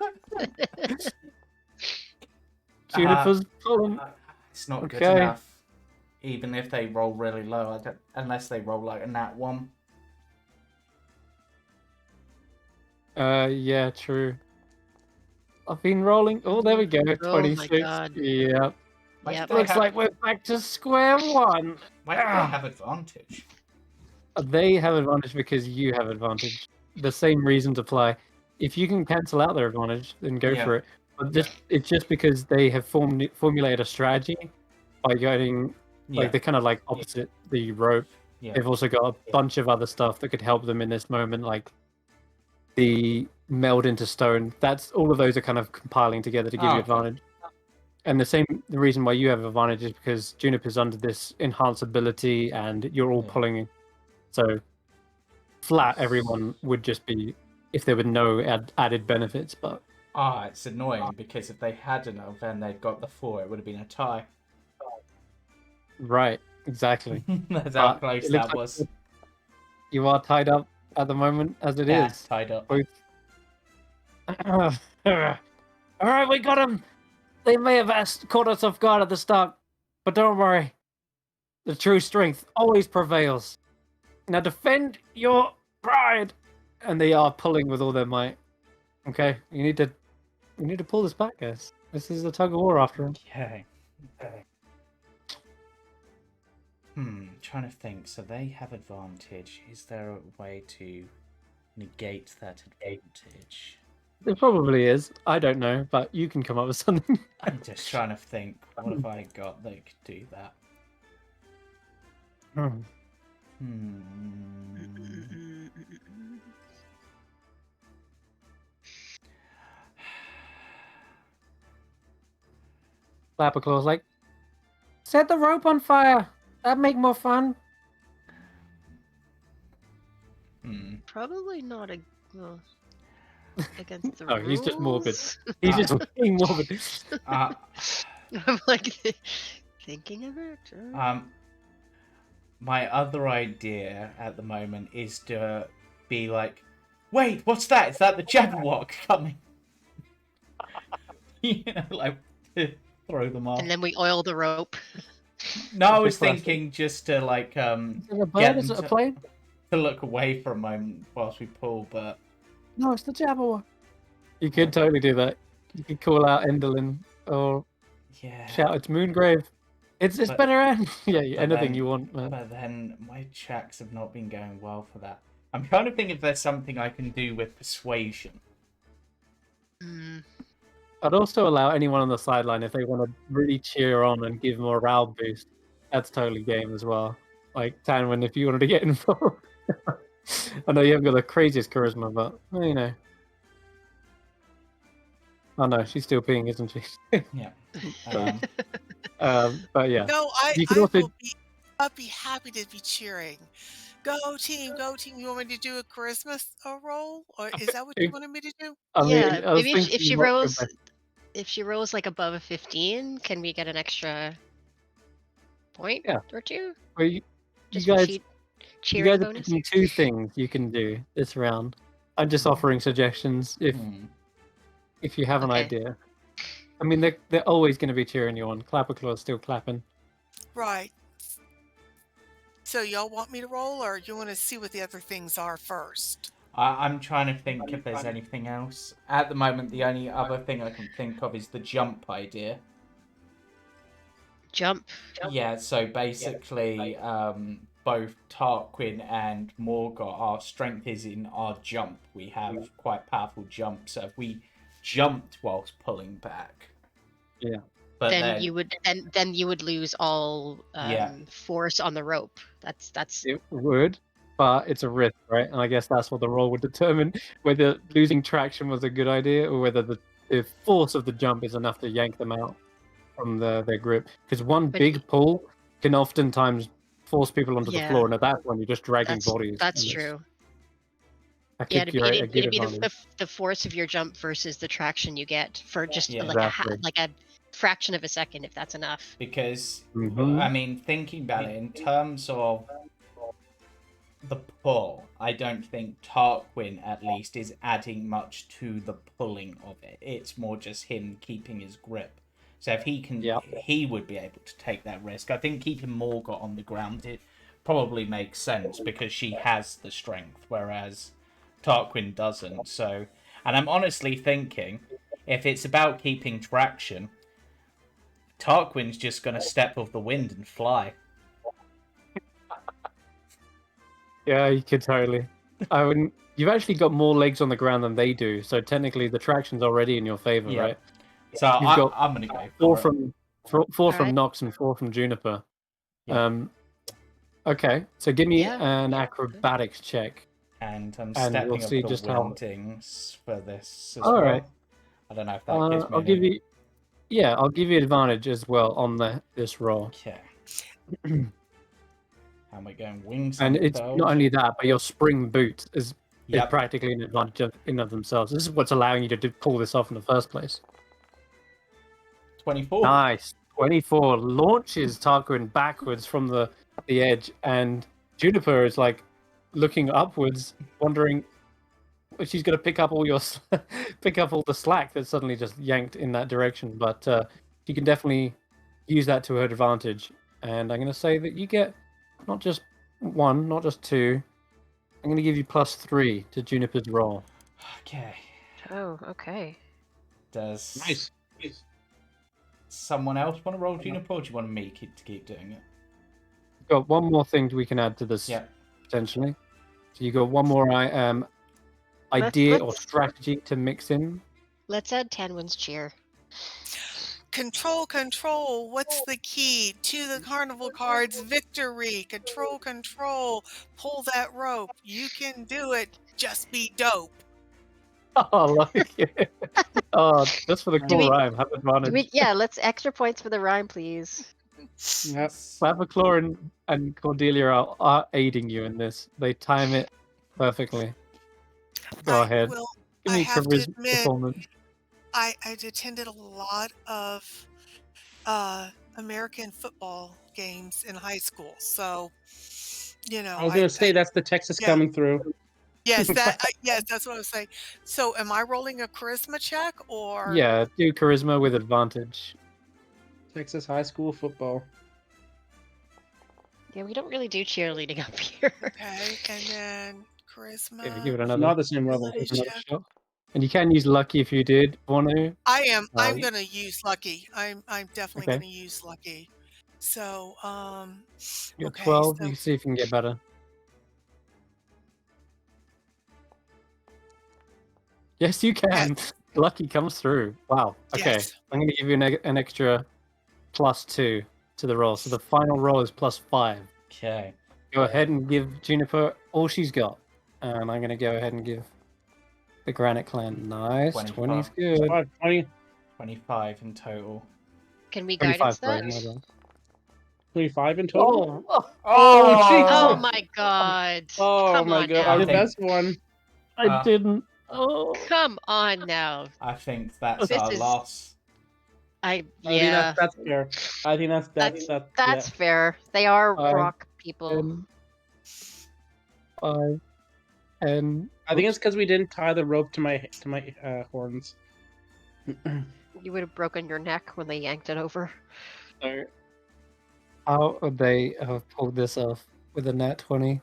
Juniper's pulling. It's not good enough. Even if they roll really low, unless they roll like a nat 1. Yeah, true. I've been rolling. Oh, there we go. 26. My God. Yeah. Yep. Looks like we're back to square one. Why do they have advantage? They have advantage because you have advantage. The same reasons apply. If you can cancel out their advantage, then go for it. But it's just because they have formulated a strategy by going like they're kind of like opposite the rope. Yeah. They've also got a bunch of other stuff that could help them in this moment, like the meld into stone. That's all of those are kind of compiling together to give you Okay. advantage. And the reason why you have advantage is because Juniper's under this enhanced ability, and you're all Yeah. pulling. So flat, everyone would just be if there were no added benefits. But It's annoying because if they hadn't have and they'd got the 4, it would have been a tie. right, exactly. That's how But close it looks that like was. you are tied up at the moment, as it Yeah, is. tied up. Both. All right, we got them. They may have caught us off guard at the start, but don't worry. The true strength always prevails. Now defend your pride. And they are pulling with all their might. Okay, you need to pull this back, guys. This is a tug of war after all. Okay. Trying to think. So they have advantage. Is there a way to negate that advantage? There probably is. I don't know, but you can come up with something. I'm just trying to think. What have I got that could do that? Clapperclaw's like, set the rope on fire. That'd make more fun. Probably not against the No, rules. he's just morbid. He's just being morbid. I'm like thinking of it. My other idea at the moment is to be like, wait, what's that? Is that the Jabberwock coming? You know, like throw them off. And then we oil the rope. No, I was Classic. thinking just to like Is it a get bird? Is them it a plane? to look away for a moment whilst we pull, but No, it's the Jabberwock. You could totally do that. You could call out Enderlin or yeah. shout it's Moongrave. It's But- better end. Yeah, anything then- you want, man. But then my checks have not been going well for that. I'm trying to think if there's something I can do with persuasion. I'd also allow anyone on the sideline if they want to really cheer on and give morale boost. That's totally game as well. Like Tanwen, if you wanted to get involved. I know you haven't got the craziest charisma, but well, you know. Oh no, she's still peeing, isn't she? Yeah. But yeah. No, You could also- I'd be happy to be cheering. Go team, go team. You want me to do a charisma roll? Or is that what you wanted me to do? I mean, Yeah, I was maybe if thinking she you might go rolls, back- if she rolls like above a 15, can we get an extra point Yeah. or two? Well, you Just guys- for you cheering guys are bonus. picking 2 things you can do this round. I'm just offering suggestions if you have an Okay. idea. I mean, they're always going to be cheering you on. Clapperclaw's still clapping. Right. So y'all want me to roll, or you want to see what the other things are first? I'm trying to think if there's anything else. At the moment, the only other thing I can think of is the jump idea. Jump. Yeah, so basically, both Tarquin and Morgoth, our strength is in our jump. We have quite powerful jump, so if we jumped whilst pulling back, but Then you would lose all Yeah. force on the rope. That's It would, but it's a risk, right? And I guess that's what the roll would determine whether losing traction was a good idea or whether the force of the jump is enough to yank them out from their grip. Because one But- big pull can oftentimes force people onto the Yeah. floor, and at that point, you're just dragging bodies. that's and true. That Yeah, could it'd create a be good the, advantage. the force of your jump versus the traction you get for just Yeah. Exactly. like a fraction of a second, if that's enough. because Mhm. I mean, thinking about it in terms of the pull, I don't think Tarquin at least is adding much to the pulling of it. It's more just him keeping his grip. So if he can, Yep. he would be able to take that risk. I think keeping Morgoth on the ground, it probably makes sense because she has the strength, whereas Tarquin doesn't. So, and I'm honestly thinking, if it's about keeping traction, Tarquin's just going to step off the wind and fly. Yeah, you could totally. I wouldn't. You've actually got more legs on the ground than they do, so technically the traction's already in your favor, Yeah. right? So You've got I'm going to go 4 for it. from 4 from Alright. Nox and 4 from Juniper. Yeah. Okay, so give me Yeah. an acrobatics check. And I'm And we'll stepping see up the just how- windings for this as All well. right. I don't know if that gives me I'll give any... you. Yeah, I'll give you advantage as well on this roll. Okay. How am I going? Wings And and it's curls? not only that, but your spring boot is Yep. practically an advantage in of themselves. This is what's allowing you to pull this off in the first place. 24. Nice. 24 launches Tarquin backwards from the edge, and Juniper is like looking upwards, wondering if she's going to pick up all the slack that's suddenly just yanked in that direction. But she can definitely use that to her advantage. And I'm going to say that you get not just 1, not just 2. I'm going to give you +3 to Juniper's roll. Okay. Oh, okay. Does Nice. someone else want to roll Juniper, or do you want me to keep doing it? Got one more thing we can add to this Yeah. potentially. So you got one more idea or strategy to mix in. Let's add Tanwen's cheer. Control. What's the key to the Carnival Cards victory? Control. Pull that rope. You can do it. Just be dope. Oh, like it. Oh, just for the cool we- rhyme. Have advantage. Let's extra points for the rhyme, please. Yep. Favaclor and Cordelia are aiding you in this. They time it perfectly. Go ahead. Give I me have to charisma admit, performance. I attended a lot of American football games in high school, so I was gonna say that's the Texas coming through. Yes, that's what I was saying. So, am I rolling a charisma check or? Yeah, do charisma with advantage. Texas high school football. Yeah, we don't really do cheerleading up here. Okay, and then charisma. Yeah, give it another. Not the same level. Ability Another check. shot. And you can use lucky if you did want to. I'm Oh, gonna use lucky. I'm definitely Okay. gonna use lucky. So, You're okay, 12. so You can see if you can get better. Yes, you can. Lucky comes through. Wow. Okay. yes. I'm going to give you an extra +2 to the roll. So the final roll is +5. Okay. Go ahead and give Juniper all she's got. And I'm going to go ahead and give the Granite Clan. Nice. 20 is good. 20, 25 in total. Can we 25, guidance sorry. that? My bad. 25 in total. Oh my god. Oh Come my on god, now. the best one. I didn't. Oh. Come on now. I think that's This our is- loss. I Yeah, think that's fair. I think that's that's fair. They are Five, rock people. 10, 5, and I think it's because we didn't tie the rope to my horns. You would have broken your neck when they yanked it over. so how would they have pulled this off with a nat 20?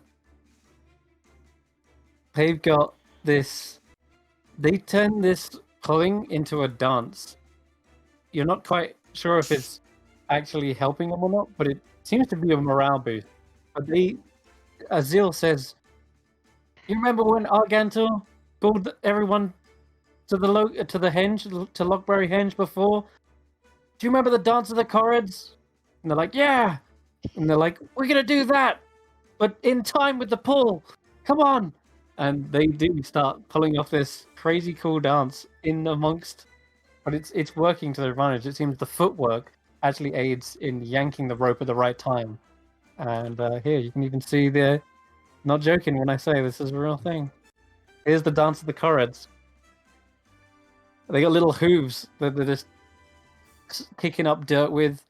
They've got this. They turn this pulling into a dance. You're not quite sure if it's actually helping them or not, but it seems to be a morale boost. But Azil says, "You remember when Argantor called everyone to the henge, to Lockberry Henge before? Do you remember the dance of the Corrids?" And they're like, "Yeah." And they're like, "We're gonna do that, but in time with the pull. Come on!" And they do start pulling off this crazy cool dance in amongst, but it's working to their advantage. It seems the footwork actually aids in yanking the rope at the right time. And here you can even see not joking when I say this is a real thing. Here's the dance of the Corrids. They got little hooves that they're just kicking up dirt with.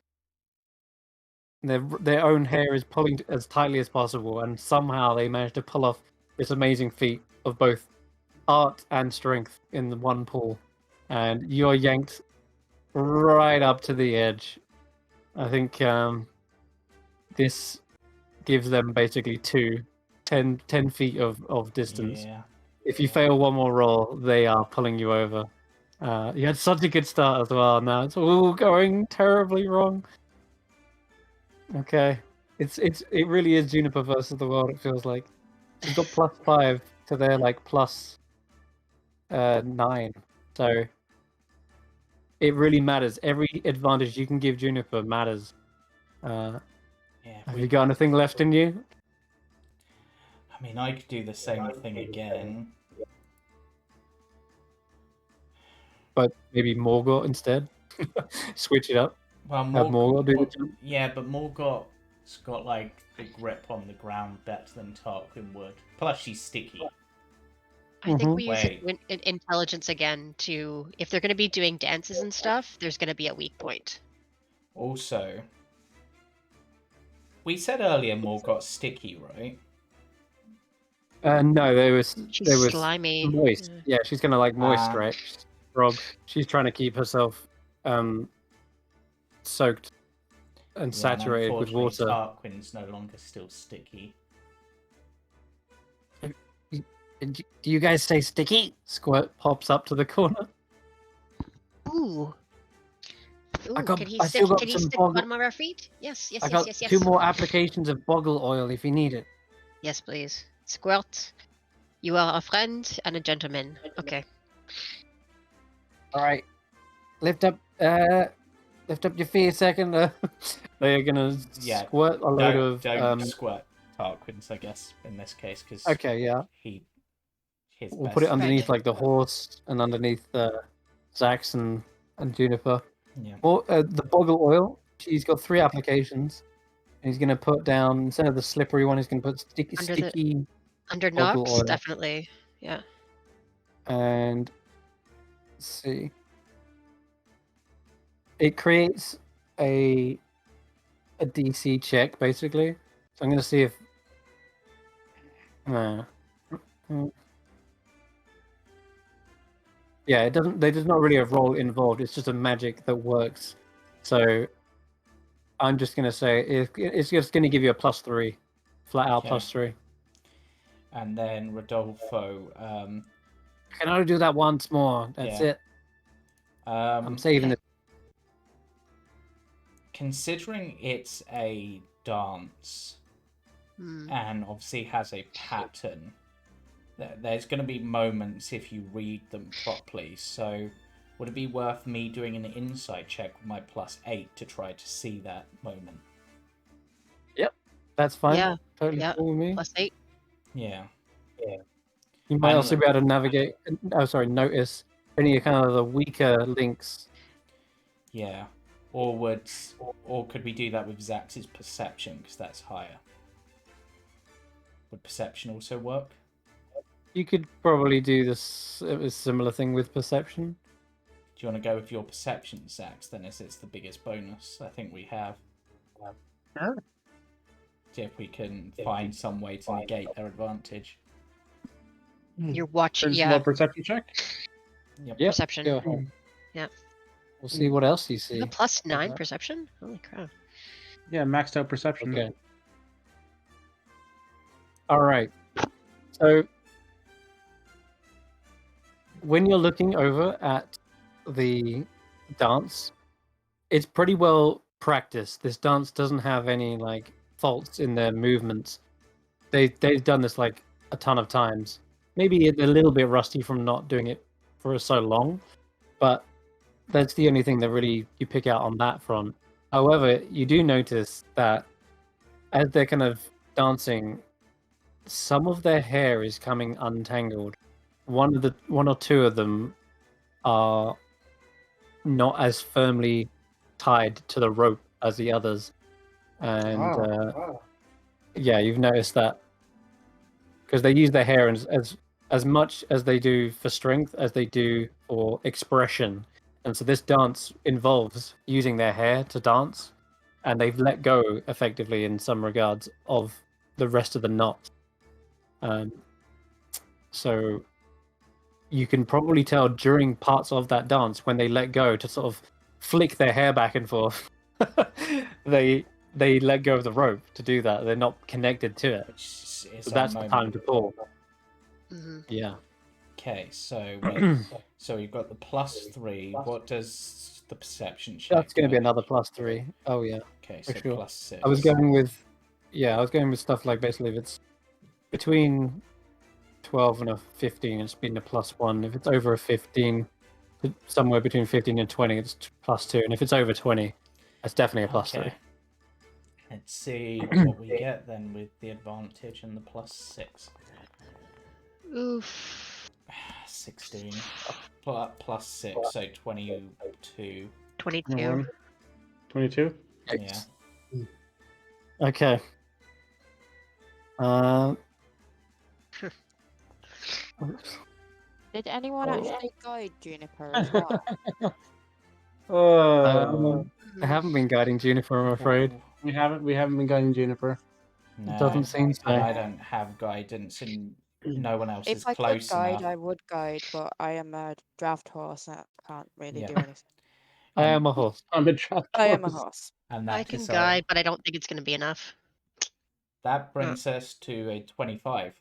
Their own hair is pulling as tightly as possible, and somehow they manage to pull off this amazing feat of both art and strength in the one pull. And you're yanked right up to the edge. I think this gives them basically 10 feet of distance. Yeah. If you fail one more roll, they are pulling you over. You had such a good start as well. Now it's all going terribly wrong. Okay, it really is Juniper versus the world. It feels like you've got +5 to their +9. So it really matters. Every advantage you can give Juniper matters. Yeah. Have you got anything left in you? I mean, I could do the same thing again. But maybe Morgort instead. Switch it up. Well, Have Morgort do the jump. yeah, but Morgot's got like the grip on the ground better than Tarquin would. Plus, she's sticky. I think we use Wait. intelligence again to, if they're going to be doing dances and stuff, there's going to be a weak point. Also, we said earlier Morgot's sticky, right? No, there was Slimy. moist. Yeah, she's gonna like moisturize. Rob, she's trying to keep herself soaked and saturated with water. Tarquin's no longer still sticky. Do you guys stay sticky? Squirt pops up to the corner. Ooh. Ooh, can he I stick, still got can he some stick boggle- one of our feet? Yes, yes, I yes, got yes, yes. 2 more applications of boggle oil if you need it. Yes, please. Squirt. You are a friend and a gentleman. Okay. All right, lift up your feet a second. They're gonna squirt a load of. Don't squirt Tarquin's, I guess, in this case, because Okay, yeah. We'll put it underneath like the horse and underneath Xaxx and Juniper. Yeah. Or the boggle oil. He's got 3 applications, and he's gonna put down instead of the slippery one. He's gonna put sticky under boggle Nox, oil. definitely. Yeah. And let's see. It creates a DC check basically. So I'm gonna see if. Yeah, it doesn't. There's not really a roll involved. It's just a magic that works. So I'm just gonna say it's just gonna give you a +3, flat out +3. And then Rodolfo. I can only do that once more. That's it. I'm saving it. Considering it's a dance and obviously has a pattern, there's going to be moments if you read them properly. So would it be worth me doing an insight check with my +8 to try to see that moment? Yep, that's fine. Yeah. Totally cool with me. +8. Yeah. You might also be able to navigate. Notice any kind of the weaker links. Yeah. Or could we do that with Xaxx's perception, because that's higher? Would perception also work? You could probably do this a similar thing with perception. Do you want to go with your perception, Xaxx, then, as it's the biggest bonus I think we have? Sure. See if we can find some way to negate their advantage. You're watching, There's yeah. a perception check. Yep. Perception. Go ahead. Yeah. We'll see what else you see. A +9 perception? Holy crap. Yeah, maxed out perception. Okay. All right. So when you're looking over at the dance, it's pretty well practiced. This dance doesn't have any like faults in their movements. They've done this like a ton of times. Maybe a little bit rusty from not doing it for so long, but that's the only thing that really you pick out on that front. However, you do notice that as they're kind of dancing, some of their hair is coming untangled. One or two of them are not as firmly tied to the rope as the others, and yeah, you've noticed that because they use their hair as much as they do for strength as they do for expression. And so this dance involves using their hair to dance, and they've let go effectively in some regards of the rest of the knot. So you can probably tell during parts of that dance when they let go to sort of flick their hair back and forth. they let go of the rope to do that. They're not connected to it. So that's the time to pull. Mm-hmm. Yeah. Okay, so wait. So you've got the +3. What does the perception check? That's going to be another +3. Oh yeah. Okay, so sure. +6. I was going with stuff like basically if it's between 12 and a 15, it's been a +1. If it's over a 15, somewhere between 15 and 20, it's +2. And if it's over 20, that's definitely a +3. Let's see what we get then with the advantage and the +6. Oof. 16 plus 6, so 22. 22. 22. Yeah. Okay. Did anyone actually guide Juniper as well? I haven't been guiding Juniper, I'm afraid. Ooh, We haven't been guiding Juniper. no, It doesn't seem so. I don't have guidance, and no one else is If I could close guide, enough. I would guide, but I am a draft horse and I can't really Yeah. do anything. I am a horse. I'm a draft I am a horse. horse. And I that can is guide, but I don't think it's going to be enough. that brings us to a 25.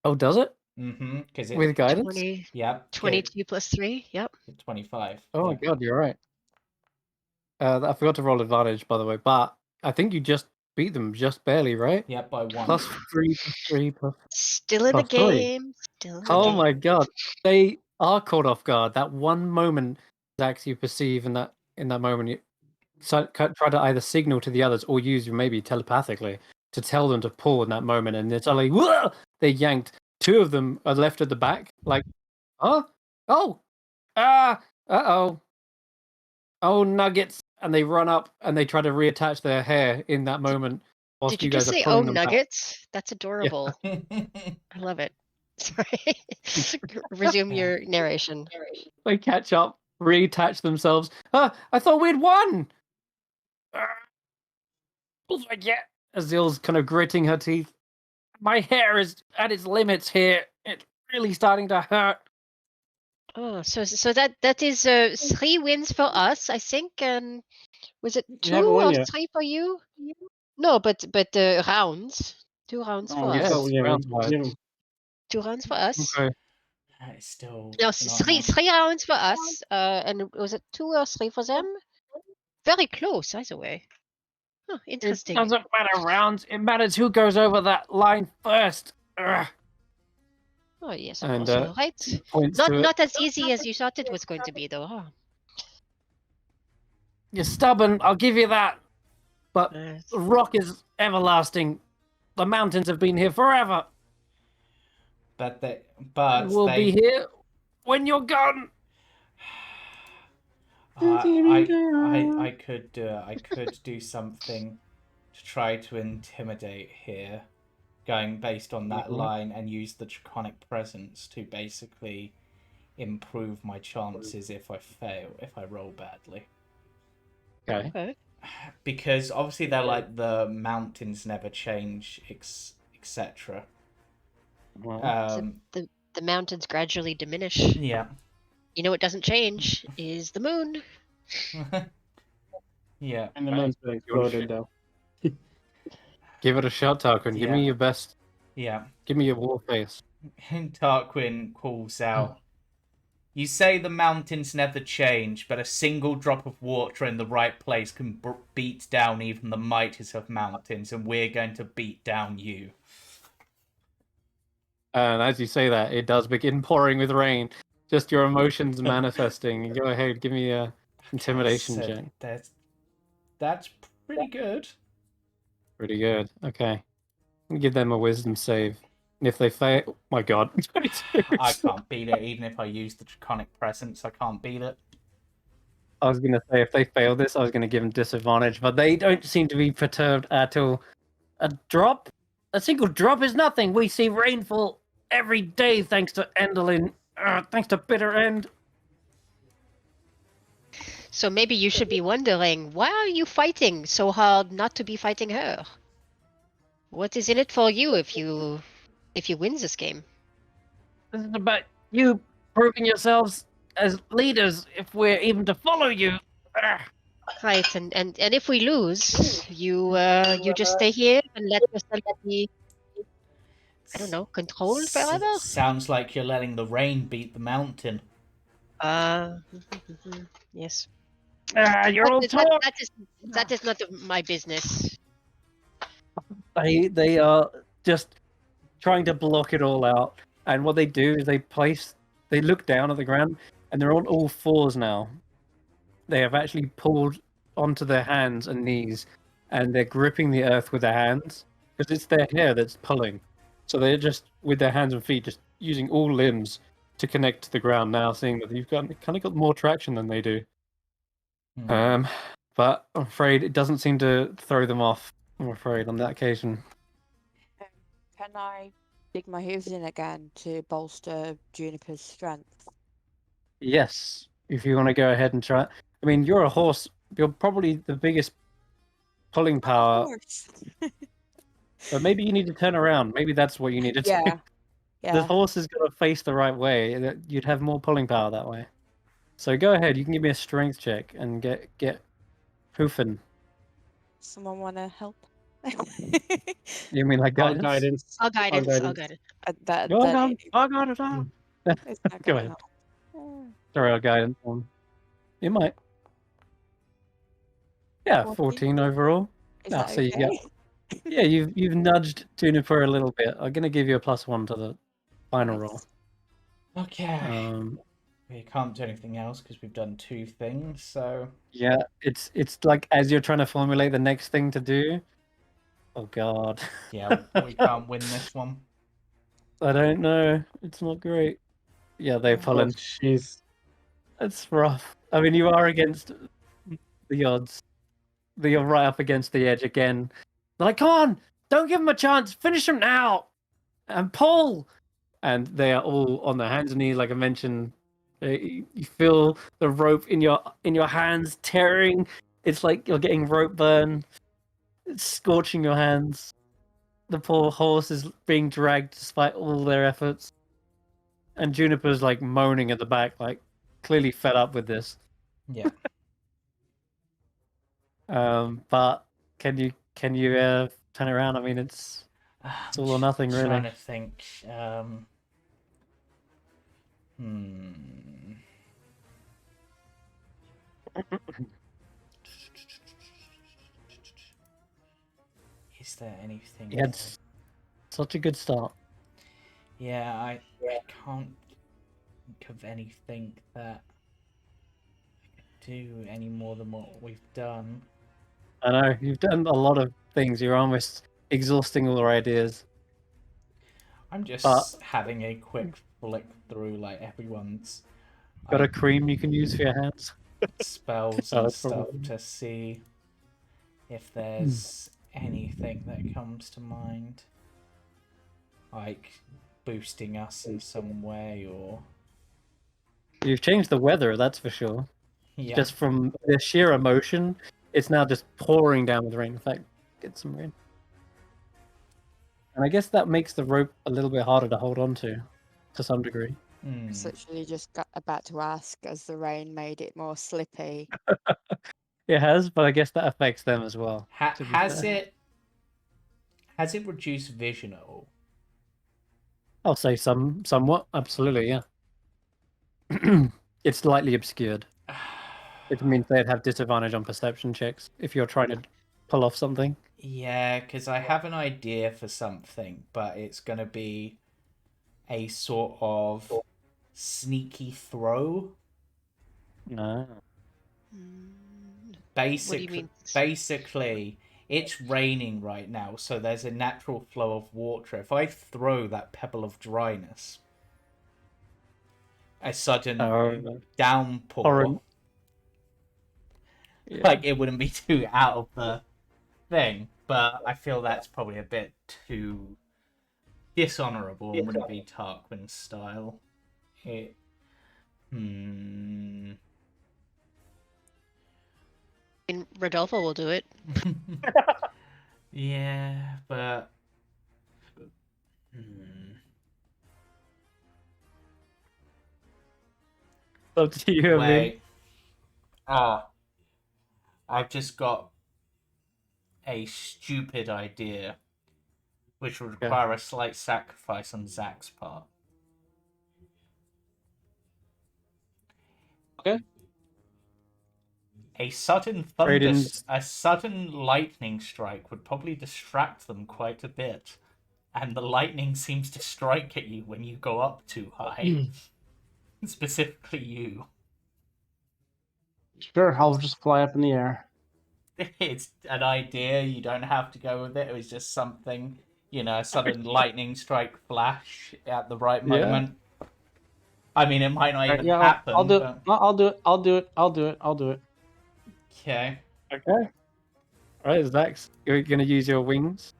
Oh, does it? Mm-hmm. Because it. With guidance? 20, Yep. 22 plus 3. Yep. 25. Oh my god, you're right. I forgot to roll advantage, by the way, but I think you just beat them just barely, right? Yep, by 1. +3 plus. Still in the Plus 3. game. Still in the Oh game. my god, they are caught off guard. That one moment, Xaxx, you perceive in that moment, you try to either signal to the others or use maybe telepathically to tell them to pull in that moment, and it's suddenly whoa, they're yanked. 2 of them are left at the back, like, huh? Oh, uh-oh, oh nuggets, and they run up and they try to reattach their hair in that moment. Whilst Did you you guys just are say, pulling oh, them back. nuggets? That's adorable. I love it. Sorry. Resume your narration. They catch up, reattach themselves. I thought we'd won. Yeah. Azil's kind of gritting her teeth. My hair is at its limits here. It's really starting to hurt. Oh, so that is 3 wins for us, I think, and was it 2 haven't won or yet. 3 for you? No, but rounds. 2 rounds for Oh, yes. us. so, yeah, round we wise. haven't- 2 rounds for us. Okay. That is still. No, not 3 enough. 3 rounds for us. And was it 2 or 3 for them? Very close, either way. Oh, It interesting. doesn't matter rounds. It matters who goes over that line first. Ugh. Oh yes, And also right. points to it. Not as easy as you thought it was going to be, though. Huh? You're stubborn. I'll give you that. But Uh, the rock is everlasting. The mountains have been here forever. But We'll be here when you're gone. I could do something to try to intimidate here, going based on that line, and use the draconic presence to basically improve my chances if I roll badly. Okay. Because obviously they're like the mountains never change, etc. the mountains gradually diminish. Yeah. You know what doesn't change is the moon. Yeah. And the moon's been exploded, though. Give it a shot, Tarquin. Give Yeah. me your best. Yeah. Give me your war face. And Tarquin calls out, "You say the mountains never change, but a single drop of water in the right place can beat down even the mightiest of mountains, and we're going to beat down you." And as you say that, it does begin pouring with rain. Just your emotions manifesting. Go ahead, give me a intimidation check. That's pretty good. Pretty good. Okay. Give them a wisdom save. And if they fail, my god. 22. I can't beat it, even if I use the draconic presence. I can't beat it. I was gonna say if they fail this, I was gonna give them disadvantage, but they don't seem to be perturbed at all. A single drop is nothing. We see rainfall every day thanks to Endelin. Thanks to Bitter End. So maybe you should be wondering, why are you fighting so hard not to be fighting her? What is in it for you if you win this game? This is about you proving yourselves as leaders if we're even to follow you. Right, and if we lose, you just stay here and let yourself be, I don't know, controlled forever? Sounds like you're letting the rain beat the mountain. Yes. You're all talk. That is not my business. They are just trying to block it all out. And what they do is they look down at the ground and they're on all fours now. They have actually pulled onto their hands and knees, and they're gripping the earth with their hands because it's their hair that's pulling. So they're just with their hands and feet, just using all limbs to connect to the ground. Now, seeing that you've kind of got more traction than they do. But I'm afraid it doesn't seem to throw them off. I'm afraid on that occasion. Can I dig my hooves in again to bolster Juniper's strength? Yes, if you want to go ahead and try. I mean, you're a horse. You're probably the biggest pulling power. But maybe you need to turn around. Maybe that's what you need to do. Yeah. The horse is going to face the right way. You'd have more pulling power that way. So go ahead. You can give me a strength check and get hoofing. Someone want to help? You mean like All guidance? I'll guidance. guidance. I'll guidance. I got it. It's not Go gonna ahead. help. Sorry, I'll guidance one. You might. Yeah, 14 overall. Is Ah, that so you okay? got. Yeah, you've nudged Juniper a little bit. I'm gonna give you a +1 to the final roll. Okay. We can't do anything else because we've done 2 things, so... Yeah, it's like as you're trying to formulate the next thing to do. Oh god. Yeah, we can't win this one. I don't know. It's not great. Yeah, they pull in. Jeez. It's rough. I mean, you are against the odds. You're right up against the edge again. They're like, come on! Don't give him a chance! Finish him now! And pull! And they are all on their hands and knees, like I mentioned. You feel the rope in your hands tearing. It's like you're getting rope burn. It's scorching your hands. The poor horse is being dragged despite all their efforts. And Juniper's like moaning at the back, like clearly fed up with this. Yeah. But can you turn it around? I mean, it's all or nothing, really. Trying to think. Is there anything? You had such a good start. Yeah, I can't think of anything that I could do any more than what we've done. I know you've done a lot of things. You're almost exhausting all our ideas. I'm just having a quick flick through like everyone's. Got a cream you can use for your hands. Spells and stuff to see if there's anything that comes to mind, like boosting us in some way, or You've changed the weather, that's for sure. yeah. Just from the sheer emotion, it's now just pouring down with rain. In fact, get some rain. And I guess that makes the rope a little bit harder to hold on to some degree. I was literally just about to ask, as the rain made it more slippy. It has, but I guess that affects them as well. Has it reduced vision at all? I'll say somewhat, absolutely, yeah. It's slightly obscured. It means they'd have disadvantage on perception checks if you're trying to pull off something. Yeah, because I have an idea for something, but it's going to be a sort of sneaky throw. No. Basically, it's raining right now, so there's a natural flow of water. If I throw that pebble of dryness, a sudden downpour, like it wouldn't be too out of the thing, but I feel that's probably a bit too dishonorable and wouldn't be Tarquin's style. And Rodolfo will do it. Yeah, but Up to you, wait. I've just got a stupid idea, which would require a slight sacrifice on Xaxx's part. Okay. A sudden lightning strike would probably distract them quite a bit, and the lightning seems to strike at you when you go up too high. Specifically you. Sure, I'll just fly up in the air. it's an idea. You don't have to go with it. It was just something, a sudden lightning strike flash at the right Yeah. moment. I mean, it might not Alright, even yeah, happen. I'll do it. But... No, I'll do it. I'll do it. I'll do it. I'll do it. Okay. Okay. All right, Xaxx, you're gonna use your wings.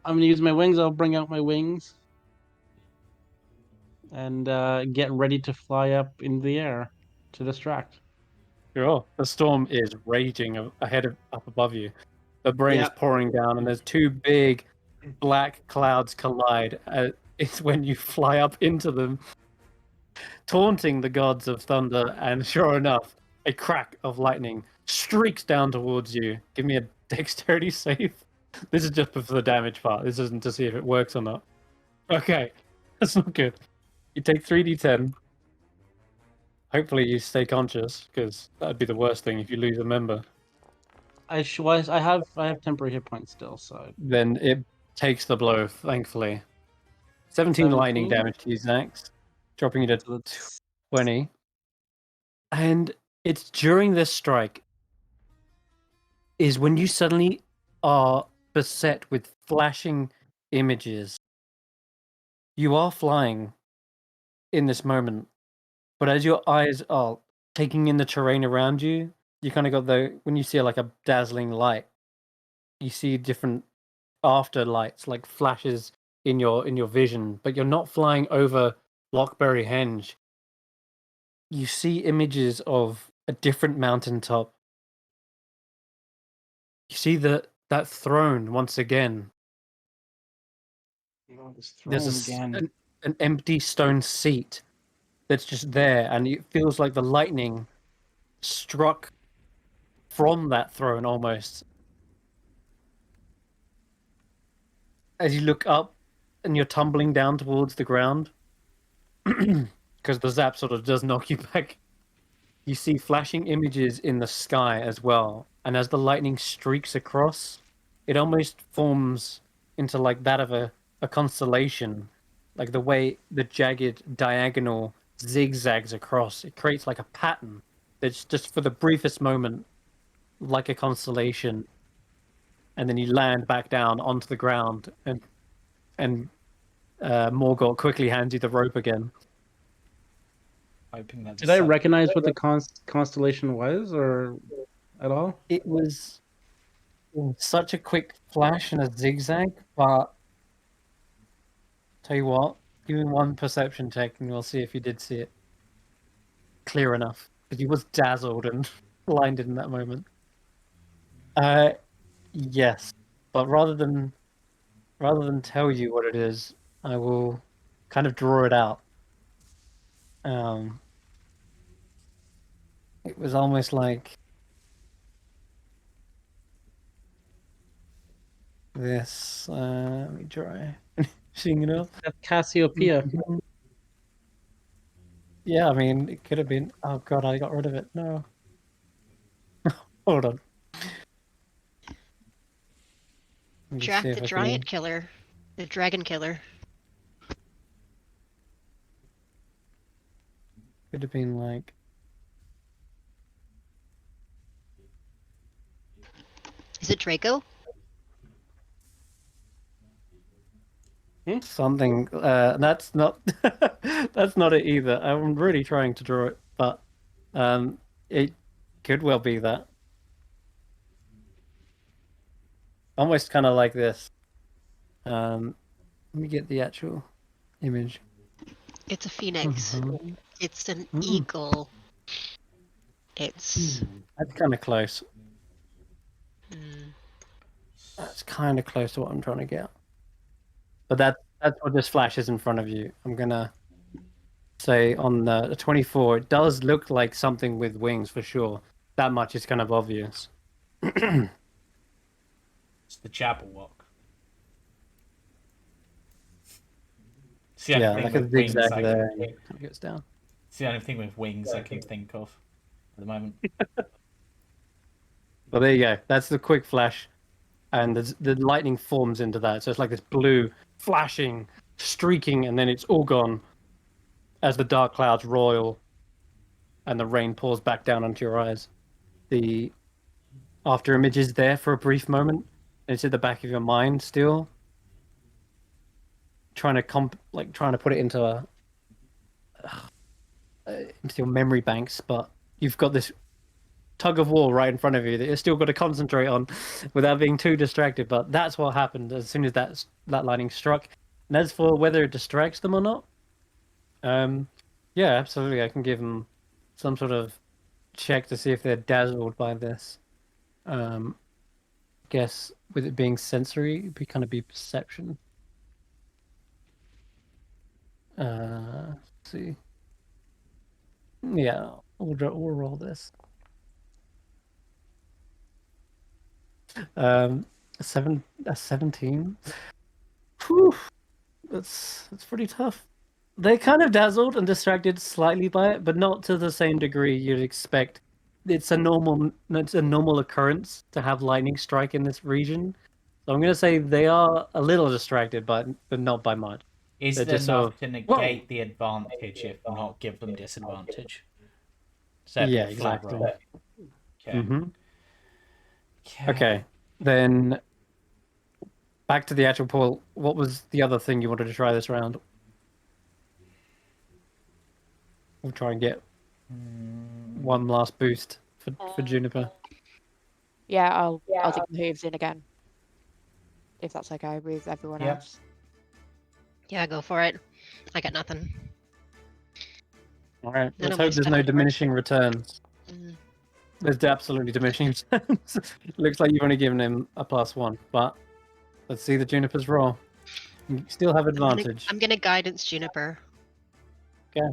I'm gonna use my wings. I'll bring out my wings and get ready to fly up in the air to distract. Sure. The storm is raging up above you. The rain is pouring down, and there's two big black clouds collide. It's when you fly up into them, taunting the gods of thunder, and sure enough, a crack of lightning streaks down towards you. Give me a dexterity save. This is just for the damage part. This isn't to see if it works or not. Okay, that's not good. You take 3d10. Hopefully you stay conscious, because that'd be the worst thing if you lose a member. I have temporary hit points still, so Then it takes the blow, thankfully. 17 lightning 17? damage to you, Xaxx, dropping you so to that's 20. And it's during this strike is when you suddenly are beset with flashing images. You are flying in this moment, but as your eyes are taking in the terrain around you, you kind of got when you see like a dazzling light, you see different after lights, like flashes in your vision, but you're not flying over Lockberry Henge. You see images of a different mountaintop. You see that throne once again. There's an empty stone seat that's just there, and it feels like the lightning struck from that throne almost. As you look up and you're tumbling down towards the ground, because the zap sort of does knock you back, you see flashing images in the sky as well. And as the lightning streaks across, it almost forms into like that of a constellation. Like the way the jagged diagonal zigzags across, it creates like a pattern that's just for the briefest moment like a constellation. And then you land back down onto the ground, and Morgort quickly hands you the rope again. Hoping that Did I recognize what the constellation was, or at all? It was such a quick flash and a zigzag, but tell you what, give me one perception check and we'll see if you did see it clear enough, because he was dazzled and blinded in that moment. Yes, but rather than tell you what it is, I will kind of draw it out. It was almost like this. Let me try seeing it up. That's Cassiopeia. Yeah, I mean, it could have been. Oh god, I got rid of it. No. Hold on. Jack the giant killer. The dragon killer. Could have been like. Is it Draco? Something. That's not. That's not it either. I'm really trying to draw it, but it could well be that. Almost kind of like this. Let me get the actual image. It's a phoenix. Mm-hmm. It's an eagle. It's. That's kind of close. Mm. That's kind of close to what I'm trying to get. But that's what this flashes in front of you. I'm gonna say on the 24, it does look like something with wings for sure. That much is kind of obvious. It's the Jabberwock. Yeah, like a zigzag there. And it goes down. It's the only thing with wings I can think of at the moment. Well, there you go. That's the quick flash, and the lightning forms into that. So it's like this blue flashing, streaking, and then it's all gone as the dark clouds roil and the rain pours back down onto your eyes. The after Image is there for a brief moment. It's at the back of your mind still. Trying to put it into your memory banks, but you've got this tug of war right in front of you that you're still got to concentrate on without being too distracted. But that's what happened as soon as that lightning struck. And as for whether it distracts them or not, yeah, absolutely, I can give them some sort of check to see if they're dazzled by this. Guess with it being sensory, it'd be kind of be perception. Let's see. Yeah, we'll roll this. 17. Whew, that's pretty tough. They're kind of dazzled and distracted slightly by it, but not to the same degree you'd expect. It's a normal occurrence to have lightning strike in this region. So I'm going to say they are a little distracted, but not by much. Is They're there just sort enough of, to "Whoa!" negate the advantage, if not give them disadvantage? So Yeah, it'd be a flat exactly. roll. Okay. hmm Okay, then back to the actual pool. What was the other thing you wanted to try this round? We'll try and get one last boost for Juniper. Yeah, I'll dig the hooves in again. If that's okay with everyone Yep. else. Yeah, go for it. I got nothing. All right, None let's of my hope there's stuff no works. diminishing returns. Mm. There's absolutely diminishing returns. Looks like you've only given him a +1, but let's see the Juniper's roll. You still have advantage. I'm gonna guidance Juniper. Okay.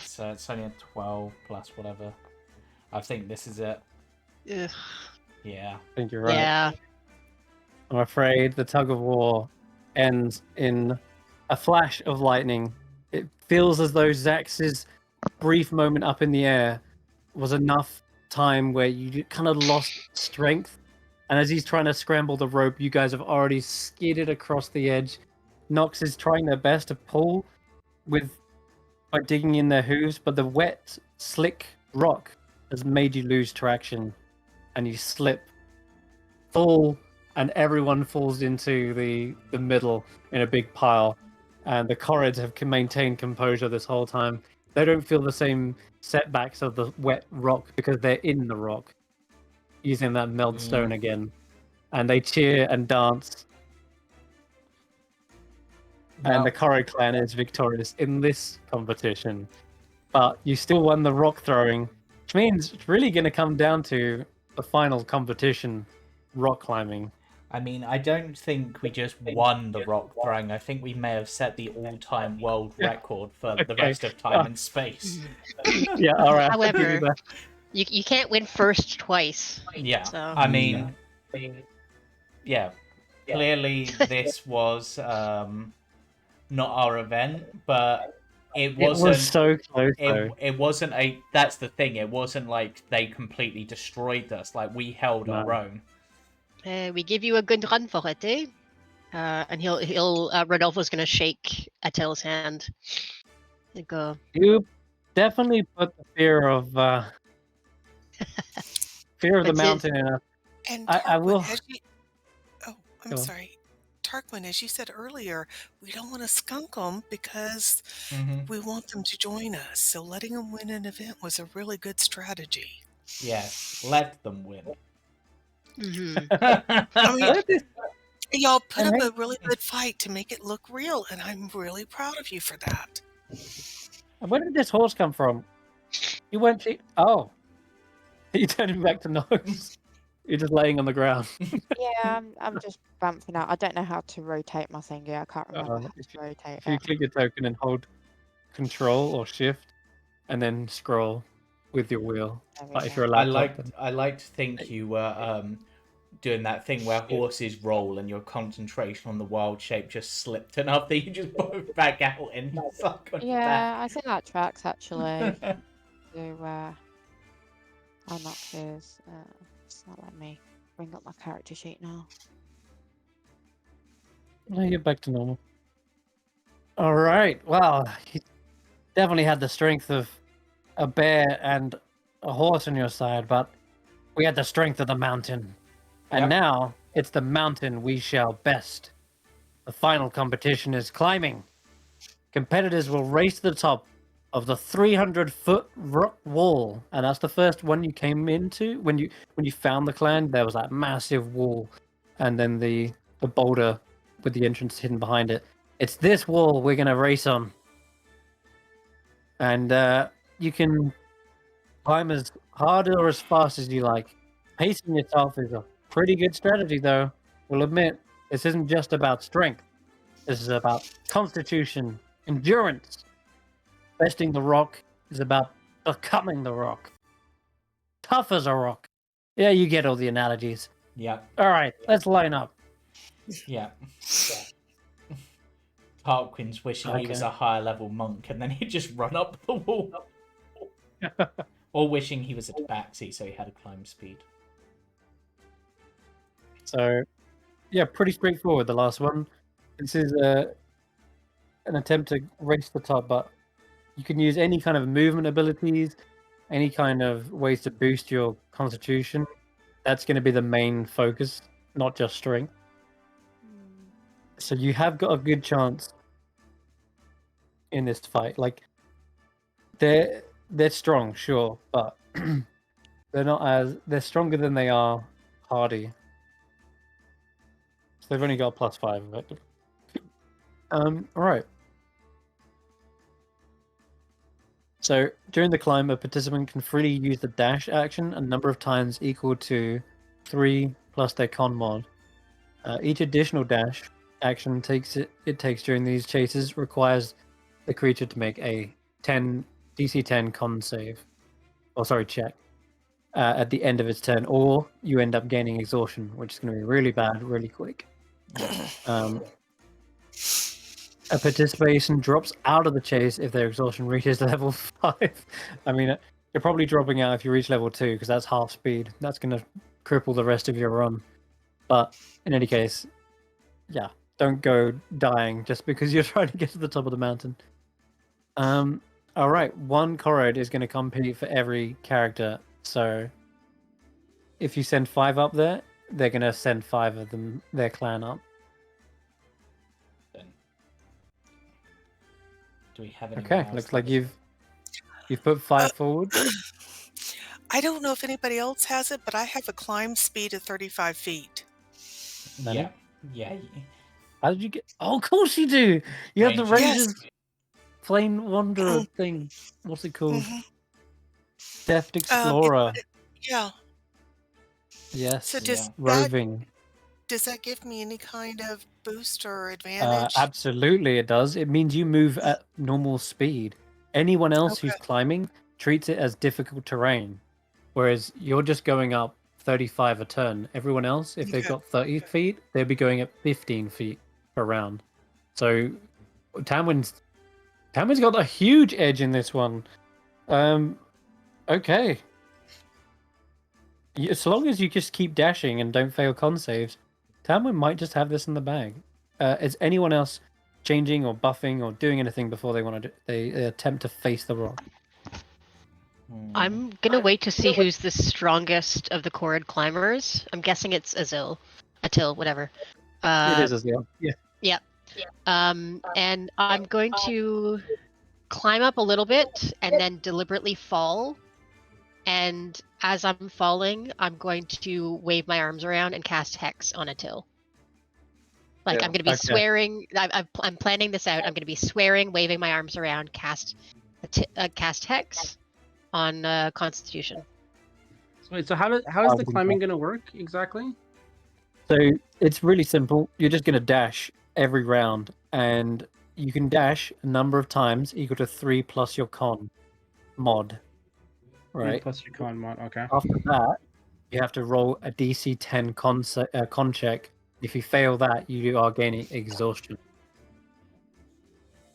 So it's only a 12 plus whatever. I think this is it. Ugh. Yeah. I think you're right. Yeah. I'm afraid the tug of war ends in a flash of lightning. It feels as though Xaxx's brief moment up in the air was enough time where you kind of lost strength. And as he's trying to scramble the rope, you guys have already skidded across the edge. Nox is trying their best to pull by digging in their hooves, but the wet, slick rock has made you lose traction. And you slip, fall, and everyone falls into the middle in a big pile. And the Corrids have maintained composure this whole time. They don't feel the same setbacks of the wet rock because they're in the rock, using that meld stone again. And they cheer and dance. And the Corrid clan is victorious in this competition. But you still won the rock throwing, which means it's really going to come down to the final competition, rock climbing. I mean, I don't think we just won the rock throwing. I think we may have set the all-time world record for the rest of time and space. Yeah, all right. However, you can't win first twice. Yeah, So. I mean, yeah. Clearly, this was not our event, but it wasn't. It was so close. It wasn't a. That's the thing. It wasn't like they completely destroyed us. Like we held our own. We give you a good run for it, eh? And Rodolfo's gonna shake Attil's hand. And go. You definitely put the fear of the mountain in us. And I will. I'm sorry. Tarquin, as you said earlier, we don't want to skunk them because we want them to join us. So letting them win an event was a really good strategy. Yes, let them win. I mean, y'all put up a really good fight to make it look real, and I'm really proud of you for that. Where did this horse come from? You went. Oh, you turned him back to Nox. You're just laying on the ground. Yeah, I'm just bouncing out. I don't know how to rotate my thing. Yeah, I can't remember how to rotate If you click your token and hold Control or Shift, and then scroll with your wheel. If you're a laptop. I like to think you were doing that thing where horses roll and your concentration on the wild shape just slipped enough that you just both back out and suck on your back. I think that tracks actually. So I'm not sure. It's not letting me bring up my character sheet now. No, you're back to normal. All right. Well, he definitely had the strength of a bear and a horse on your side, but we had the strength of the mountain. And Yep. now it's the mountain we shall best. The final competition is climbing. Competitors will race to the top of the 300-foot rock wall, and that's the first one you came into when you found the clan. There was that massive wall, and then the boulder with the entrance hidden behind it. It's this wall we're gonna race on, and you can climb as hard or as fast as you like. Pacing yourself is a pretty good strategy, though. We'll admit this isn't just about strength. This is about constitution, endurance. Besting the rock is about becoming the rock. Tough as a rock. Yeah, you get all the analogies. Yeah. All right, let's line up. Yeah. Tarquin's wishing he was Okay. a higher level monk, and then he'd just run up the wall. Or wishing he was a tabaxi, so he had a climb speed. So, yeah, pretty straightforward, the last one. This is an attempt to race the top, but you can use any kind of movement abilities, any kind of ways to boost your constitution. That's going to be the main focus, not just strength. So you have got a good chance in this fight. Like, they're strong, sure, but they're stronger than they are hardy. So they've only got a +5 effectively. All right. So during the climb, a participant can freely use the dash action a number of times equal to 3 plus their con mod. Each additional dash action it takes during these chases requires the creature to make a DC 10 con save, check, at the end of its turn, or you end up gaining exhaustion, which is going to be really bad, really quick. A participation drops out of the chase if their exhaustion reaches level 5. I mean, you're probably dropping out if you reach level 2, because that's half speed. That's going to cripple the rest of your run. But in any case, yeah, don't go dying just because you're trying to get to the top of the mountain. All right, 1 Corrode is going to compete for every character. So if you send 5 up there, they're going to send 5 of them, their clan up. Then, do we have any? Okay, looks like you've put 5 forward. I don't know if anybody else has it, but I have a climb speed of 35 feet. Yeah. Yeah. How did you get? Oh, of course you do. You have the Rangers. Rangers Flame Wanderer thing. What's it called? Deft Explorer. Yeah. Yes. So does roving. Does that give me any kind of boost or advantage? Absolutely, it does. It means you move at normal speed. Anyone else who's climbing treats it as difficult terrain, whereas you're just going up 35 a turn. Everyone else, if they've got 30 feet, they'll be going up 15 feet per round. So Tanwen's got a huge edge in this one. Okay. As long as you just keep dashing and don't fail con saves, Tanwen might just have this in the bag. Is anyone else changing or buffing or doing anything before they attempt to face the rock? I'm gonna wait to see who's the strongest of the Corrid climbers. I'm guessing it's Atil, whatever. It is Azil. Yeah. Yeah. And I'm going to climb up a little bit and then deliberately fall. And as I'm falling, I'm going to wave my arms around and cast Hex on Atil. Like, I'm going to be swearing. I'm planning this out. I'm going to be swearing, waving my arms around, cast Hex on Constitution. So how is the climbing going to work exactly? So it's really simple. You're just going to dash every round, and you can dash a number of times equal to 3 plus your con mod. Right. Plus your con mod. Okay. After that, you have to roll a DC 10 con check. If you fail that, you are gaining exhaustion.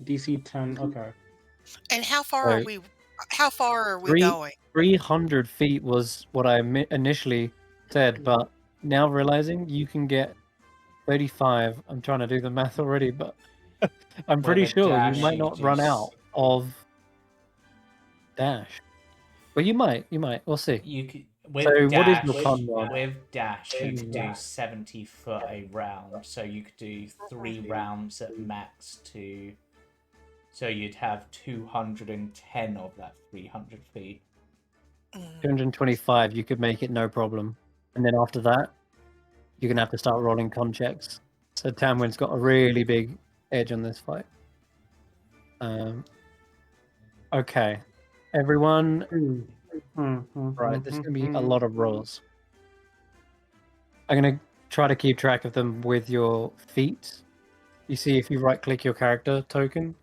DC 10. Okay. And how far are we? How far are we going? 300 feet was what I initially said, but now realizing you can get 35. I'm trying to do the math already, but I'm pretty sure you might not run out of dash. Well, you might. We'll see. You could with So, what is dash. your con mod? With dash, you could do Yeah. 70 foot a round. So you could do 3 rounds at max to. So you'd have 210 of that 300 feet. 225. You could make it no problem, and then after that, you're gonna have to start rolling con checks. So Tanwen's got a really big edge on this fight. Okay, everyone. Right, there's gonna be a lot of rolls. I'm gonna try to keep track of them with your feet. You see, if you right-click your character token,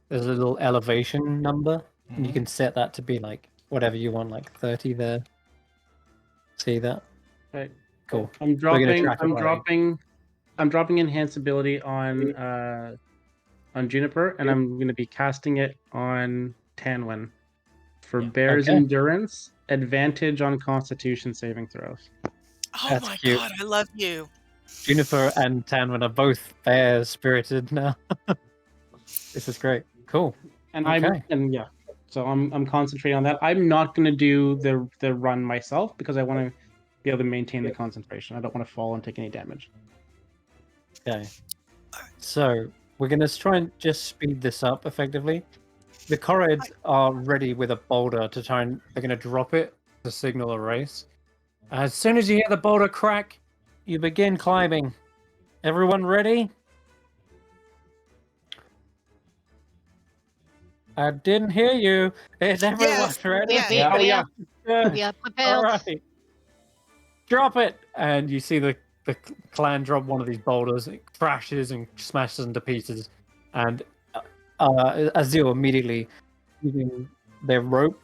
there's a little elevation number, and you can set that to be like whatever you want, like 30 there. See that? Okay. Cool. I'm We're gonna dropping. track it I'm right. dropping enhance ability on Juniper, and I'm going to be casting it on Tanwen for Bear's Okay. endurance, advantage on Constitution saving throws. Oh That's my cute. god, I love you. Juniper and Tanwen are both bear spirited now. This is great. Cool. And Okay. so I'm concentrating on that. I'm not going to do the run myself because I want to be able to maintain the concentration. I don't want to fall and take any damage. Okay. So we're gonna try and just speed this up effectively. The Corrids are ready with a boulder to try and they're gonna drop it to signal a race. As soon as you hear the boulder crack, you begin climbing. Everyone ready? I didn't hear you. Is everyone Yes, ready? yes. Yeah. We yeah. are, Good. we are All prepared. right. Drop it! And you see the clan drop one of these boulders. It crashes and smashes into pieces. And Azil immediately, using their rope,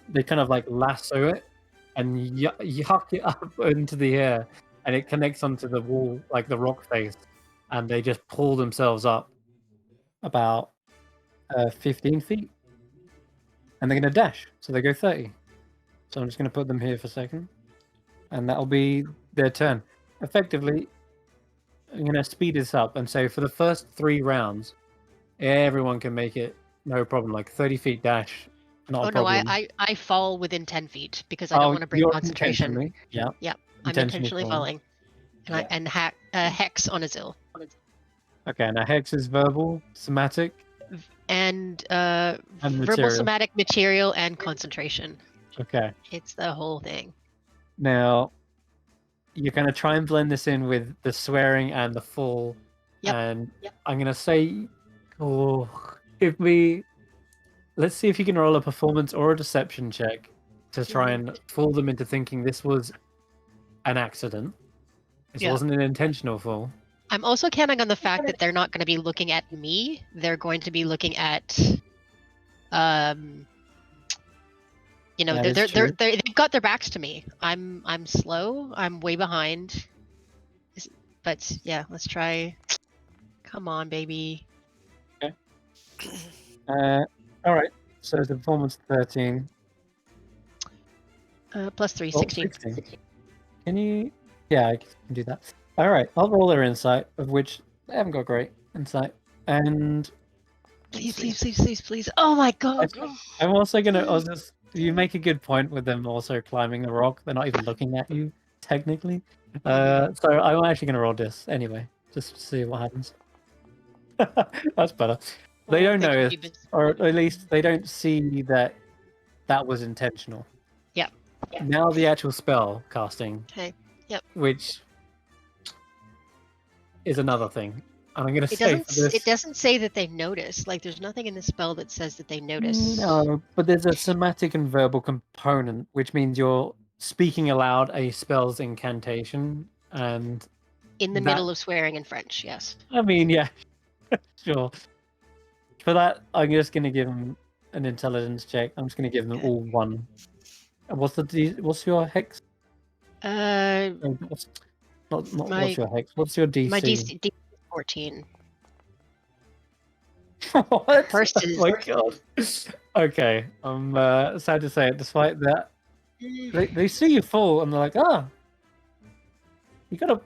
they kind of like lasso it and yuck it up into the air. And it connects onto the wall, like the rock face. And they just pull themselves up about 15 feet. And they're going to dash. So they go 30. So I'm just going to put them here for a second. And that'll be their turn. Effectively, I'm going to speed this up and say for the first 3 rounds, everyone can make it no problem. Like 30 feet dash, not Oh a no, problem. I fall within 10 feet because I don't want to break you're concentration. intentionally- Yeah. Yeah, I'm intentionally falling. And hex on Azil. Okay, now Hex is verbal, somatic, And and verbal, material. somatic, material, and concentration. Okay. It's the whole thing. Now, you're going to try and blend this in with the swearing and the fall. Yep. And I'm going to say, let's see if you can roll a performance or a deception check to try and fool them into thinking this was an accident. This wasn't an intentional fall. I'm also counting on the fact that they're not going to be looking at me. They're going to be looking at, they've got their backs to me. I'm slow. I'm way behind. But yeah, let's try. Come on, baby. Okay. All right. So the performance 13. Plus 3, Oh, 16. 16. Can you? Yeah, I can do that. All right. I'll roll their insight, of which they haven't got great insight. And Please. Oh my god. I'm also gonna. You make a good point with them also climbing the rock. They're not even looking at you technically. So I'm actually gonna roll this anyway, just to see what happens. That's better. They don't notice, or at least they don't see that was intentional. Yep. Now the actual spell casting. Okay. Yep. Which is another thing. And I'm going to It say doesn't. for this. It doesn't say that they notice. Like, there's nothing in the spell that says that they notice. No, but there's a somatic and verbal component, which means you're speaking aloud a spell's incantation, and In the middle of swearing in French, yes. I mean, yeah, sure. For that, I'm just going to give them an intelligence check. I'm just going to give them all 1. And what's your hex? What's your hex? What's your DC? My DC 14. What? First is. Oh my god. Okay, I'm sad to say it. Despite that, they see you fall and they're like, you gotta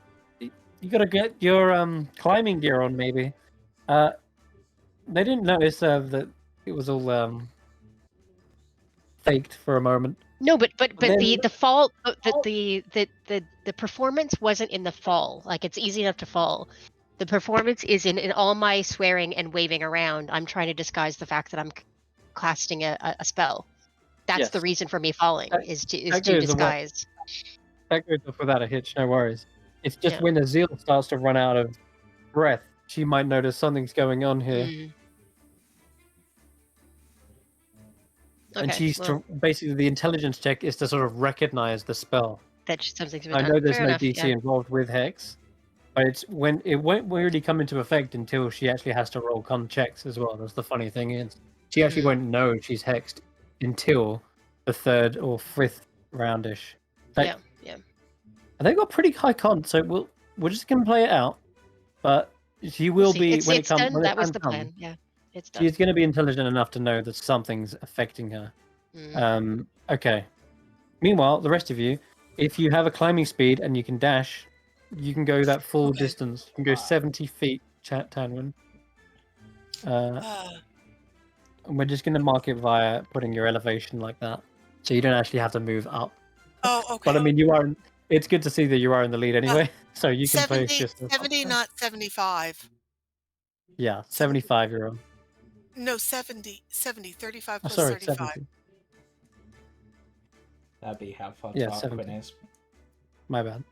get your climbing gear on, maybe. They didn't notice that it was all faked for a moment. No, but then- the fall, the performance wasn't in the fall. Like, it's easy enough to fall. The performance is in all my swearing and waving around. I'm trying to disguise the fact that I'm casting a spell. That's the Yes. reason for me falling, is to goes away. disguise. That goes off without a hitch, no worries. It's just Yeah. when Azil starts to run out of breath, she might notice something's going on here. Mm. And Okay, she's well, basically, the intelligence check is to sort of recognize the spell. that something's been I done. know there's Fair no enough, DC yeah. involved with Hex, but it won't really come into effect until she actually has to roll con checks as well. That's the funny thing is, she actually Mhm. won't know she's hexed until the 3rd or 5th roundish. Yeah. And they got pretty high con, so we're just gonna play it out. But she will See, be it's when it comes. done. When That was time the comes, plan. Yeah, it's done. she's going to be intelligent enough to know that something's affecting her. Mm. Okay. Meanwhile, the rest of you, if you have a climbing speed and you can dash, you can go that full Okay. distance. You can go 70 feet, Tanwen. And we're just going to mark it via putting your elevation like that, so you don't actually have to move up. Oh, okay. But I mean, it's good to see that you are in the lead anyway, so you can play 70, just 70, not 75. Yeah, 75 you're on. No, 70, 35 Oh, plus sorry, 35. 70. That'd be how far Yeah, Tarquin 70. is. My bad.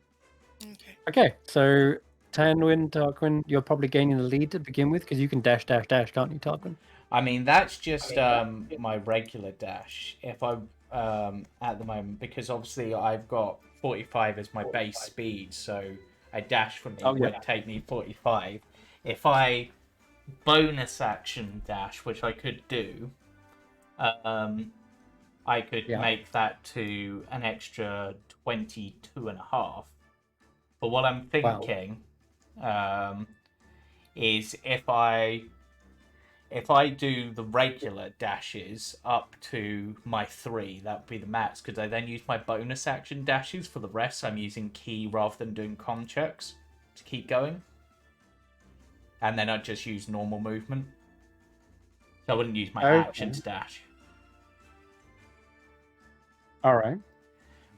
Okay. Okay, so Tanwen, Tarquin, you're probably gaining the lead to begin with because you can dash, can't you, Tarquin? I mean, that's just my regular dash. If I at the moment, because obviously I've got 45 as my base speed, so a dash from me would take me 45. If I bonus action dash, which I could do, I could make that to an extra 22.5. But what I'm thinking is if I do the regular dashes up to my 3, that would be the max. Because I then use my bonus action dashes for the rest. I'm using key rather than doing con checks to keep going. And then I'd just use normal movement. So I wouldn't use my action to dash. All right.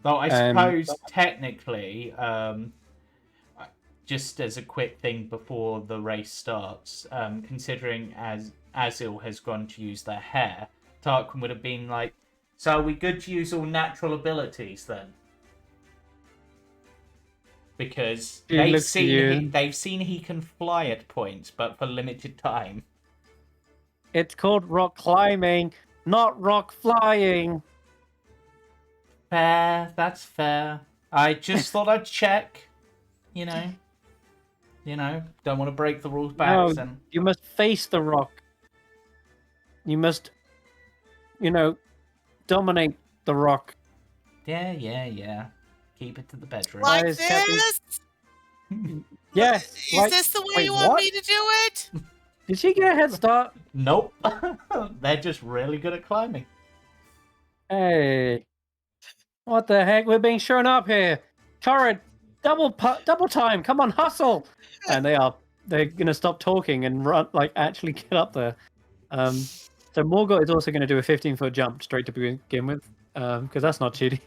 Though I suppose technically, just as a quick thing before the race starts, considering as Azil has gone to use their hair, Tarquin would have been like, so are we good to use all natural abilities then? Because they've seen he can fly at points, but for limited time. It's called rock climbing, not rock flying. Fair, that's fair. I just thought I'd check. You know, don't want to break the rules back. No, then. You must face the rock. You must, dominate the rock. Yeah. Keep it to the bedroom. Like this? Yes. Is this the way you want me to do it? Did she get a head start? Nope. They're just really good at climbing. Hey. What the heck? We're being shown up here. Torrid, double time. Come on, hustle. And they're going to stop talking and run, actually get up there. So Morgott is also going to do a 15-foot jump straight to begin with, because that's not cheating.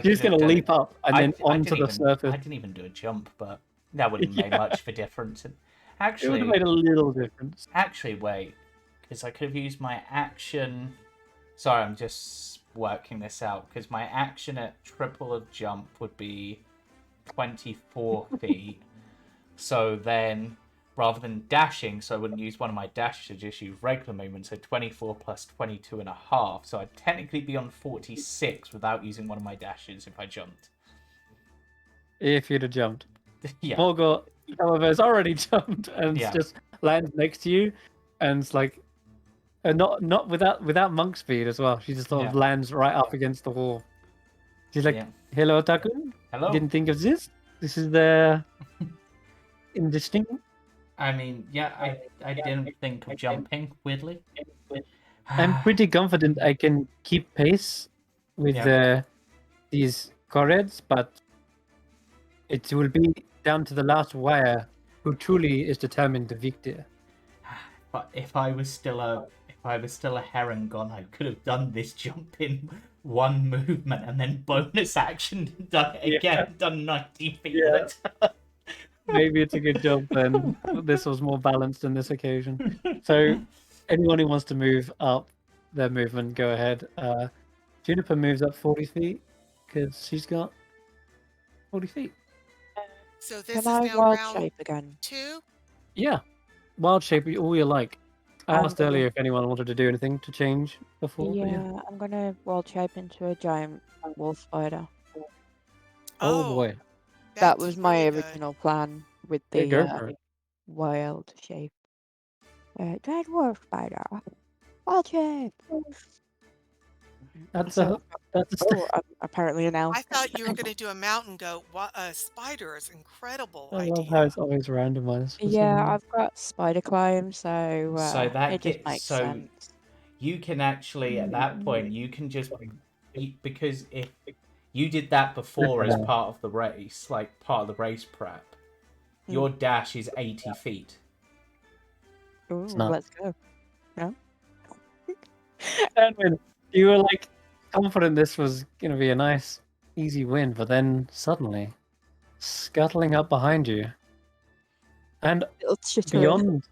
She's going to leap up and then onto the surface. I didn't even do a jump, but that wouldn't make much of a difference. Actually, it would have made a little difference. Actually, wait, because I could have used my action. Sorry, I'm just working this out, because my action at triple of jump would be 24 feet. So then, rather than dashing, so I wouldn't use one of my dashes, I'd just use regular movement, so 24 plus 22.5. So I'd technically be on 46 without using one of my dashes if I jumped. If you'd have jumped. Yeah. Morgott, however, has already jumped and just lands next to you, and it's not without monk speed as well. She just sort of lands right up against the wall. She's like, "Hello, Tarquin. Hello. Didn't think of this. This is the interesting." I mean, I didn't think of jumping, weirdly. I'm pretty confident I can keep pace with these Coreds, but it will be down to the last wire who truly is determined the victor. But if I was still a I was still a Heron I could have done this jump in one movement and then bonus action done it again, done 90 feet at a time. Maybe it's a good job then. This was more balanced in this occasion. So, anyone who wants to move up their movement, go ahead. Juniper moves up 40 feet because she's got 40 feet. So this Can is I now wild round shape again? 2? Yeah, wild shape, all you like. I I'm asked gonna- earlier if anyone wanted to do anything to change before. But Yeah, I'm gonna wild shape into a giant wolf spider. Oh boy. That that's was my really good. original plan with Yeah, the go for it. wild shape. Giant wolf spider. Wild shape. That's So, that's a oh, I'm apparently an elf. I thought you were going to do a mountain goat. A spider is incredible I love idea. how it's always randomized. for some Yeah, reason. I've got spider climb, so So that it just gets makes so sense. you can actually at that point you can just because if you did that before as part of the race, like part of the race prep, your dash is 80 feet. Ooh, not. let's go. No? And when you were like confident this was gonna be a nice, easy win, but then suddenly, scuttling up behind you, and Little chitter. beyond.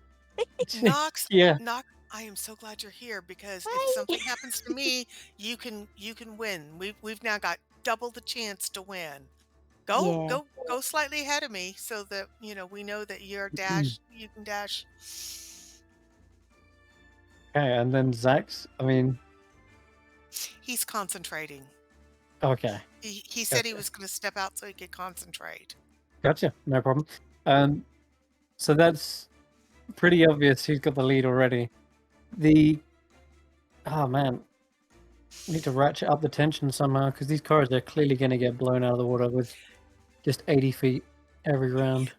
Knox, Yeah. Knox, I am so glad you're here because if something happens to me, you can win. We've now got double the chance to win. Go slightly ahead of me so that we know that you're you can dash. Okay, and then Xaxx. I mean, He's concentrating. okay, He said he was going to step out so he could concentrate. gotcha, no problem. So that's pretty obvious. He's got the lead already. Oh man, need to ratchet up the tension somehow because these cars are clearly going to get blown out of the water with just 80 feet every round.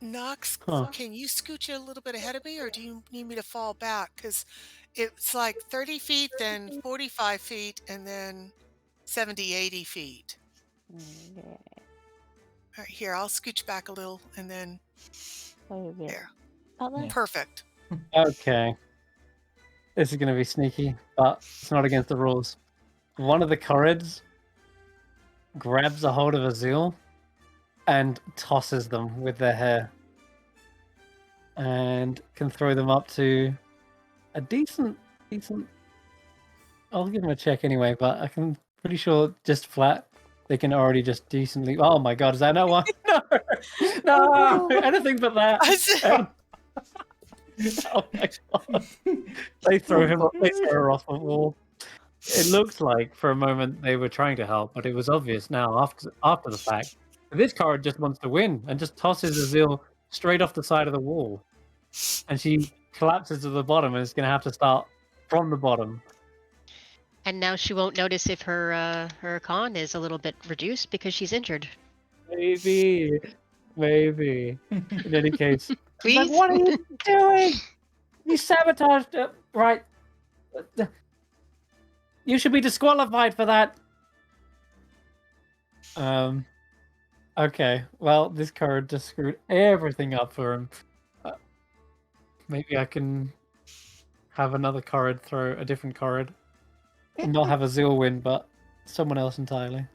Knox, Huh. can you scooch a little bit ahead of me, or do you need me to fall back? Because it's like 30 feet, then 45 feet, and then 70, 80 feet. Yeah. All right, here, I'll scooch back a little, and then there. Perfect. Okay. This is going to be sneaky, but it's not against the rules. One of the Corrids grabs a hold of Azil and tosses them with their hair. And can throw them up to a decent... I'll give them a check anyway, but I can pretty sure just flat, they can already just decently... Oh my god, is that not one? No! No! Anything but that! Oh my god. They throw her off the wall. It looks like for a moment they were trying to help, but it was obvious now after the fact. This card just wants to win and just tosses Azil straight off the side of the wall. And she collapses to the bottom and is going to have to start from the bottom. And now she won't notice if her con is a little bit reduced because she's injured. Maybe. In any case. Please? Like, what are you doing? You sabotaged it. Right. You should be disqualified for that. Okay. Well, this card just screwed everything up for him. Maybe I can have another card throw a different card. And not have a Azil win, but someone else entirely.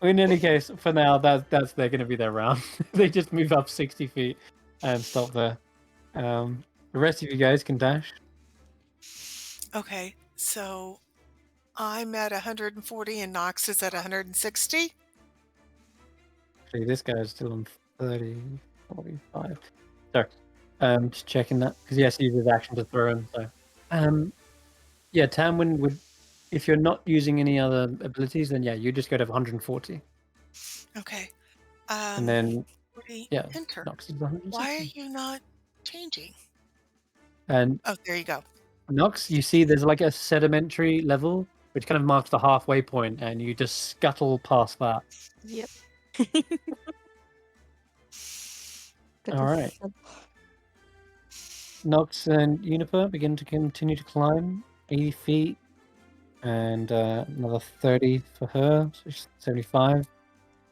In any case, for now, that's they're going to be their round. They just move up 60 feet and stop there. The rest of you guys can dash. Okay, so I'm at 140 and Knox is at 160. Actually, this guy's still on 30, 45. Sorry. Just checking that. Because yes, he uses action to throw him. So, yeah, Tanwen would... If you're not using any other abilities, then yeah, you just go to 140. Okay. And then, yeah, enter. Knox is 160. Why are you not changing? And Oh, there you go. Knox, you see there's like a sedimentary level, which kind of marks the halfway point, and you just scuttle past that. Yep. All right. Knox and Uniper begin to continue to climb 80 feet. And another 30 for her, so she's 75.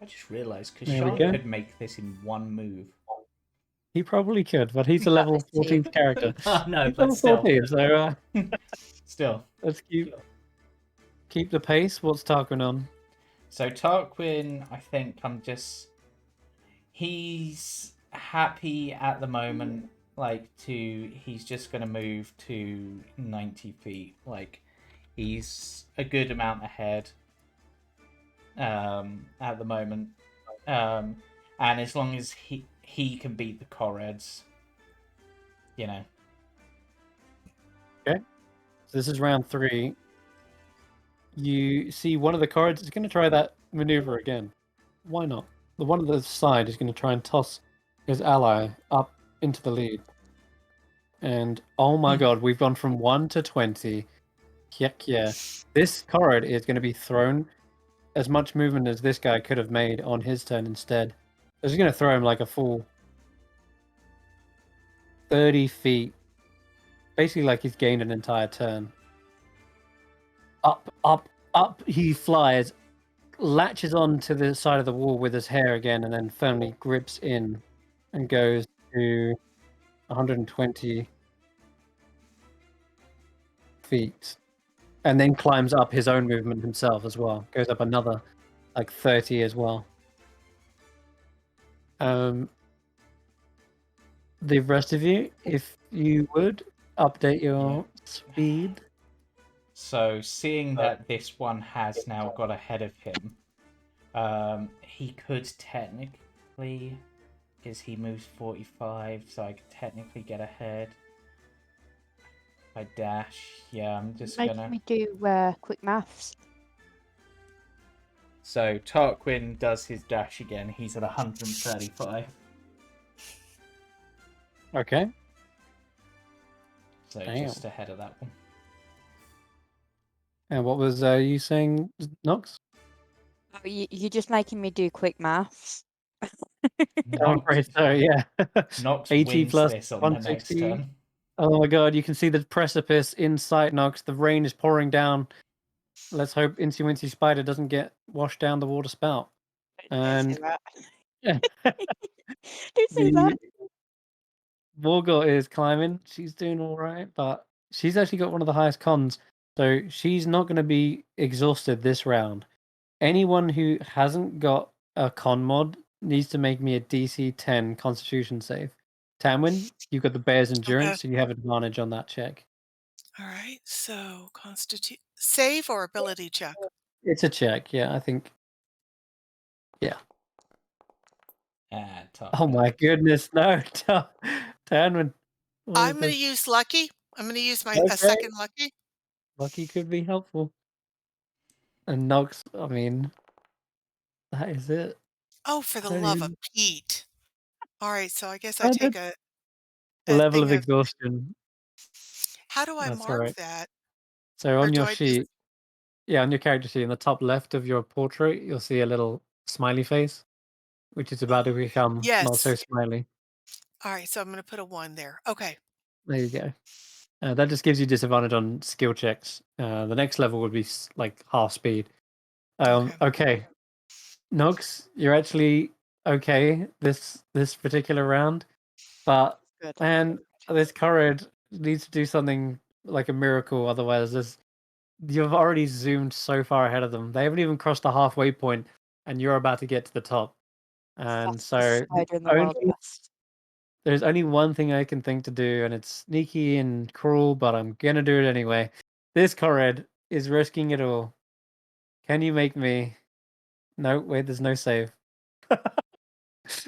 I just realised because There we Charlotte go. could make this in one move. He probably could, but he's a Got level this team. 14 character. Oh, no, He's but level still. 14, so Still. let's keep the pace. What's Tarquin on? So Tarquin, I think he's happy at the moment, he's just going to move to 90 feet. Like, he's a good amount ahead at the moment. And as long as he can beat the Correds, you know. Okay. So this is round 3. You see one of the Correds is going to try that maneuver again. Why not? The one on the side is going to try and toss his ally up into the lead. And oh my god, we've gone from 1 to 20. Heck yeah. This Corred is going to be thrown as much movement as this guy could have made on his turn instead. It's going to throw him like a full 30 feet. Basically like he's gained an entire turn. Up, up, up he flies, latches on to the side of the wall with his hair again, and then firmly grips in and goes to 120 feet. And then climbs up his own movement himself as well. Goes up another, 30 as well. The rest of you, if you would, update your speed. So, seeing that this one has now got ahead of him, he could technically, because he moves 45, so I could technically get ahead. If I dash, I'm just Making me do quick maths. So, Tarquin does his dash again. He's at 135. Okay. So, Damn. just ahead of that one. And what was you saying, Nox? Oh, you're just making me do quick maths. I'm afraid so, yeah. Nox 80 wins plus this on the next 160. turn. Oh my god, you can see the precipice in sight, Nox. The rain is pouring down. Let's hope Incy Wincy Spider doesn't get washed down the water spout. And Don't say that. Vorgor is climbing. She's doing all right, but she's actually got one of the highest cons. So she's not going to be exhausted this round. Anyone who hasn't got a con mod needs to make me a DC 10 Constitution save. Tanwen, you've got the Bear's Endurance, so you have advantage on that check. All right. So save or ability check? It's a check, yeah, I think. Yeah. Oh my goodness, no. Tanwen. I'm going to use lucky. I'm going to use a second lucky. Lucky could be helpful. And Nox, I mean, that is it. Oh, for the love of Pete. All right, so I guess I Oh, take a level thing of exhaustion. How do I That's mark right. that? So Or on do your I sheet, just... yeah, on your character sheet, in the top left of your portrait, you'll see a little smiley face, which is about to become not so Yes. smiley. All right, so I'm going to put a 1 there. Okay. There you go. That just gives you disadvantage on skill checks. The next level would be like half speed. Okay. Nox, you're actually okay this particular round, but Good. man, this Corred needs to do something like a miracle. Otherwise, you've already zoomed so far ahead of them. They haven't even crossed the halfway point, and you're about to get to the top. And so there's only one thing I can think to do, and it's sneaky and cruel, but I'm gonna do it anyway. This Corred is risking it all. Can you make me? No, wait, there's no save.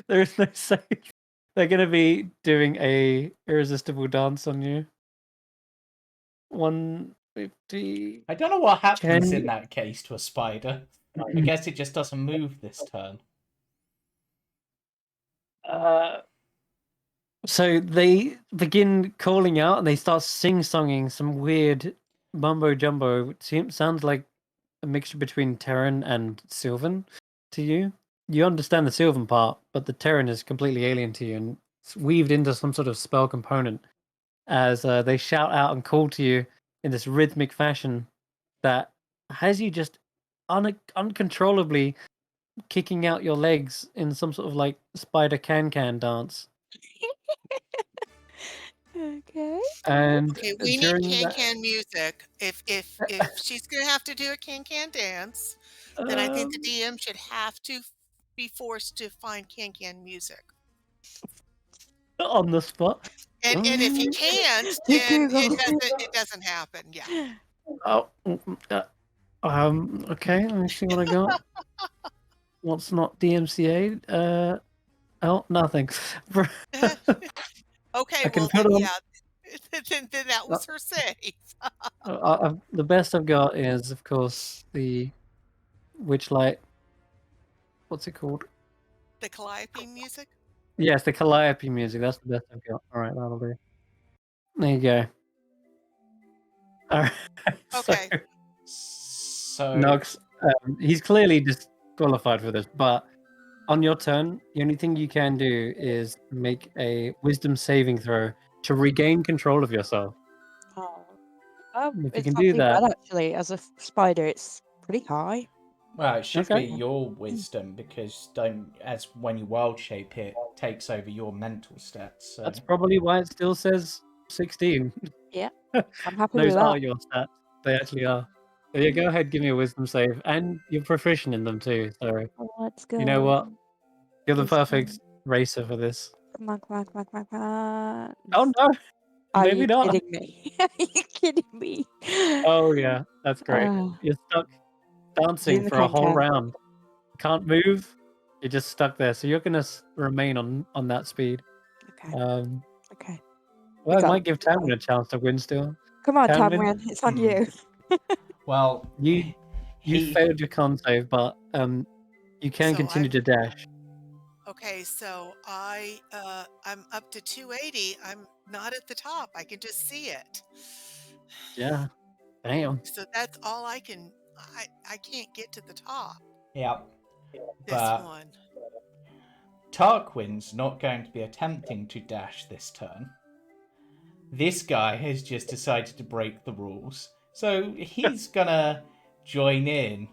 There is no save. They're gonna be doing a irresistible dance on you. 150. I don't know what happens in that case to a spider. I guess it just doesn't move this turn. So they begin calling out and they start sing-songing some weird mumbo jumbo. It sounds like a mixture between Terran and Sylvan to you. You understand the Sylvan part, but the Terran is completely alien to you, and it's weaved into some sort of spell component as they shout out and call to you in this rhythmic fashion that has you just uncontrollably kicking out your legs in some sort of like spider can dance. Okay. And Okay, we need during that, can music. If she's gonna have to do a can dance, then I think the um, DM should have to be forced to find can music. on the spot. And if you can't, Hey, then Google. it doesn't happen. Yeah. Oh, okay. Let me see what I got. What's not DMCA? Oh, nothing. Okay, I can well put then on. yeah. Then that was her save. The best I've got is, of course, the Witchlight. What's it called? The Calliope music. Yes, the Calliope music. That's the best I've got. All right, that'll do. There you go. All right. Okay. So Nox, he's clearly disqualified for this, but on your turn, the only thing you can do is make a wisdom saving throw to regain control of yourself. Oh. If you It's can not do too that, bad actually. As a spider, it's pretty high. well, it should Okay. be your wisdom because as when you wild shape, it takes over your mental stats. So that's probably why it still says 16. Yeah, I'm happy Those with are that. your stats. They actually are. So yeah, go ahead, give me a wisdom save, and you're proficient in them too. So Let's go. you know what? You're the Wisdom. perfect racer for this. Come on, come on, come on, come on, come on. Oh no, Are maybe you not. kidding me? Are you kidding me? Oh yeah, that's great. Oh, You're stuck dancing doing the for a whole can-can. round. Can't move. You're just stuck there. So you're gonna remain on that speed. Okay, okay. Well, I got might it. give Tanwen a chance to win still. Come on, Tanwen, Tanwen, it's on Hmm. you. well, you he failed your con save, but you can So continue to dash. Okay, so I'm up to 280. I'm not at the top. I can just see it. Yeah. Damn. So that's all I can. I can't get to the top. yeah, This but one. Tarquin's not going to be attempting to dash this turn. This guy has just decided to break the rules, so he's gonna join in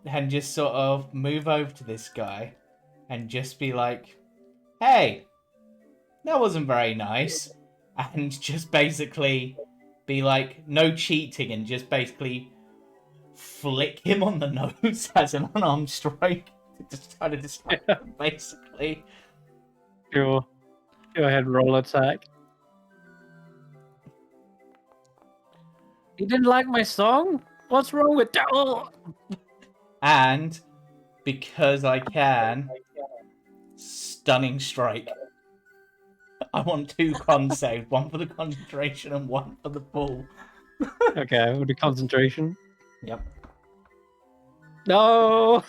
and just sort of move over to this guy and just be like, "Hey, that wasn't very nice," and just basically be like, "No cheating," and just basically flick him on the nose as an unarmed strike to just try to distract him, basically. Sure. Go ahead, roll attack. You didn't like my song? What's wrong with that? Oh! And because I can, stunning strike. I want 2 con saves, 1 for the concentration and 1 for the pull. Okay, we'll do concentration. Yep. No!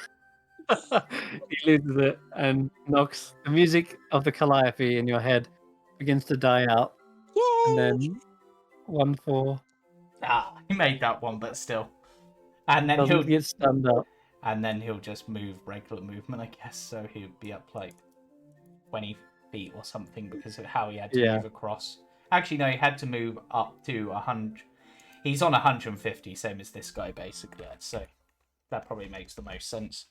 He loses it and knocks the music of the Calliope in your head begins to die out. Yay! And then 1 for He made that one, but still. And then doesn't get stunned up. And then he'll just move regular movement, I guess. So he'll be up like 20 feet or something because of how he had to move across. Actually, no, he had to move up to 100. He's on 150, same as this guy, basically. So that probably makes the most sense.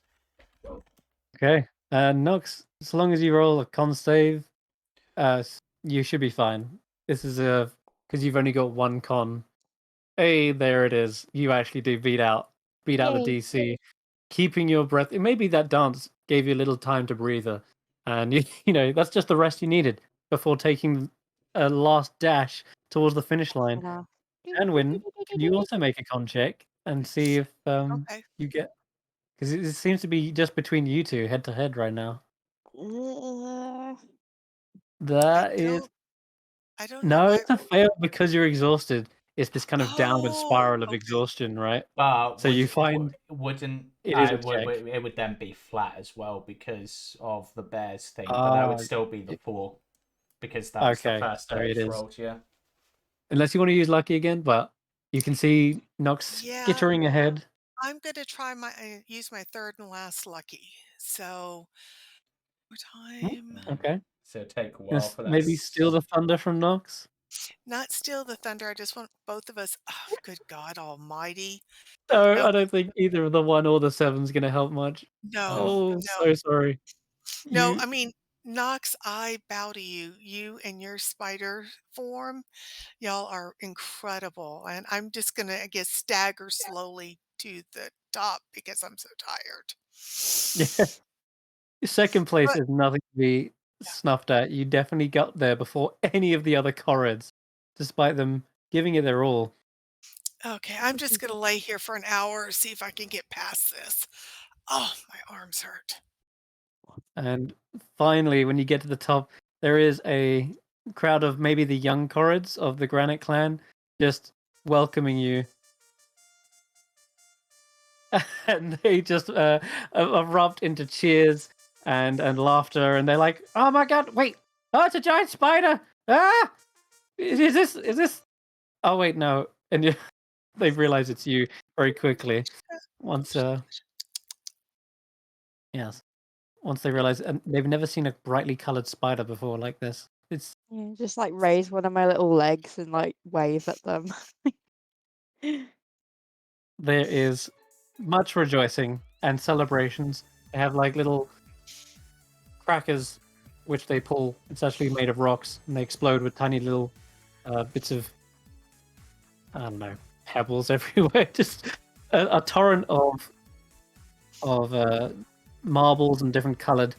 Okay. Nox, as long as you roll a con save, you should be fine. This is because you've only got 1 con. Hey, there it is. You actually do beat out the Yay. DC. Keeping your breath. It may be that dance gave you a little time to breather. And you know, that's just the rest you needed before taking a last dash towards the finish line. know. Tanwen, can you also make a con check and see if Okay. you get, because it seems to be just between you two head to head right now. That is I don't know no, why. it's a fail because you're exhausted. It's this kind of downward Oh, spiral of okay. exhaustion, right? But So you find wouldn't it is a would, check. it would then be flat as well because of the bears thing. But that would still be the 4 because that was the first so it is. rolled, yeah. Unless you want to use lucky again, but you can see Nox skittering ahead. I'm gonna try use my third and last lucky. So what time? Okay. So it'll take a while for that. Maybe steal the thunder from Nox. Not steal the thunder. I just want both of us. Oh, good God Almighty! No, No. I don't think either of the 1 or the 7's gonna help much. No, Oh, no, so sorry. no. You I mean, Nox, I bow to you. You and your spider form, y'all are incredible. And I'm just gonna, I guess, stagger slowly to the top because I'm so tired. Yeah. Second place But is nothing to be snuffed at. You definitely got there before any of the other Corrids, despite them giving it their all. okay, I'm just gonna lay here for an hour, see if I can get past this. Oh, my arms hurt. And finally, when you get to the top, there is a crowd of maybe the young Corrids of the Granite Clan just welcoming you. And they just erupt into cheers and laughter, and they're like, "Oh my god, wait! Oh, it's a giant spider! Ah! Is this? Oh wait, no!" And they realize it's you very quickly. Once yes, once they realize, and they've never seen a brightly colored spider before like this. It's Yeah, just like raise one of my little legs and like wave at them. there is much rejoicing and celebrations. They have like little crackers which they pull. It's actually made of rocks, and they explode with tiny little bits of, I don't know, pebbles everywhere. Just a torrent of marbles and different colored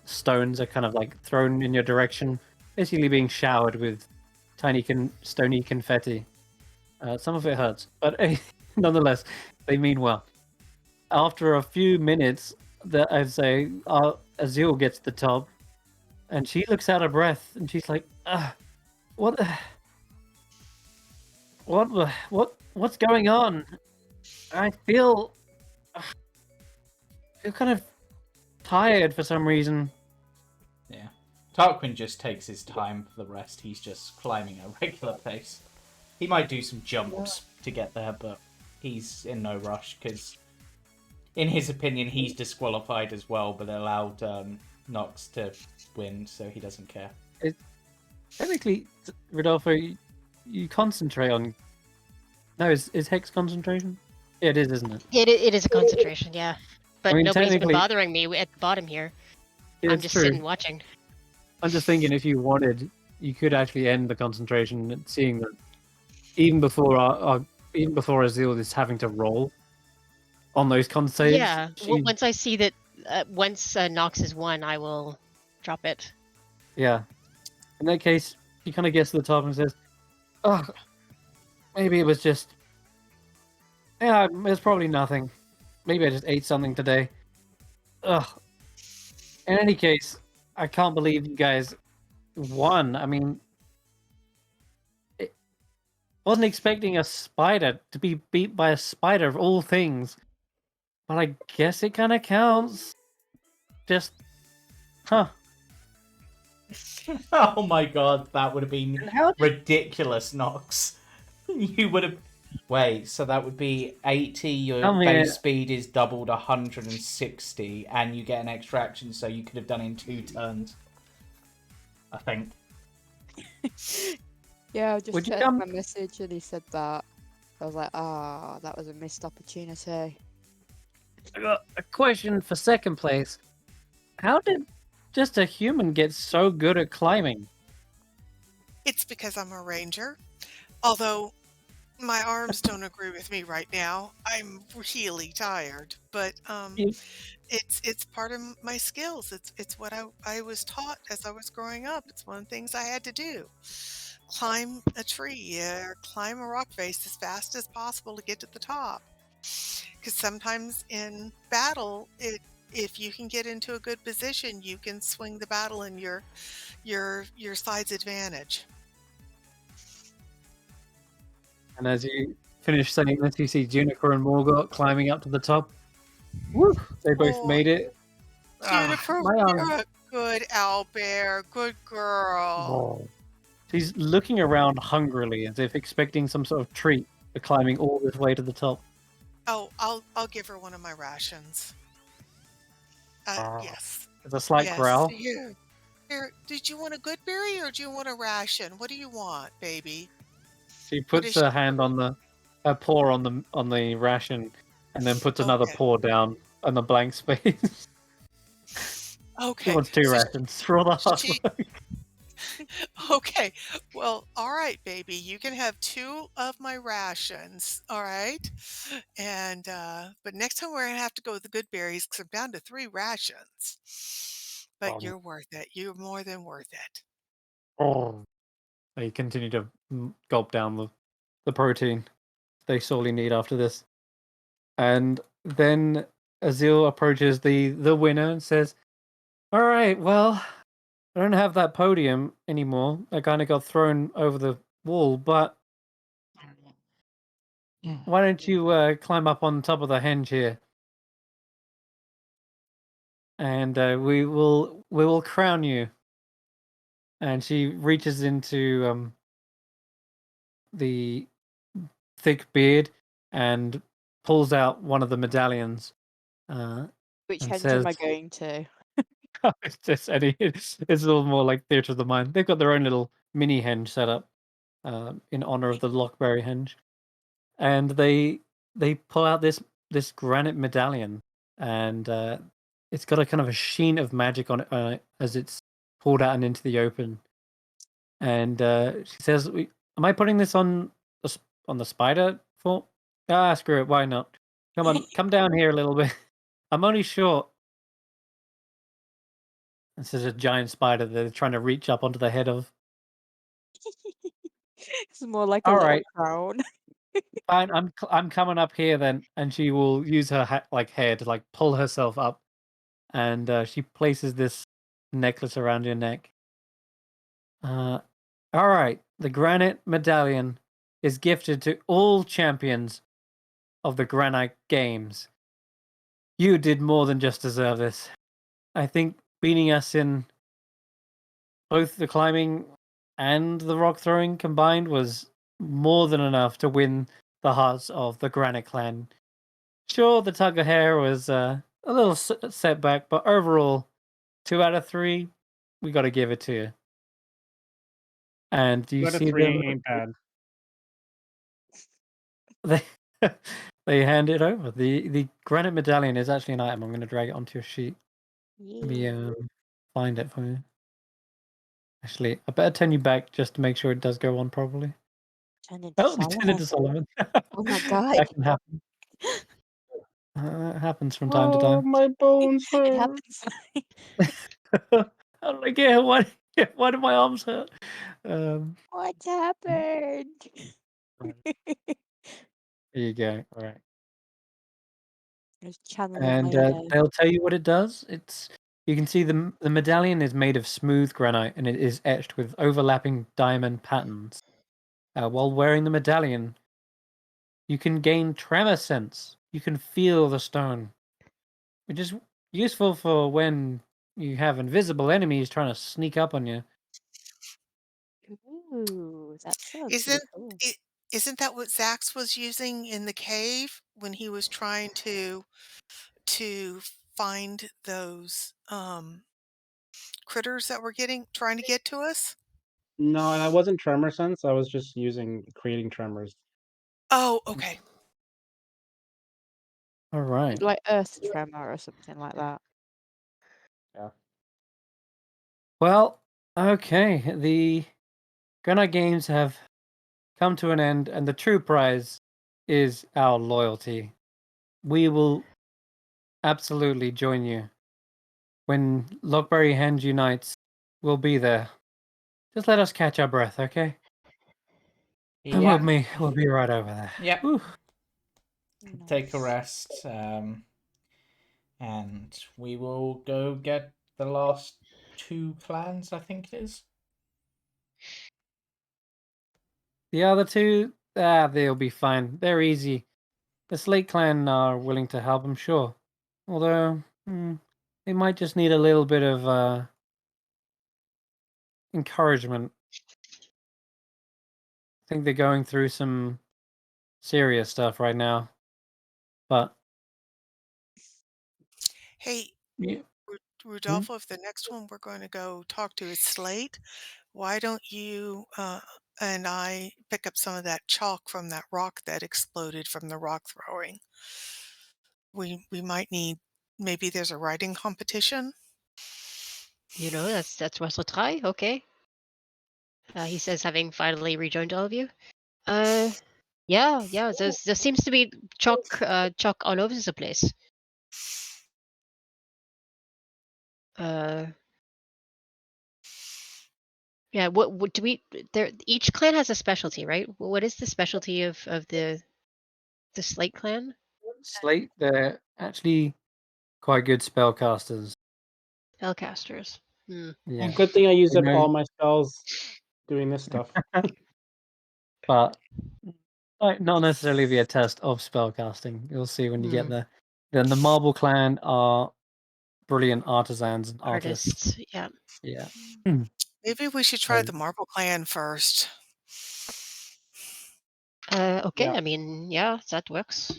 stones are kind of like thrown in your direction, basically being showered with tiny stony confetti. Some of it hurts, but nonetheless, they mean well. After a few minutes, I'd say Azil gets to the top, and she looks out of breath, and she's like, "What? What's going on? I feel kind of tired for some reason." Yeah. Tarquin just takes his time for the rest. He's just climbing at a regular pace. He might do some jumps to get there, but he's in no rush because, in his opinion, he's disqualified as well, but allowed Nox to win, so he doesn't care. Technically, Rodolfo, you concentrate on. No, is Hex concentration? Yeah, it is, isn't it? It is a concentration, yeah. But I mean, nobody's been technically- bothering me at the bottom here. Yeah, I'm it's just true. sitting watching. I'm just thinking, if you wanted, you could actually end the concentration, and seeing that even before even before Azil is having to roll on those con saves. Yeah. Once I see that, once Nox is won, I will drop it. Yeah. In that case, he kind of gets to the top and says, "Oh, maybe it was just. Yeah, it's probably nothing. Maybe I just ate something today. Ugh. In any case, I can't believe you guys won. I mean, wasn't expecting a spider to be beat by a spider of all things, but I guess it kind of counts. Just, huh? Oh my god, that would have been How ridiculous, Nox. You would have. Wait, so that would be 80, your I mean, base speed is doubled 160, and you get an extra action, so you could have done it in 2 turns. I think. Yeah, I just Would you checked come- my message and he said that. I was like, that was a missed opportunity. I got a question for second place. How did just a human get so good at climbing? It's because I'm a ranger. Although my arms don't agree with me right now. I'm really tired, but You- it's part of my skills. It's what I was taught as I was growing up. It's one of the things I had to do. Climb a tree or climb a rock face as fast as possible to get to the top. Because sometimes in battle, if you can get into a good position, you can swing the battle in your side's advantage. And as you finish saying this, you see Juniper and Morgott climbing up to the top. Woo! They both Oh, made it. Juniper, my arm. you're a good owlbear, good girl. Oh. She's looking around hungrily as if expecting some sort of treat for climbing all this way to the top. Oh, I'll give her one of my rations. Yes. There's a slight Yes. growl. Here. Did you want a good berry or do you want a ration? What do you want, baby? She puts is her she- hand on her paw on the ration, and then puts another Okay. paw down on the blank space. He Okay, wants 2 so rations for all the hard she work. okay. Well, all right, baby. You can have 2 of my rations, all right? And, but next time we're gonna have to go with the good berries because 'cause I'm down to 3 rations. But Um, you're worth it. You're more than worth it. oh. They continue to gulp down the protein they sorely need after this. And then Azil approaches the winner and says, "All right, well, I don't have that podium anymore. I kind of got thrown over the wall, but why don't you climb up on top of the henge here, and we will crown you." And she reaches into the thick beard and pulls out one of the medallions Which and henge says, am I going to? it's just it's a little more like theatre of the mind. They've got their own little mini henge set up in honor of the Lockberry henge, and they pull out this granite medallion, and it's got a kind of a sheen of magic on it as it's pulled out and into the open. And she says, "Am I putting this on on the spider for? Ah, screw it. Why not? Come on, come down here a little bit. I'm only short." This is a giant spider that they're trying to reach up onto the head of. It's more like a All little right, crown. fine. I'm coming up here then, and she will use her hair to like pull herself up, and she places this necklace around your neck. Uh, all right, the granite medallion is gifted to all champions of the Granite Games. You did more than just deserve this. I think beating us in both the climbing and the rock throwing combined was more than enough to win the hearts of the Granite Clan. Sure, the tug of hair was a little setback, but overall, 2 out of 3, we got to give it to you. And do you 2 out of see 3 them? ain't bad. They they hand it over. The granite medallion is actually an item. I'm going to drag it onto your sheet. Let me Yeah. find it for you. Actually, I better turn you back just to make sure it does go on properly. Turn into Oh, they turned into Solomon. Solomon. Oh my god. That can happen. It happens from time to Oh, time. my bones It hurt. happens. I'm like, yeah, why do my arms hurt? Um, What happened? there you go. All right. I was channeling And my they'll tell you what it does. You can see the medallion is made of smooth granite and it is etched with overlapping diamond patterns. While wearing the medallion, you can gain tremor sense. You can feel the stone, which is useful for when you have invisible enemies trying to sneak up on you. Ooh, that sounds pretty Isn't cool. it isn't that what Xaxx was using in the cave when he was trying to find those, critters that were getting trying to get to us? No, that wasn't tremor sense. I was just creating tremors. Oh, okay. All right. Like Earth Tremor or something like that. Yeah. Well, okay. The Granite Games have come to an end, and the true prize is our loyalty. We will absolutely join you. When Lockberry Henge unites, we'll be there. Just let us catch our breath, okay? And Yeah. we'll be right over there. Yep. Whew. Take a Nice. rest. And we will go get the last 2 clans, I think it is. The other two, they'll be fine. They're easy. The Slate Clan are willing to help, I'm sure. Although, they might just need a little bit of encouragement. I think they're going through some serious stuff right now. But Hey, yeah. Rodolfo, if the next one we're going to go talk to is Slate, why don't you and I pick up some of that chalk from that rock that exploded from the rock throwing? We might need maybe there's a writing competition. You know, that's worth a try. Okay. He says, having finally rejoined all of you. Yeah. There seems to be chalk all over the place. Yeah. What do we? There. Each clan has a specialty, right? What is the specialty of the Slate clan? Slate, they're actually quite good spellcasters. Spellcasters. Yeah. Good thing I used They up know- all my spells doing this stuff. but might not necessarily be a test of spellcasting. You'll see when you get there. Then the Marble Clan are brilliant artisans and artists. Artists. Yeah. Yeah. Maybe we should try the Marble Clan first. Okay. Yeah. I mean, yeah, that works.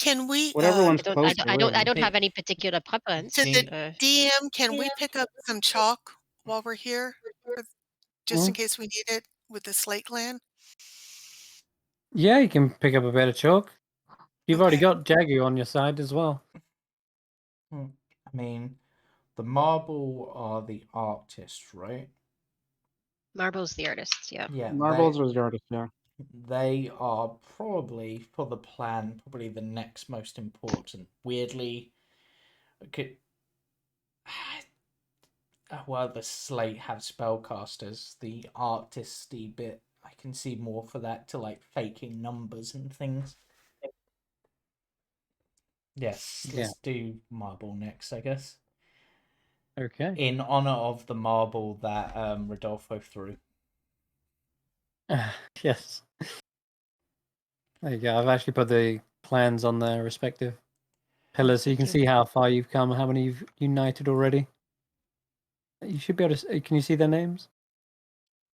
Can we? Whatever one's I closer. don't really. have any particular preference. To the DM, can we pick up some chalk while we're here, just in case we need it with the Slate Clan? Yeah, you can pick up a bit of chalk. You've already Okay. got Jagu on your side as well. I mean, the marble are the artists, right? Marble's the artists. Yeah. Yeah, Marbles was the artist, yeah. they are probably, for the plan, probably the next most important. Weirdly, okay, well, the Slate have spellcasters. The artisty bit, I can see more for that to like faking numbers and things. Yes, let's do marble next, I guess. Okay. In honor of the marble that Rodolfo threw. Yes. There you go. I've actually put the plans on their respective pillars, so you can see how far you've come, how many you've united already. You should be able to. Can you see their names?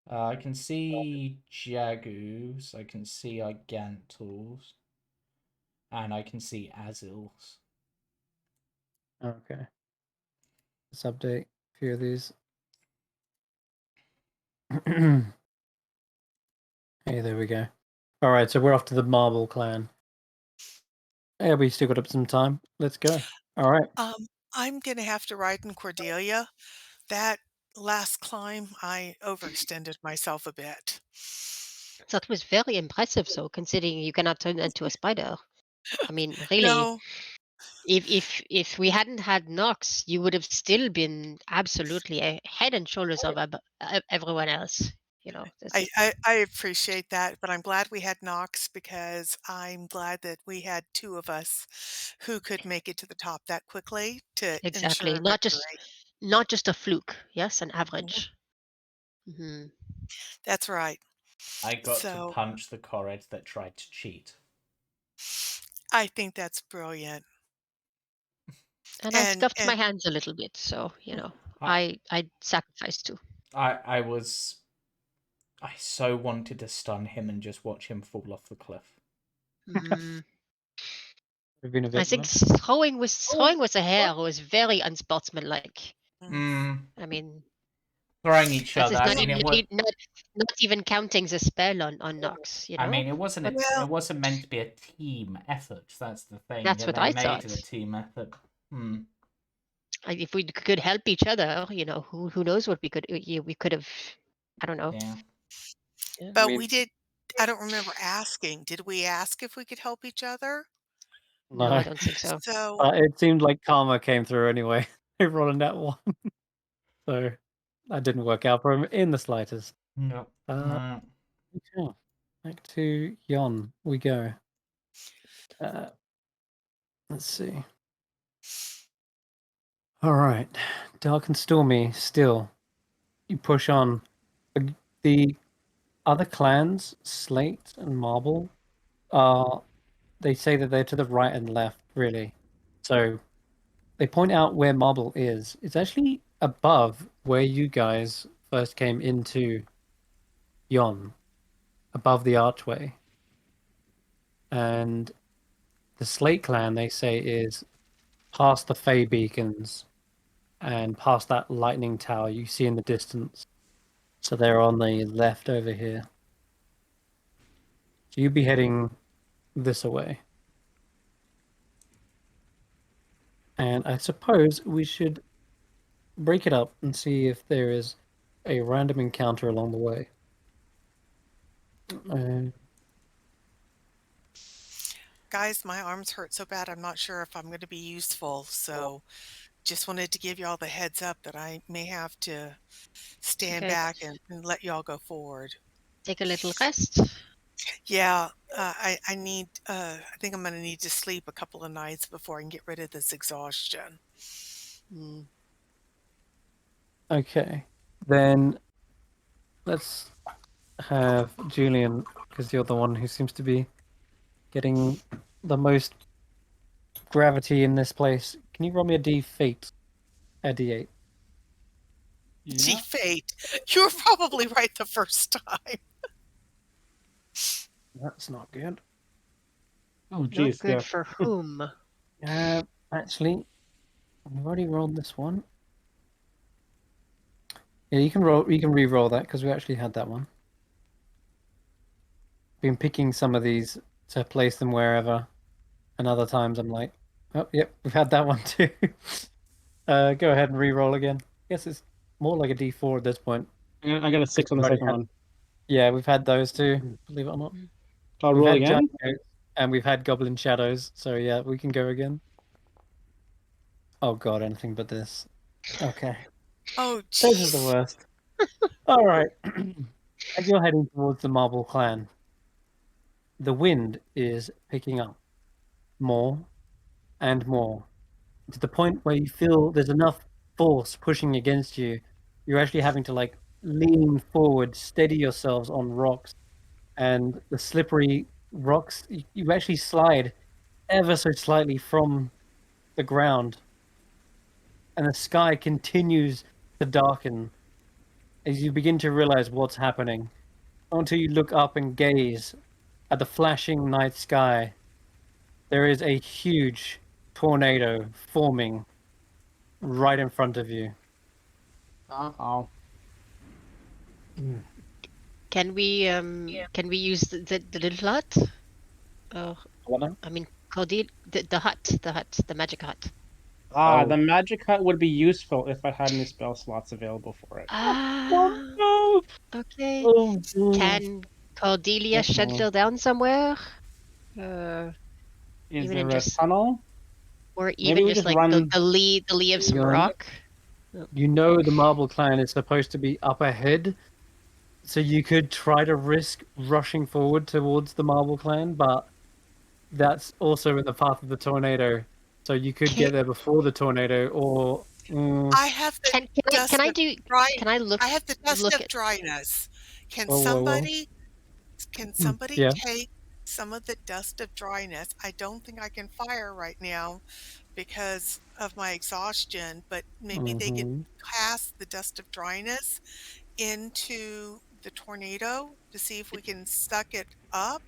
I can see Jagus, I can see Gigantals, and I can see Azils. Okay. Let's update a few of these. Hey, there we go. All right, so we're off to the Marble Clan. Yeah, we still got up some time. Let's go. All right. I'm gonna have to ride in Cordelia. That last climb, I overextended myself a bit. That was very impressive, so considering you cannot turn into a spider. I mean, really, No, if we hadn't had Nox, you would have still been absolutely head and shoulders above everyone else. You know, I appreciate that, but I'm glad we had Knox because I'm glad that we had two of us who could make it to the top that quickly to exactly ensure not victory. just a fluke. Yes, an average. Mm-hmm. That's right. I got to So punch the Corrid that tried to cheat. I think that's brilliant. And I stuffed my hands a little bit, so you know, I sacrificed too. I so wanted to stun him and just watch him fall off the cliff. I think throwing with a hair was very unsportsmanlike. I mean, throwing each other. Not even counting the spell on Nox. You know. I mean, it wasn't meant to be a team effort. That's the thing. That's what I thought. Made it a team effort. If we could help each other, you know, who knows what we could have. I don't know. Yeah. But we did. I don't remember asking. Did we ask if we could help each other? No, I don't think so. So it seemed like karma came through anyway. They rolled a net one, so that didn't work out for him in the slightest. No. Okay. Back to Yon we go. Let's see. All right, dark and stormy. Still, you push on. The other clans, Slate and Marble, they say that they're to the right and left, really. So they point out where Marble is. It's actually above where you guys first came into Yon, above the archway. And the Slate clan, they say, is past the Fey beacons and past that lightning tower you see in the distance. So they're on the left over here. So you'd be heading this away. And I suppose we should break it up and see if there is a random encounter along the way. Guys, my arms hurt so bad I'm not sure if I'm going to be useful, so just wanted to give y'all the heads up that I may have to stand Okay. back and let y'all go forward. Take a little rest. Yeah, I need, I think I'm going to need to sleep a couple of nights before I can get rid of this exhaustion. Okay, then let's have Julian, because you're the one who seems to be getting the most gravity in this place. Can you roll me a D8? A D8. Gee, fate. You were probably right the first time. That's not good. Oh, Not geez. good for whom? Actually, I've already rolled this one. Yeah, you can roll. You can re-roll that because we actually had that one. Been picking some of these to place them wherever, and other times I'm like, oh, yep, we've had that one too. Go ahead and re-roll again. Guess it's more like a D4 at this point. I got a 6 on the second one. Yeah, we've had those too. Believe it or not. I'll We've roll had again. giant goats and we've had goblin shadows. So yeah, we can go again. Oh god, anything but this. Okay. Oh, This is the jeez. worst. All right. As you're heading towards the Marble Clan, the wind is picking up more and more to the point where you feel there's enough force pushing against you. You're actually having to like lean forward, steady yourselves on rocks, and the slippery rocks. You actually slide ever so slightly from the ground, and the sky continues to darken as you begin to realize what's happening. Until you look up and gaze at the flashing night sky, there is a huge tornado forming right in front of you. Uh-oh. Can we use the little hut? Oh, What now? I mean, Cordelia, the hut, the magic hut. Oh. The magic hut would be useful if I had any spell slots available for it. Ah, okay. Oh, no. Can Cordelia shelter down somewhere? Is even there in a just- tunnel? Or Maybe even we just just like run- the lee of some Yeah. rock? You know the Marble Clan is supposed to be up ahead, so you could try to risk rushing forward towards the Marble Clan, but that's also in the path of the tornado. So you could get there before the tornado, or I have the Can dust I of do? dry. Can I look? I have the dust look of at? dryness. Can Whoa, whoa, whoa. somebody Yeah. take some of the dust of dryness? I don't think I can fire right now because of my exhaustion, but maybe they could cast the dust of dryness into the tornado to see if we can suck it up.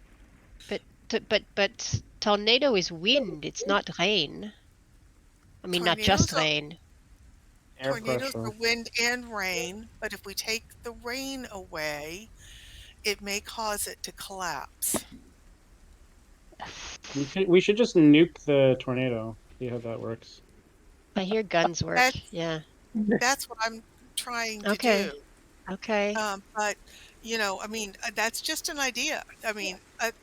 But tornado is wind. It's not rain. I mean, not just rain. Tornadoes are wind and rain, but if we take the rain away, it may cause it to collapse. We should just nuke the tornado. See how that works. I hear guns work. Yeah. That's what I'm trying to do. Okay. But I mean, that's just an idea. I mean,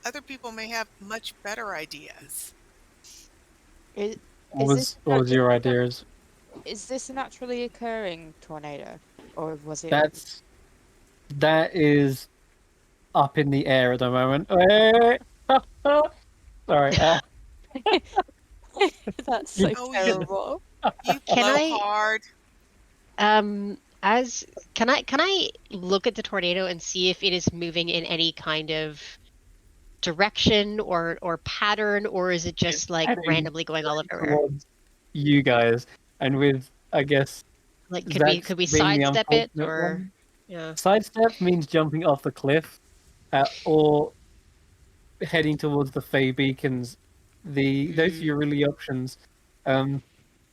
other people may have much better ideas. What was your ideas? Is this a naturally occurring tornado, or was it? That is up in the air at the moment. Sorry. That's so terrible. You blow hard. Can I look at the tornado and see if it is moving in any kind of direction or pattern, or is it just like randomly going all over? You guys, and with I guess like Xaxx could we being the sidestep it unfortunate or one. yeah? Sidestep means jumping off the cliff, or heading towards the Fey beacons. Those are your really options. So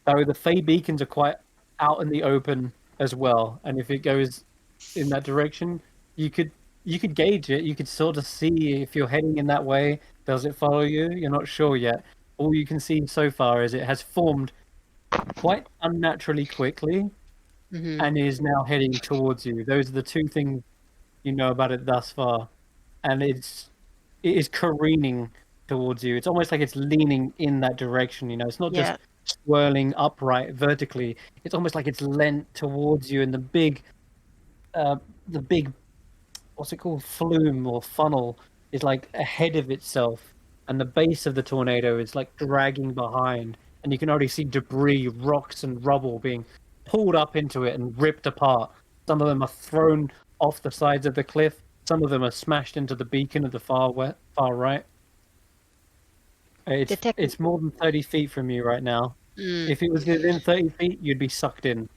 the Fey beacons are quite out in the open as well, and if it goes in that direction, you could gauge it. You could sort of see if you're heading in that way. Does it follow you? You're not sure yet. All you can see so far is it has formed quite unnaturally quickly, and is now heading towards you. Those are the two things you know about it thus far, and it is careening towards you. It's almost like it's leaning in that direction. You know, it's not just swirling upright vertically. It's almost like it's leant towards you, and the big what's it called, flume or funnel is like ahead of itself, and the base of the tornado is like dragging behind, and you can already see debris, rocks and rubble being pulled up into it and ripped apart. Some of them are thrown off the sides of the cliff. Some of them are smashed into the beacon of the far right. It's more than 30 feet from you right now. If it was within 30 feet, you'd be sucked in.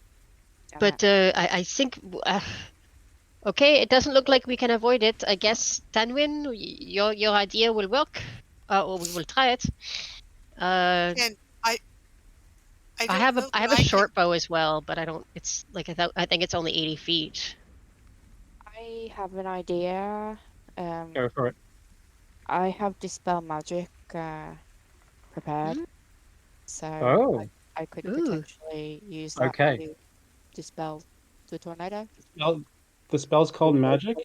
But I think okay, it doesn't look like we can avoid it. I guess Tanwen, your idea will work, or we will try it. And I have a short bow as well, but I don't. It's like I think it's only 80 feet. I have an idea. Go for it. I have Dispel Magic prepared, so I could potentially use that to dispel the tornado. The spell's called magic?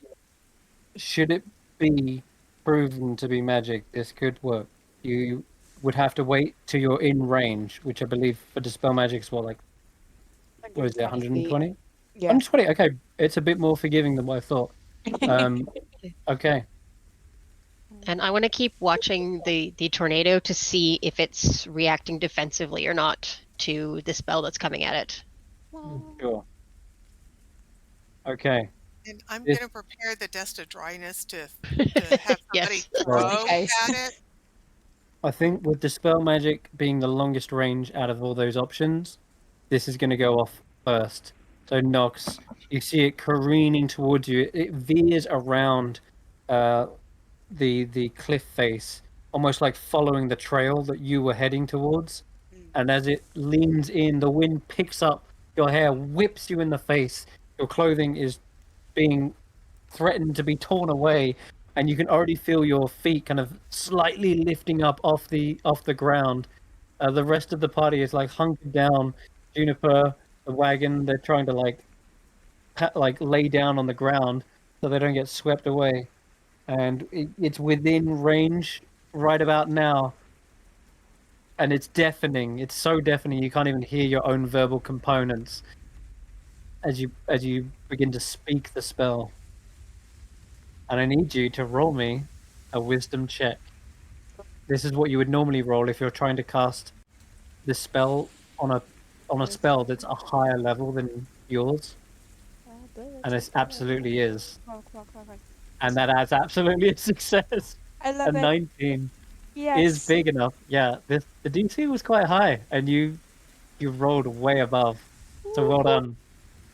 Should it be proven to be magic, this could work. You would have to wait till you're in range, which I believe for dispel magic is what is it, 120? Yeah. 120, okay. It's a bit more forgiving than what I thought. Okay. And I want to keep watching the tornado to see if it's reacting defensively or not to the spell that's coming at it. Sure. Okay. And I'm going to prepare the dust of dryness to have somebody throw at it. I think with Dispel Magic being the longest range out of all those options, this is going to go off first. So Nox, you see it careening towards you. It veers around the cliff face, almost like following the trail that you were heading towards. And as it leans in, the wind picks up your hair, whips you in the face. Your clothing is being threatened to be torn away, and you can already feel your feet kind of slightly lifting up off the ground. The rest of the party is like hunkered down. Juniper, the wagon, they're trying to like lay down on the ground so they don't get swept away. And it's within range right about now. And it's deafening. It's so deafening you can't even hear your own verbal components as you begin to speak the spell. And I need you to roll me a wisdom check. This is what you would normally roll if you're trying to cast this spell on a spell that's a higher level than yours. And it absolutely is. Come on. And that adds absolutely a success. I love it. 19 is big enough. Yeah, the DC was quite high, and you rolled way above. So well done.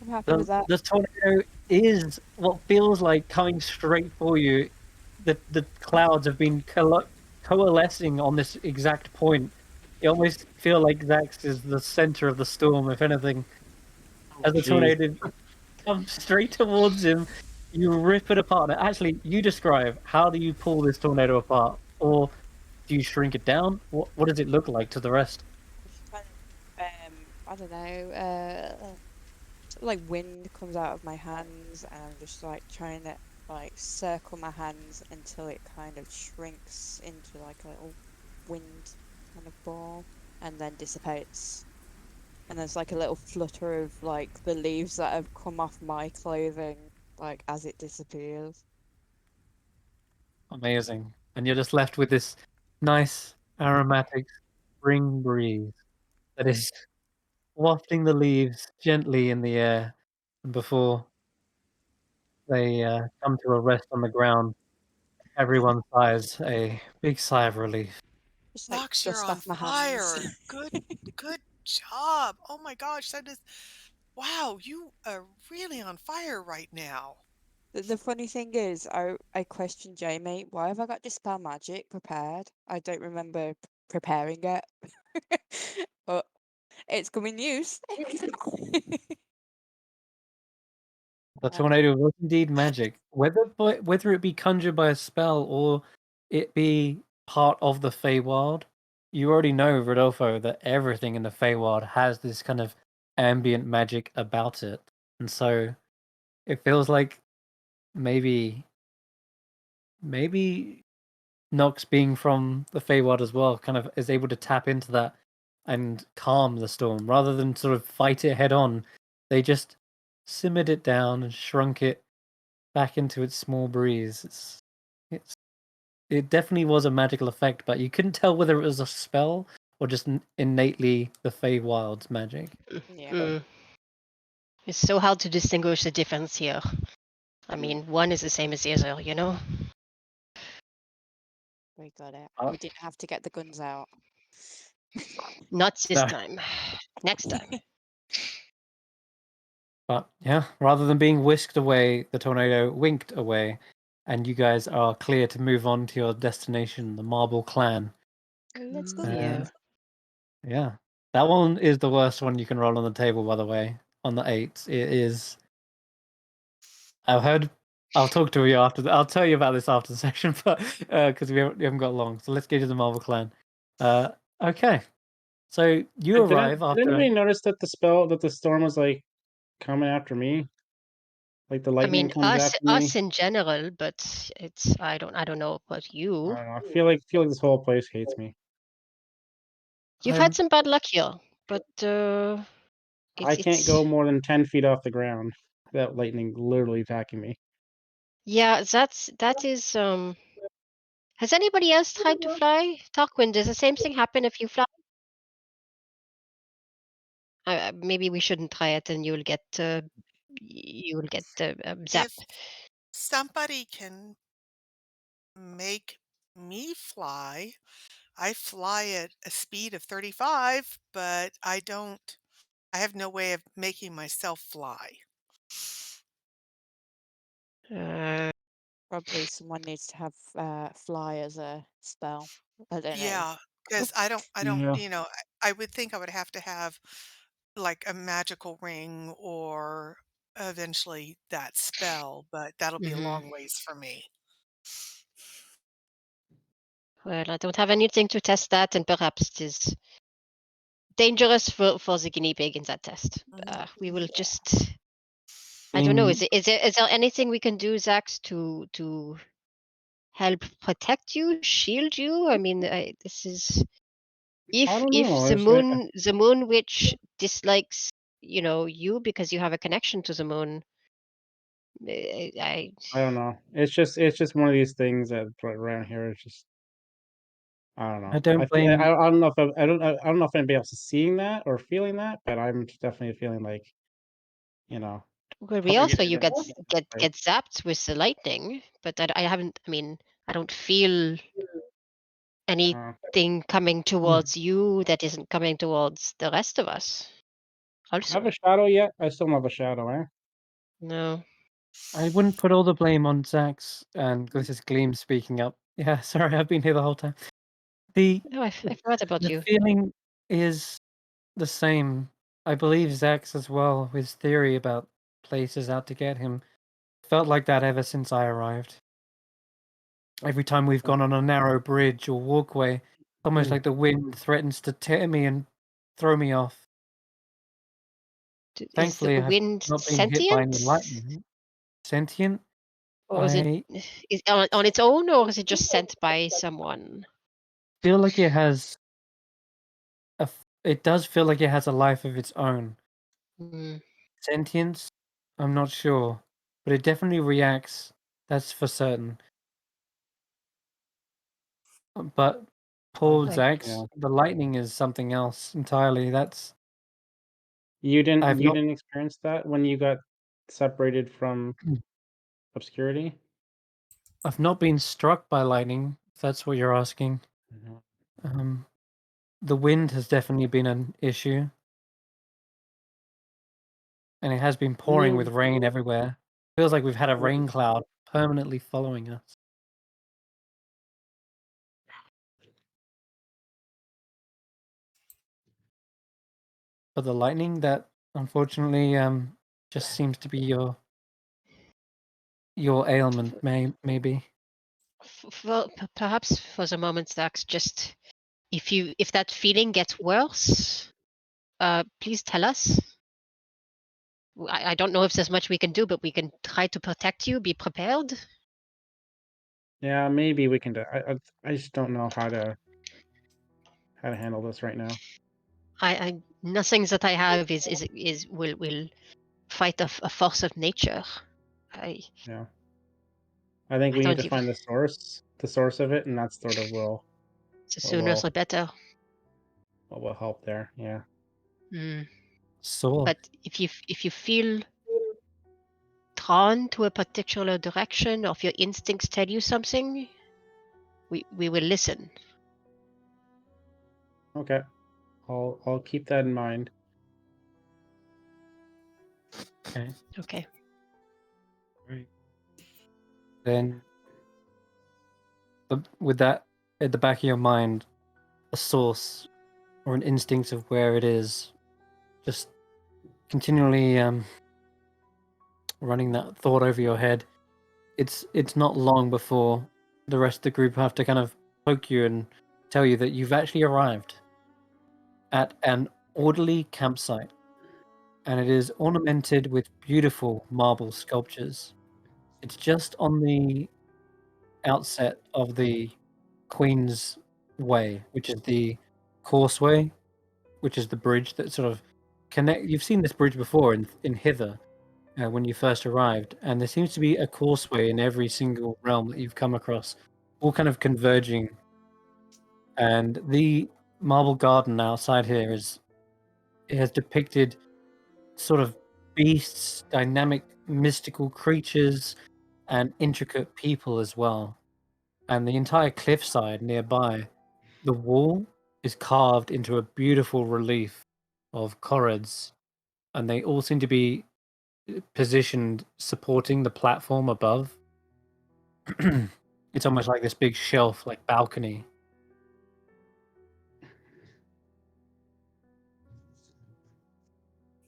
I'm happy with that. The tornado is what feels like coming straight for you. The clouds have been coalescing on this exact point. You almost feel like Xaxx is the center of the storm, if anything. As the tornado comes straight towards him, you rip it apart. Now, actually, you describe, how do you pull this tornado apart? Or do you shrink it down? What does it look like to the rest? I don't know. Like wind comes out of my hands, and I'm just like trying to like circle my hands until it kind of shrinks into like a little wind kind of ball, and then dissipates. And there's like a little flutter of like the leaves that have come off my clothing, like as it disappears. Amazing. And you're just left with this nice aromatic spring breeze that is wafting the leaves gently in the air, and before they come to a rest on the ground, everyone sighs a big sigh of relief. Just like Nox, you're dust on off my fire. hands. Good job. Oh my gosh, that is... Wow, you are really on fire right now. The funny thing is, I questioned Jamey, why have I got Dispel Magic prepared? I don't remember preparing it. But it's come in use. The tornado was indeed magic. Whether it be conjured by a spell or it be part of the Feywild, you already know, Rodolfo, that everything in the Feywild has this kind of ambient magic about it, and so it feels like maybe Nox, being from the Feywild as well, kind of is able to tap into that and calm the storm rather than sort of fight it head on. They just simmered it down and shrunk it back into its small breeze. It definitely was a magical effect, but you couldn't tell whether it was a spell or just innately the Feywild's magic. Yeah. Mm. It's so hard to distinguish the difference here. I mean, one is the same as the other, you know? We got it. Oh. We didn't have to get the guns out. Not this No. time. Next time. But yeah, rather than being whisked away, the tornado winked away, and you guys are clear to move on to your destination, the Marble Clan. Let's go. Yeah. Yeah, that one is the worst one you can roll on the table, by the way. On the 8s, it is. I've heard. I'll talk to you after. I'll tell you about this after the session, but because we haven't got long, so let's get to the Marble Clan. Okay, so you arrive Did after. anybody notice that the storm was like coming after me? Like the I lightning mean, comes after me. us in general, but it's I don't know about I you. don't know. I feel like this whole place hates me. You've had some bad luck here, but I can't go more than 10 feet off the ground without lightning literally attacking me. Yeah, that is. Has anybody else tried to fly? Tarquin, does the same thing happen if you fly? Maybe we shouldn't try it, and you'll get zapped. If somebody can make me fly, I fly at a speed of 35, but I have no way of making myself fly. Probably someone needs to have fly as a spell. I don't know. Yeah, because I don't, Yeah. you know, I would think I would have to have like a magical ring or eventually that spell, but that'll be a long ways for me. Well, I don't have anything to test that, and perhaps it is dangerous for the guinea pig in that test. We will just. I don't know. Is there anything we can do, Xaxx, to help protect you, shield you? I mean, this is if I don't know. the moon witch dislikes you because you have a connection to the moon. I don't know. It's just one of these things that around here is just. I don't know. I don't blame. I don't know if I don't know if anybody else is seeing that or feeling that, but I'm definitely feeling like, you know. Well, we also you get zapped with the lightning, but I haven't. I mean, I don't feel anything coming towards you that isn't coming towards the rest of us. Also, Have a shadow yet? I still don't have a shadow, eh? no. I wouldn't put all the blame on Xaxx, and this is Gleam speaking up. Yeah, sorry, I've been here the whole time. I forgot about the you. feeling is the same. I believe Xaxx as well. His theory about places out to get him felt like that ever since I arrived. Every time we've gone on a narrow bridge or walkway, almost like the wind threatens to tear me and throw me off. Thankfully, is the I've wind not been hit by any sentient? lightning. Sentient? Or is it on its own, or is it just sent by someone? Feel like it has it does feel like it has a life of its own. Sentience? I'm not sure, but it definitely reacts. That's for certain. But Paul Xaxx, the lightning is something else entirely. That's You didn't experience that when you got separated from obscurity? I've not been struck by lightning, if that's what you're asking. The wind has definitely been an issue. And it has been pouring with rain everywhere. Feels like we've had a rain cloud permanently following us. But the lightning, that unfortunately just seems to be your ailment, maybe. Well, perhaps for the moment, Xaxx, just if that feeling gets worse, please tell us. I don't know if there's much we can do, but we can try to protect you. Be prepared. Yeah, maybe we can do. I just don't know how to handle this right now. I nothing that I have is will fight a force of nature. Yeah, I think I we need don't to even. find the source of it, and that's sort of The what sooner the better. will help there. Yeah. Mm. So But if you feel drawn to a particular direction, or if your instincts tell you something, we will listen. Okay. I'll keep that in mind. okay, Okay. great. Then, with that at the back of your mind, a source or an instinct of where it is, just continually running that thought over your head. It's not long before the rest of the group have to kind of poke you and tell you that you've actually arrived at an orderly campsite, and it is ornamented with beautiful marble sculptures. It's just on the outset of the Queen's Way, which is the causeway, which is the bridge that sort of connect. You've seen this bridge before in Hither when you first arrived, and there seems to be a causeway in every single realm that you've come across, all kind of converging. And the marble garden outside here it has depicted sort of beasts, dynamic, mystical creatures, and intricate people as well. And the entire cliffside nearby, the wall is carved into a beautiful relief of corrids, and they all seem to be positioned supporting the platform above. It's almost like this big shelf, like balcony.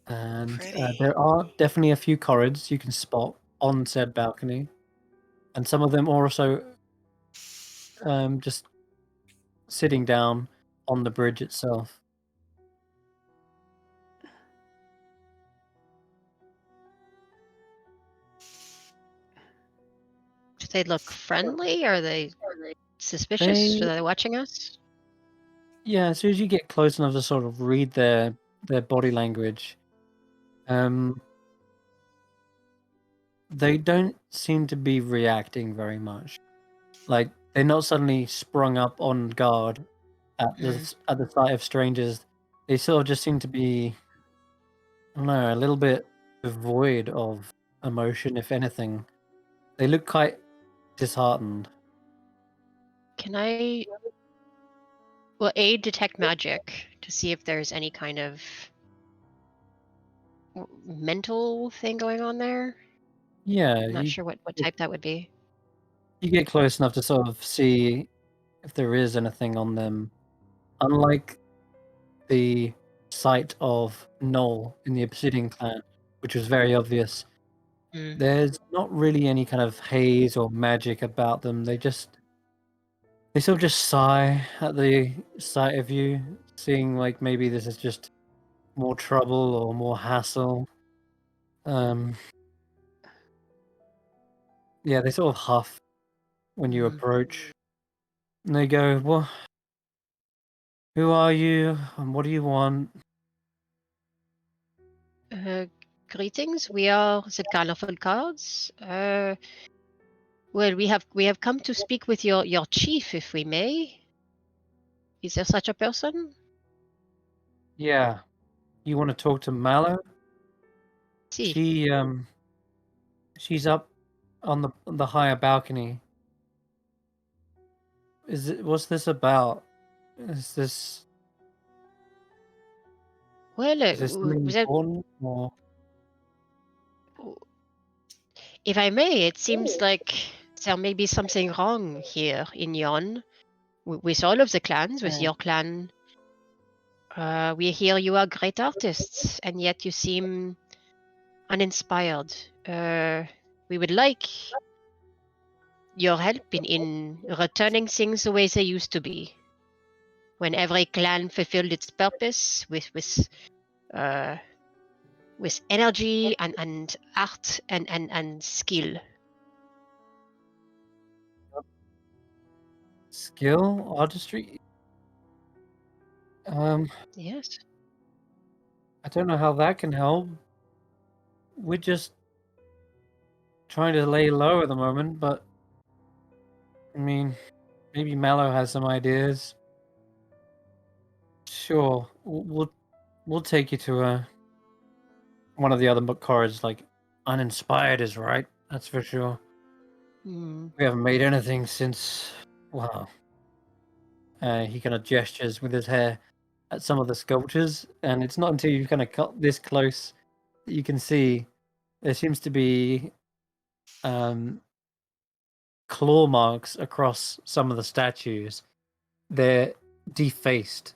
And Pretty. there are definitely a few corrids you can spot on said balcony, and some of them are also just sitting down on the bridge itself. Do they look friendly? Are they suspicious? Are they watching us? Yeah, as soon as you get close enough to sort of read their body language, they don't seem to be reacting very much. Like they're not suddenly sprung up on guard at the sight of strangers. They sort of just seem to be, I don't know, a little bit devoid of emotion, if anything. They look quite disheartened. Can I detect magic to see if there's any kind of mental thing going on there? Yeah, I'm not sure what type that would be. you get close enough to sort of see if there is anything on them. Unlike the sight of Noel in the Obsidian clan, which was very obvious, there's not really any kind of haze or magic about them. They sort of just sigh at the sight of you, seeing like maybe this is just more trouble or more hassle. Yeah, they sort of huff when you approach. And they go, "Well, who are you and what do you want?" Greetings. We are the Carnival Cards. Well, we have come to speak with your chief, if we may. Is there such a person? Yeah, you want to talk to Mallow? See. She's up on the higher balcony. What's this about? Is this Well, is this something important or? if I may, it seems like there may be something wrong here in Yon. With all of the clans, with your clan, we hear you are great artists, and yet you seem uninspired. We would like your help in returning things the way they used to be, when every clan fulfilled its purpose with with energy and art and skill. Skill, artistry. Yes. I don't know how that can help. We're just trying to lay low at the moment, but I mean, maybe Mallow has some ideas. Sure, we'll take you to one of the other book cards. Like, uninspired is right. That's for sure. Hmm. We haven't made anything since. Wow. He kind of gestures with his hair at some of the sculptures, and it's not until you kind of cut this close that you can see there seems to be claw marks across some of the statues. They're defaced,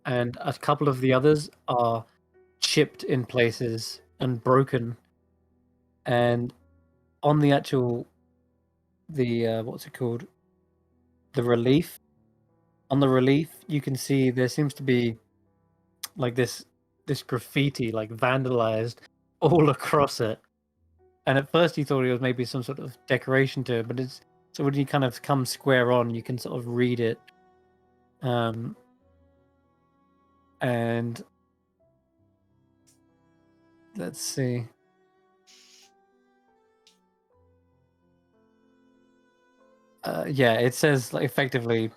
and a couple of the others are chipped in places and broken. And on the actual what's it called? The relief. On the relief, you can see there seems to be like this graffiti, like vandalized all across it. And at first, you thought it was maybe some sort of decoration to it, but it's so when you kind of come square on, you can sort of read it. And let's see. Yeah, it says like effectively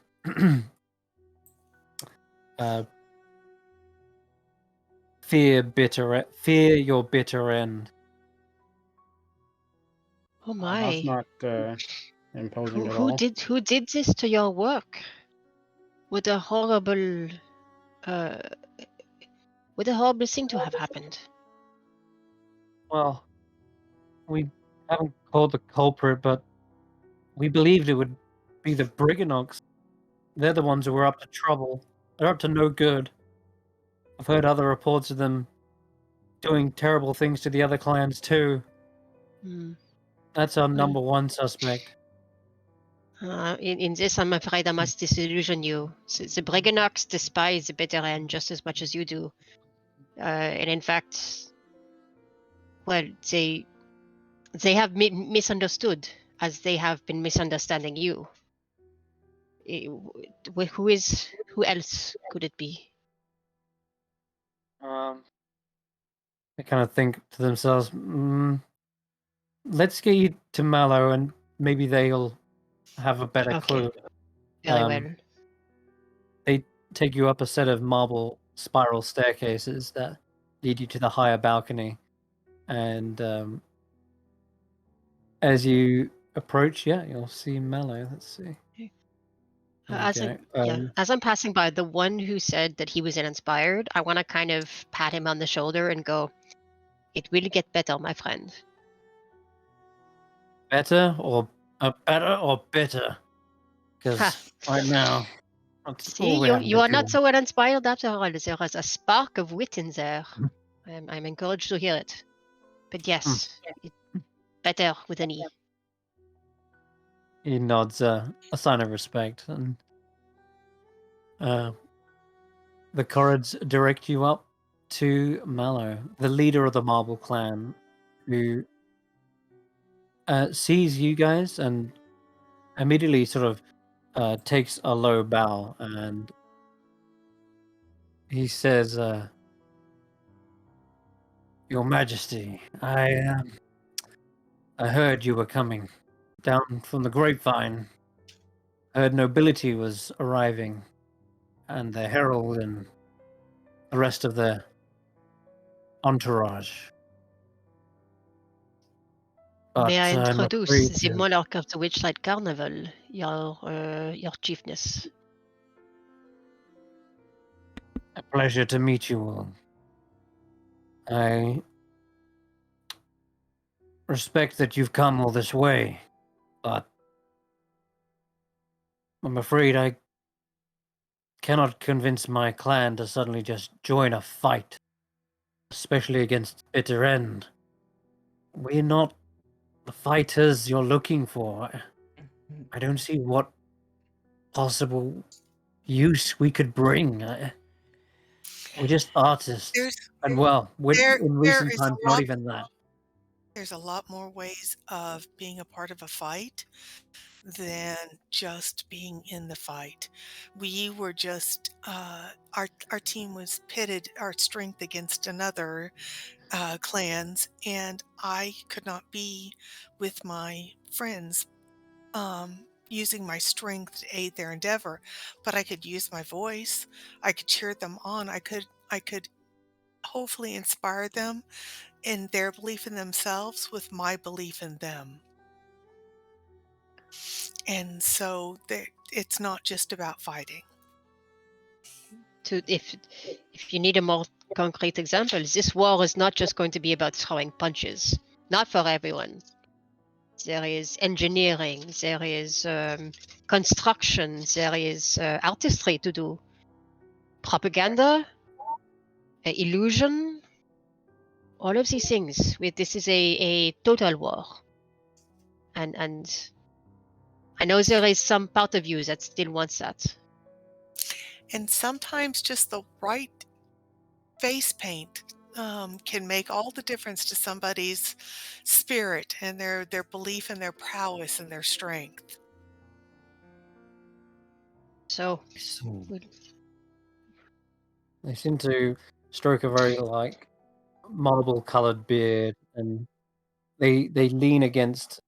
fear your bitter end. Oh That's my! not imposing at all. Who did this to your work? What a horrible thing to have happened. Well, we haven't called the culprit, but we believed it would be the Brigannox. They're the ones who were up to trouble. They're up to no good. I've heard other reports of them doing terrible things to the other clans too. Hmm. That's our number one suspect. In this, I'm afraid I must disillusion you. The Brigannox despise the bitter end just as much as you do. And in fact, well, they have misunderstood as they have been misunderstanding you. Who else could it be? They kind of think to themselves, let's get you to Mallow and maybe they'll have a better clue. Very well. They take you up a set of marble spiral staircases that lead you to the higher balcony. And as you approach, you'll see Mallow. Let's see. As I'm passing by, the one who said that he was uninspired, I want to kind of pat him on the shoulder and go, "It will get better, my friend." Better or bitter? Because right now, see, you are not so uninspired after all. There is a spark of wit in there. I'm encouraged to hear it. But yes, better with an E. He nods a sign of respect, and the Corrids direct you up to Mallow, the leader of the Marble Clan, who sees you guys and immediately sort of takes a low bow, and he says, "Your Majesty, I heard you were coming down from the grapevine. Heard nobility was arriving, and the herald and the rest of the entourage. But, May I I'm introduce afraid the monarch of the Witchlight Carnival, your chiefness? a pleasure to meet you all. I respect that you've come all this way, but I'm afraid I cannot convince my clan to suddenly just join a fight, especially against Bitter End. We're not the fighters you're looking for. I don't see what possible use we could bring. We're just artists. There's And well, there in there recent is times, a not lot even that. there's a lot more ways of being a part of a fight than just being in the fight. We were just our team was pitted our strength against another clans, and I could not be with my friends using my strength to aid their endeavor, but I could use my voice. I could cheer them on. I could hopefully inspire them in their belief in themselves with my belief in them. And so it's not just about fighting. If you need a more concrete example, this war is not just going to be about throwing punches. Not for everyone. There is engineering, there is construction, there is artistry to do, propaganda, illusion, all of these things. This is a total war. And I know there is some part of you that still wants that. And sometimes just the right face paint can make all the difference to somebody's spirit and their belief in their prowess and their strength. So They seem to stroke a very marble-colored beard, and they lean against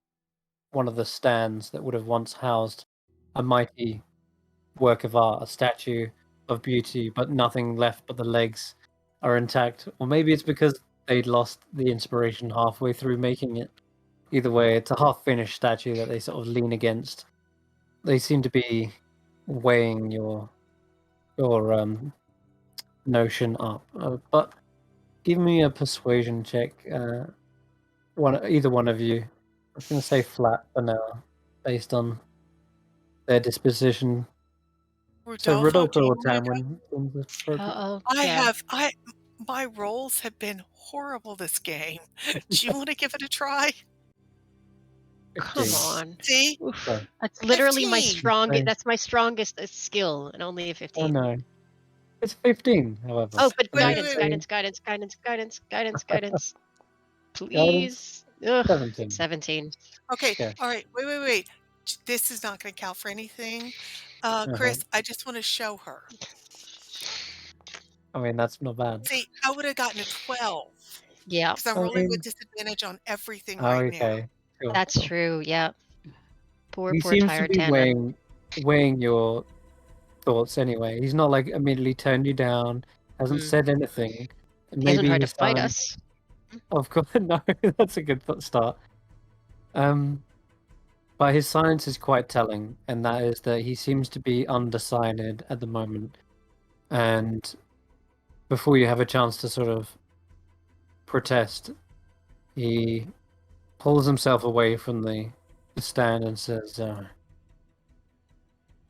one of the stands that would have once housed a mighty work of art, a statue of beauty, but nothing left but the legs are intact. Or maybe it's because they'd lost the inspiration halfway through making it. Either way, it's a half-finished statue that they sort of lean against. They seem to be weighing your notion up. But give me a persuasion check. Either one of you. I was going to say flat for now, based on their disposition. So Rodolfo, Rodolfo do you or want to go? Tanwen seems appropriate. My rolls have been horrible this game. Do you want to give it a try? Come 15. on. See? Sorry. That's literally my 15. strongest. Okay. That's my strongest skill, and only a 15. Oh no. It's 15, however. Oh, but Wait, guidance, wait, guidance, guidance, guidance, guidance, guidance, guidance. Please. Ugh, 17. 17. Okay. Okay. All right. Wait. This is not going to count for anything. Chris, I just want to show her. I mean, that's not bad. See, I would have gotten a 12 Yeah, because I'm I rolling mean- with disadvantage on everything Oh, right now. okay. Cool. that's true. Yeah. Poor He seems to tired be Tanwen. weighing your thoughts anyway. He's not like immediately turned you down, hasn't Hmm. said anything. He hasn't tried to his fight sign- us. Of course, no, that's a good start. But his silence is quite telling, and that is that he seems to be undecided at the moment. And before you have a chance to sort of protest, he pulls himself away from the stand and says,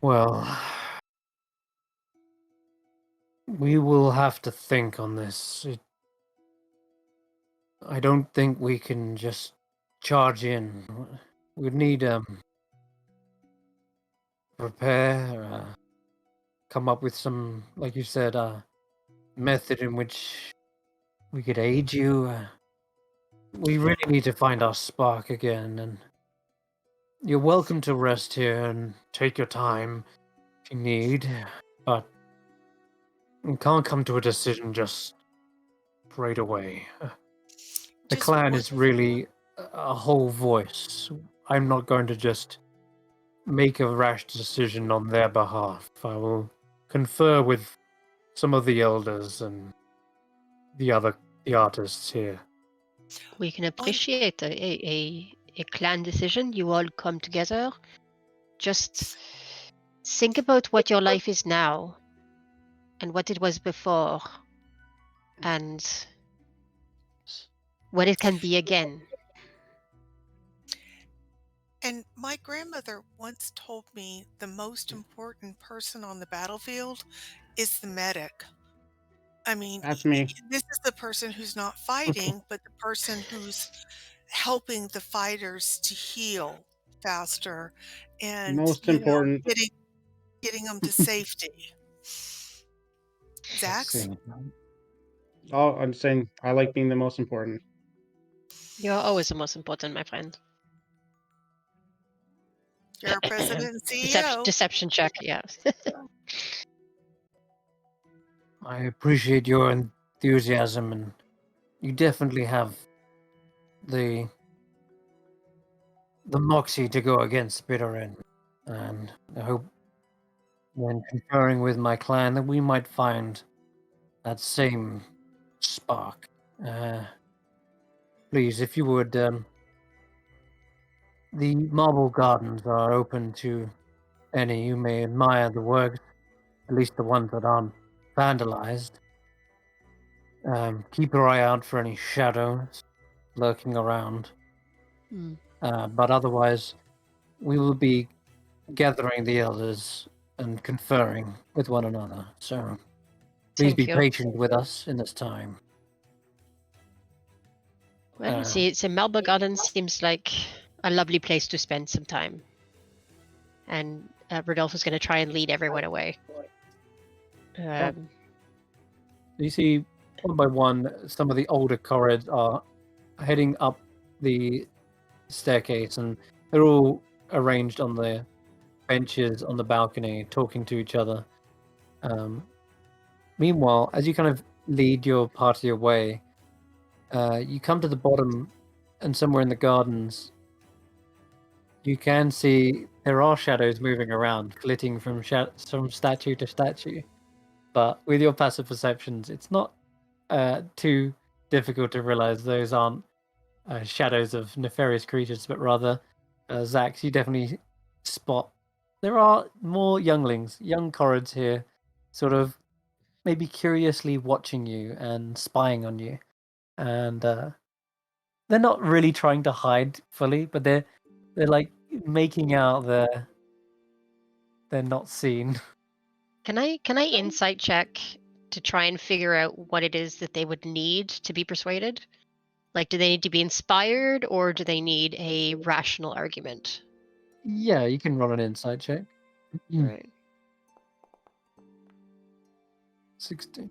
well, we will have to think on this. I don't think we can just charge in. We'd need prepare, come up with some, like you said, method in which we could aid you. We really need to find our spark again, and you're welcome to rest here and take your time if you need, but we can't come to a decision just right away. The Just clan one- is really a whole voice. I'm not going to just make a rash decision on their behalf. I will confer with some of the elders and the artists here. We can appreciate a clan decision. You all come together. Just think about what your life is now and what it was before and what it can be again. And my grandmother once told me the most important person on the battlefield is the medic. I mean, That's me. this is the person who's not fighting, but the person who's helping the fighters to heal faster and Most important. getting them to safety. Let's Xaxx? see. Oh, I'm saying I like being the most important. You're always the most important, my friend. You're our president and CEO. Deception check, yeah. I appreciate your enthusiasm, and you definitely have the moxie to go against bitter end. And I hope when conferring with my clan that we might find that same spark. Please, if you would, the marble gardens are open to any who may admire the works, at least the ones that aren't vandalized. Keep your eye out for any shadows lurking around. Hmm. But otherwise, we will be gathering the elders and conferring with one another. So please Thank be you. patient with us in this time. Well, the Marble Garden seems like a lovely place to spend some time. And Rodolfo's going to try and lead everyone away. You see, one by one, some of the older Corrids are heading up the staircase, and they're all arranged on the benches on the balcony, talking to each other. Meanwhile, as you kind of lead your party away, you come to the bottom, and somewhere in the gardens, you can see there are shadows moving around, flitting from statue to statue. But with your passive perceptions, it's not too difficult to realize those aren't shadows of nefarious creatures, but rather, Xaxx, you definitely spot there are more younglings, young Corrids here, sort of maybe curiously watching you and spying on you. And they're not really trying to hide fully, but they're like making out they're not seen. Can I insight check to try and figure out what it is that they would need to be persuaded? Like, do they need to be inspired, or do they need a rational argument? Yeah, you can roll an insight check. Right. 16.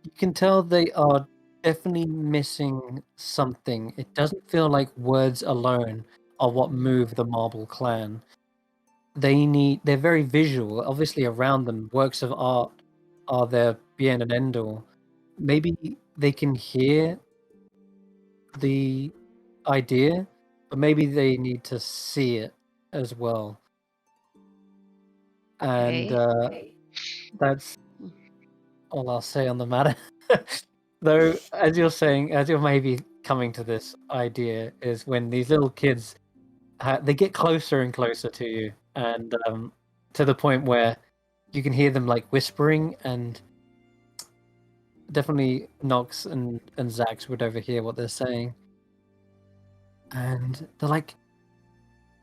You can tell they are definitely missing something. It doesn't feel like words alone are what move the Marble Clan. They're very visual. Obviously, around them, works of art are their bien and end all. Maybe they can hear the idea, but maybe they need to see it as well. And that's all I'll say on the matter. Though, as you're maybe coming to this idea, is when these little kids, they get closer and closer to you, and to the point where you can hear them like whispering, and definitely Nox and Xaxx would overhear what they're saying. And they're like,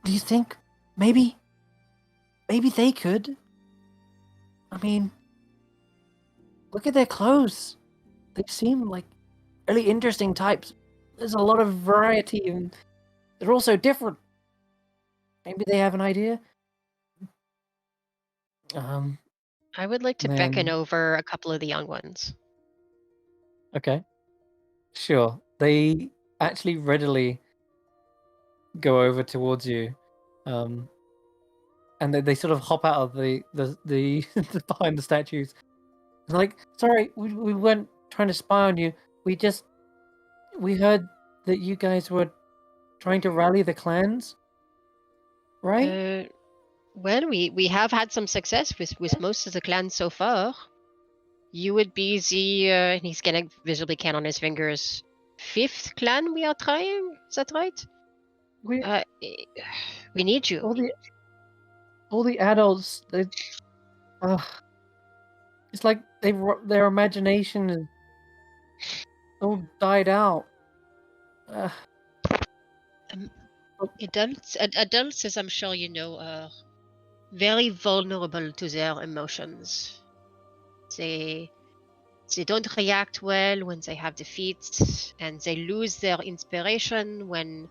"Do you think maybe they could? I mean, look at their clothes. They seem like really interesting types. There's a lot of variety, and they're also different. Maybe they have an idea." I would like to beckon over a couple of the young ones. Okay. Sure. They actually readily go over towards you. And they sort of hop out of the behind the statues. They're like, "Sorry, we weren't trying to spy on you. We heard that you guys were trying to rally the clans, right?" Well, we have had some success with most of the clans so far. You would be the he's gonna visibly count on his fingers. 5th clan we are trying. Is that right? We need you. all the adults. It's like their imagination is all died out. Adults, as I'm sure you know, are very vulnerable to their emotions. They don't react well when they have defeats, and they lose their inspiration when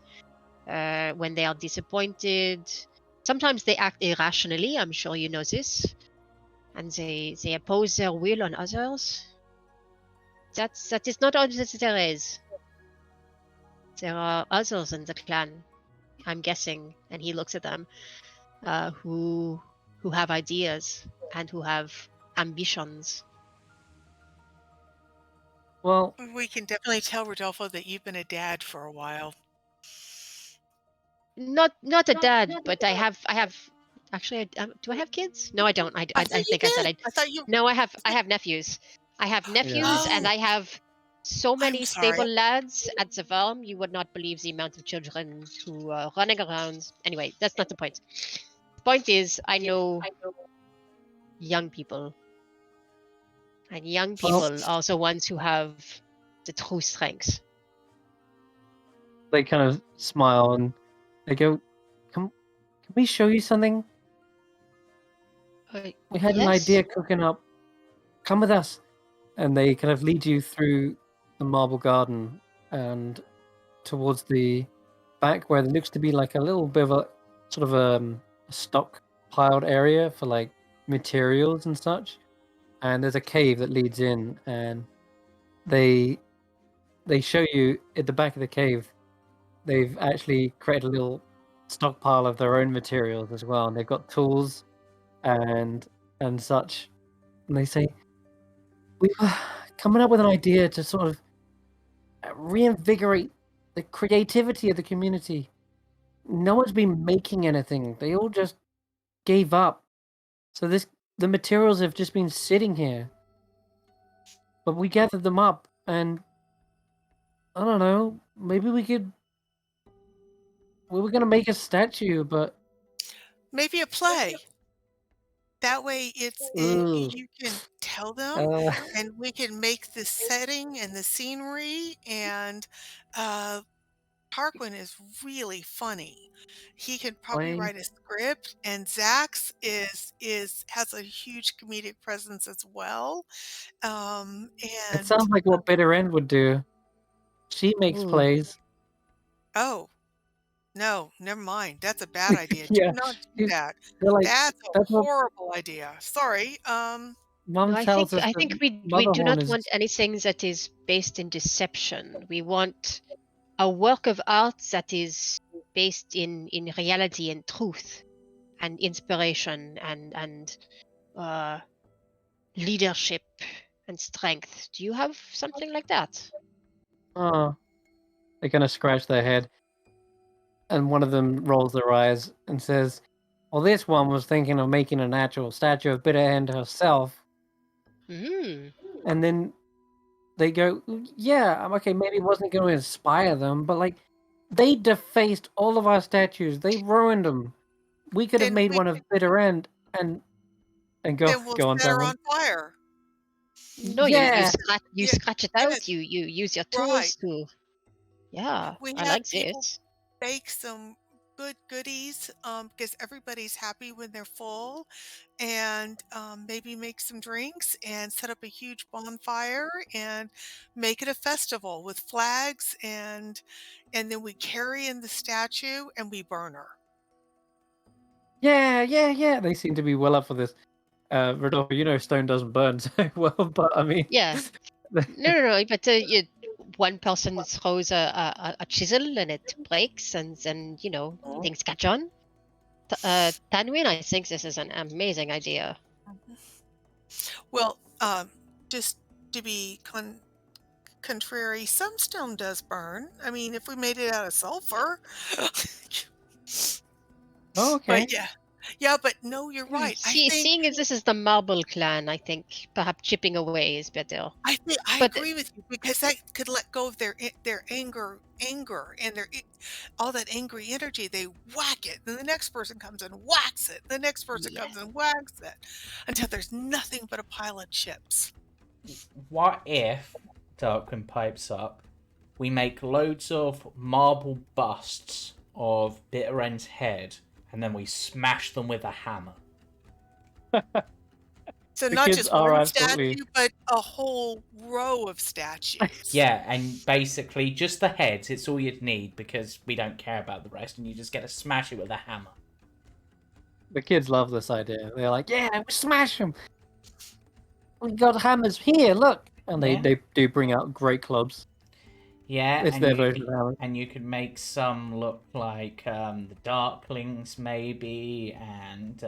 they are disappointed. Sometimes they act irrationally. I'm sure you know this. and they impose their will on others. That is not all that there is. There are others in the clan, I'm guessing, and he looks at them, who have ideas and who have ambitions. Well, We can definitely tell, Rodolfo, that you've been a dad for a while. Not a dad, but I have. Actually, do I have kids? No, I don't. I I thought you think I said did. I. I thought you. No, I have nephews. I have nephews, and Oh, I have so I'm many sorry. stable lads at the farm. You would not believe the amount of children who are running around. Anyway, that's not the point. The point is, I know young people, and young people are the ones who have the true strengths. they kind of smile and they go, "Can we show you something? We had an Yes. idea cooking up. Come with us." And they kind of lead you through the marble garden and towards the back where there looks to be like a little bit of a sort of a stockpiled area for like materials and such. And there's a cave that leads in, and they show you at the back of the cave. They've actually created a little stockpile of their own materials as well, and they've got tools and such. And they say, "We were coming up with an idea to sort of reinvigorate the creativity of the community. No one's been making anything. They all just gave up. So the materials have just been sitting here. But we gathered them up, and I don't know, maybe we were gonna make a statue, but Maybe a play. That way, you can tell them, and we can make the setting and the scenery. And Tarquin is really funny. He could probably play. write a script, and Xaxx has a huge comedic presence as well. It sounds like what Bitter End would do. She makes Ooh. plays. Oh, no, never mind. That's a bad idea. Yeah, Do not do she's- that. they're like, That's a that's what horrible idea. Sorry. Mom No, tells us. I that think we Motherhorn do not is want anything that is based in deception. We want a work of art that is based in reality and truth and inspiration and leadership and strength. Do you have something like that? Oh, they kind of scratch their head, and one of them rolls their eyes and says, "Well, this one was thinking of making an actual statue of Bitter End herself." Mm. And then they go, "Yeah, I'm okay. Maybe it wasn't going to inspire them, but like, they defaced all of our statues. They ruined them. We could have Then made we one of Bitter End and go Then we'll on, set her Tanwen. on fire. No, Yeah, you Yeah, scratch it yes, out. You use your right. tools to. Yeah, We I have like people this. bake some good goodies, because everybody's happy when they're full, and maybe make some drinks and set up a huge bonfire and make it a festival with flags, and then we carry in the statue and we burn her. yeah. They seem to be well up for this. Rodolfo, you know stone doesn't burn so well, but I mean, Yeah. No. But one person throws a chisel and it breaks, and then things catch on. Tanwen, I think this is an amazing idea. Well, just to be contrary, some stone does burn. I mean, if we made it out of sulfur. Oh, okay. But yeah, but no, you're right. Seeing as this is the Marble Clan, I think perhaps chipping away is better. I agree with you, because that could let go of their anger, and all that angry energy. They whack it, then the next person comes and whacks it. The next person comes and whacks it, until there's nothing but a pile of chips. What if, Tarquin pipes up, we make loads of marble busts of Bitter End's head, and then we smash them with a hammer? So The not kids just are one absolutely- statue, but a whole row of statues. Yeah, and basically just the heads, it's all you'd need, because we don't care about the rest, and you just get to smash it with a hammer. The kids love this idea. They're like, "Yeah, we smash them." We got hammers here. Look, and Yeah. they do bring out great clubs. Yeah, It's and their you version could, of hammers. and you could make some look like the Darklings maybe, and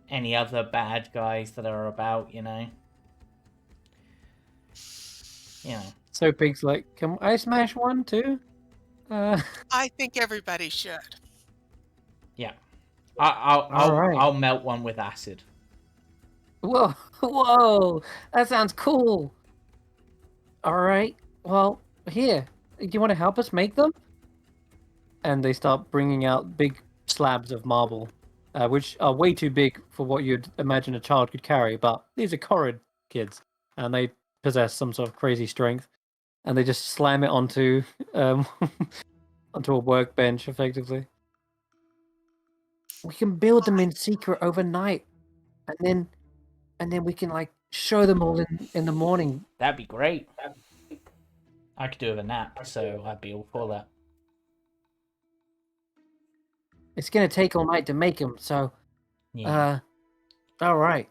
any other bad guys that are about, you know. So Pig's like, can I smash one too? I think everybody should. Yeah. All right. I'll melt one with acid. Whoa, whoa, that sounds cool. All right, well, here, do you want to help us make them? And they start bringing out big slabs of marble, which are way too big for what you'd imagine a child could carry. But these are Corrid kids, and they possess some sort of crazy strength, and they just slam it onto onto a workbench, effectively. We can build them in secret overnight, and then we can like show them all in the morning. That'd be great. I could do with a nap, so I'd be all for that. It's gonna take all night to make them, so Yeah. all right,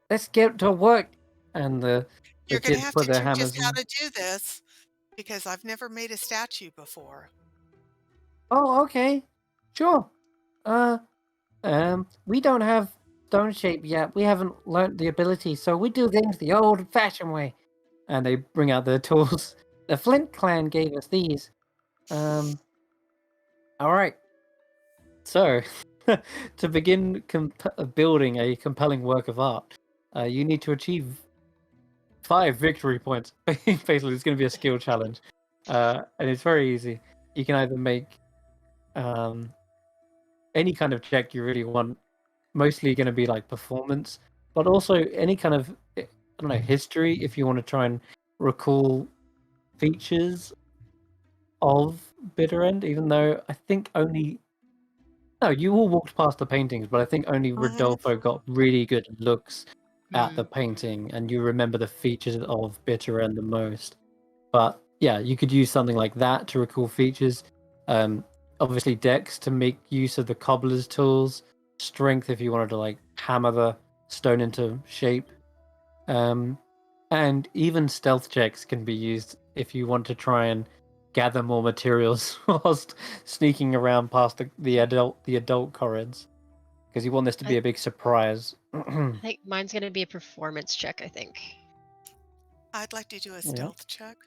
let's get to work. And the You're going to kids have put to their teach hammers us how in. to do this because I've never made a statue before. Oh, okay, sure. We don't have stone shape yet. We haven't learnt the ability, so we do things the old-fashioned way. And they bring out their tools. The Flint clan gave us these. All right. So, to begin building a compelling work of art, you need to achieve 5 victory points. Basically, it's going to be a skill challenge, and it's very easy. You can either make any kind of check you really want. Mostly going to be like performance, but also any kind of, I don't know, history. If you want to try and recall features of Bitter End, even though I think only. No, you all walked past the paintings, but I think only Rodolfo got really good looks at the painting, and you remember the features of Bitter End the most. But yeah, you could use something like that to recall features. Obviously, Dex to make use of the cobbler's tools. Strength if you wanted to like hammer the stone into shape. And even stealth checks can be used if you want to try and gather more materials whilst sneaking around past the adult Corrids, because you want this to be a big surprise. I think mine's gonna be a performance check, I think. I'd like to do a stealth check.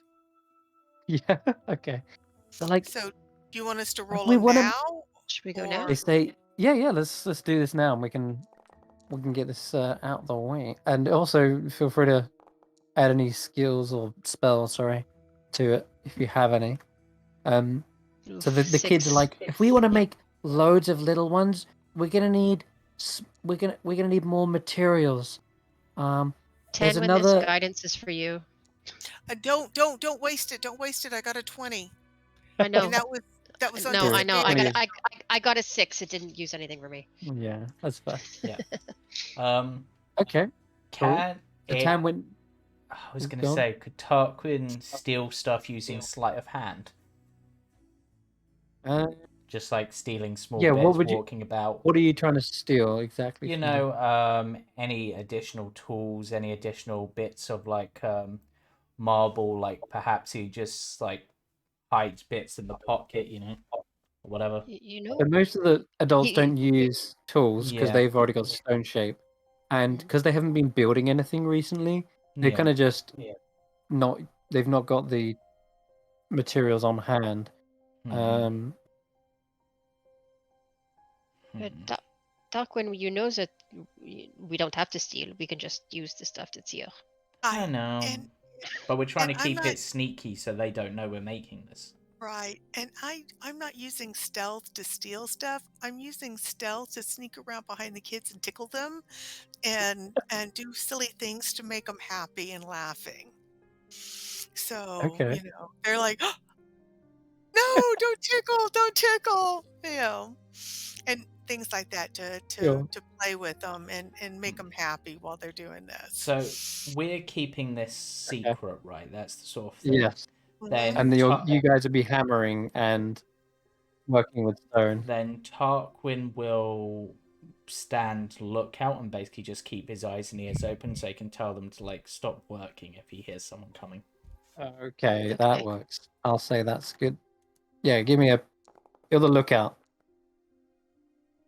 Yeah, okay. So do you want us to roll we them wanna- now? Should we go now? They say, yeah, let's do this now, and we can get this out the way. And also, feel free to add any skills or spells, to it if you have any. So the kids are like, if we want to make loads of little ones, we're gonna need more materials. There's Tanwen, another. this guidance is for you. Don't waste it. Don't waste it. I got a 20. I know. And that was on No, I know. disadvantage. I got a 6. It didn't use anything for me. Yeah, that's fair. Yeah. Okay. Can The it, Tanwen. I was going to say, could Tarquin steal stuff using sleight of hand? Just like stealing small bits, walking about. What are you trying to steal exactly? You know, any additional tools, any additional bits of like marble, like perhaps he just like hides bits in the pocket, you know, or whatever. You know, So most of the adults don't use tools because they've already got stone shape, and because they haven't been building anything recently, they kind of just they've not got the materials on hand. But Tarquin, you know that we don't have to steal. We can just use the stuff that's here. I know, but we're trying to keep it sneaky so they don't know we're making this. Right, and I'm not using stealth to steal stuff. I'm using stealth to sneak around behind the kids and tickle them, and do silly things to make them happy and laughing. So you know, they're like, oh, "No, don't tickle," you know, and things like that to play with them and make them happy while they're doing this. So we're keeping this secret, right? That's the sort of thing. Yes. Then and you guys will be hammering and working with stone. Then Tarquin will stand lookout and basically just keep his eyes and ears open so he can tell them to like stop working if he hears someone coming. Okay, that works. I'll say that's good. Yeah, give me a you're the lookout.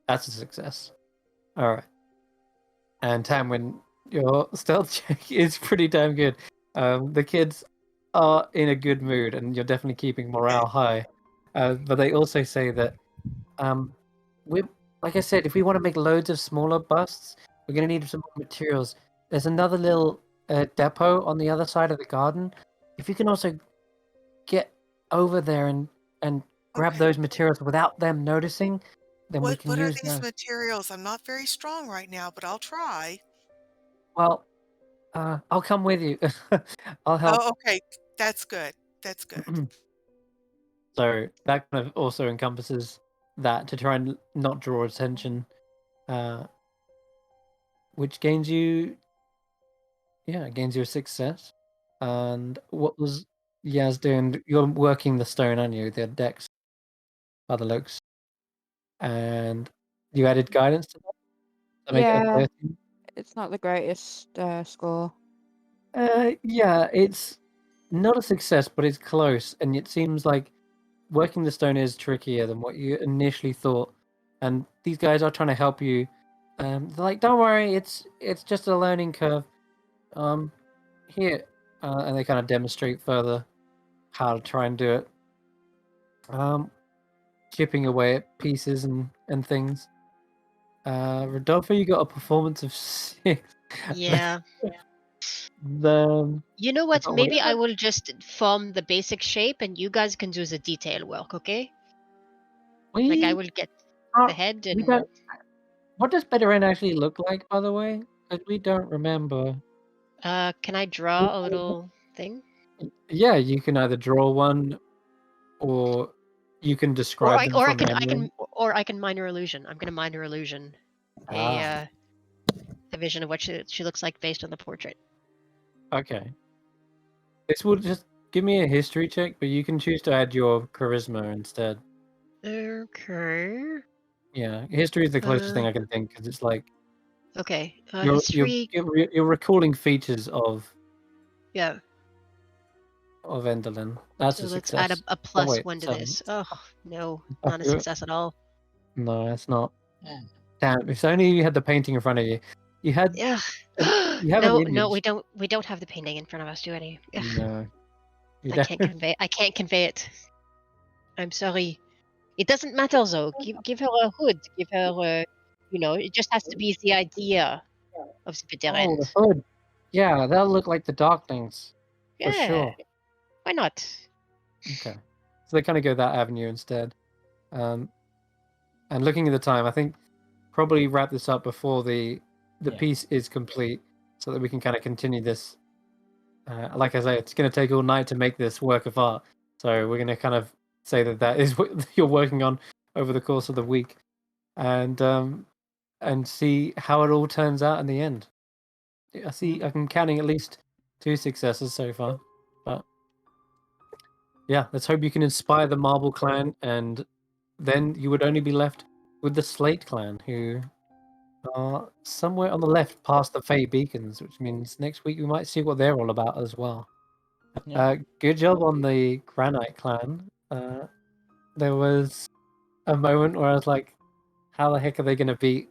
That's a success. All right. And Tanwen, your stealth check is pretty damn good. The kids are in a good mood, and you're definitely keeping morale high. But they also say that, we, like I said, if we want to make loads of smaller busts, we're going to need some more materials. There's another little depot on the other side of the garden. If you can also get over there and grab those materials without them noticing, then we can What are use these them. materials? I'm not very strong right now, but I'll try. Well, I'll come with you. I'll help. Oh, okay. That's good. That's good. So that kind of also encompasses that to try and not draw attention, which gains you a success. And what was Yaz doing? You're working the stone, aren't you? The dex, by the looks, and you added guidance to that to make it a Yeah, 13? it's not the greatest score. Yeah, it's not a success, but it's close, and it seems like working the stone is trickier than what you initially thought. And these guys are trying to help you. They're like, "Don't worry, it's just a learning curve." Here, and they kind of demonstrate further how to try and do it. Chipping away at pieces and things. Rodolfo, you got a performance of 6. Yeah. You know what? Oh, Maybe whatever. I will just form the basic shape and you guys can do the detail work, okay? Like I will get the head we and don't. What does Better actually look like, by the way? Because we don't remember. can I draw a little thing? Yeah, you can either draw one, or you can Or describe I them or I from can I memory. can or I can minor illusion. I'm gonna minor illusion a vision of what she looks like based on the portrait. Okay. This will just give me a history check, but you can choose to add your charisma instead. Okay. Yeah, history is the closest thing I can think, because it's like Okay. you're History. you're recalling features of Yeah. Enderlin. That's So a let's success. add a plus wait, 1 to 7. this. Oh no, Oh, not a success at all. No, it's not. Damn! If only you had the painting in front of you. You had. Yeah. You have an No, image. we don't have the painting in front of us, do any? No, you I don't. can't convey it. I'm sorry. It doesn't matter though. Give her a hood. Give her it just has to be the idea of the bitter Oh, end. the hood. Yeah, that'll look like the Darklings. For Yeah. sure. Why not? Okay. So they kind of go that avenue instead. And looking at the time, I think probably wrap this up before the piece is complete, so that we can kind of continue this. Like I say, it's going to take all night to make this work of art. So we're going to kind of say that is what you're working on over the course of the week, and see how it all turns out in the end. I'm counting at least 2 successes so far, but yeah, let's hope you can inspire the Marble Clan, and then you would only be left with the Slate Clan, who are somewhere on the left past the Fey Beacons, which means next week we might see what they're all about as well. Good job on the Granite Clan. There was a moment where I was like, how the heck are they going to beat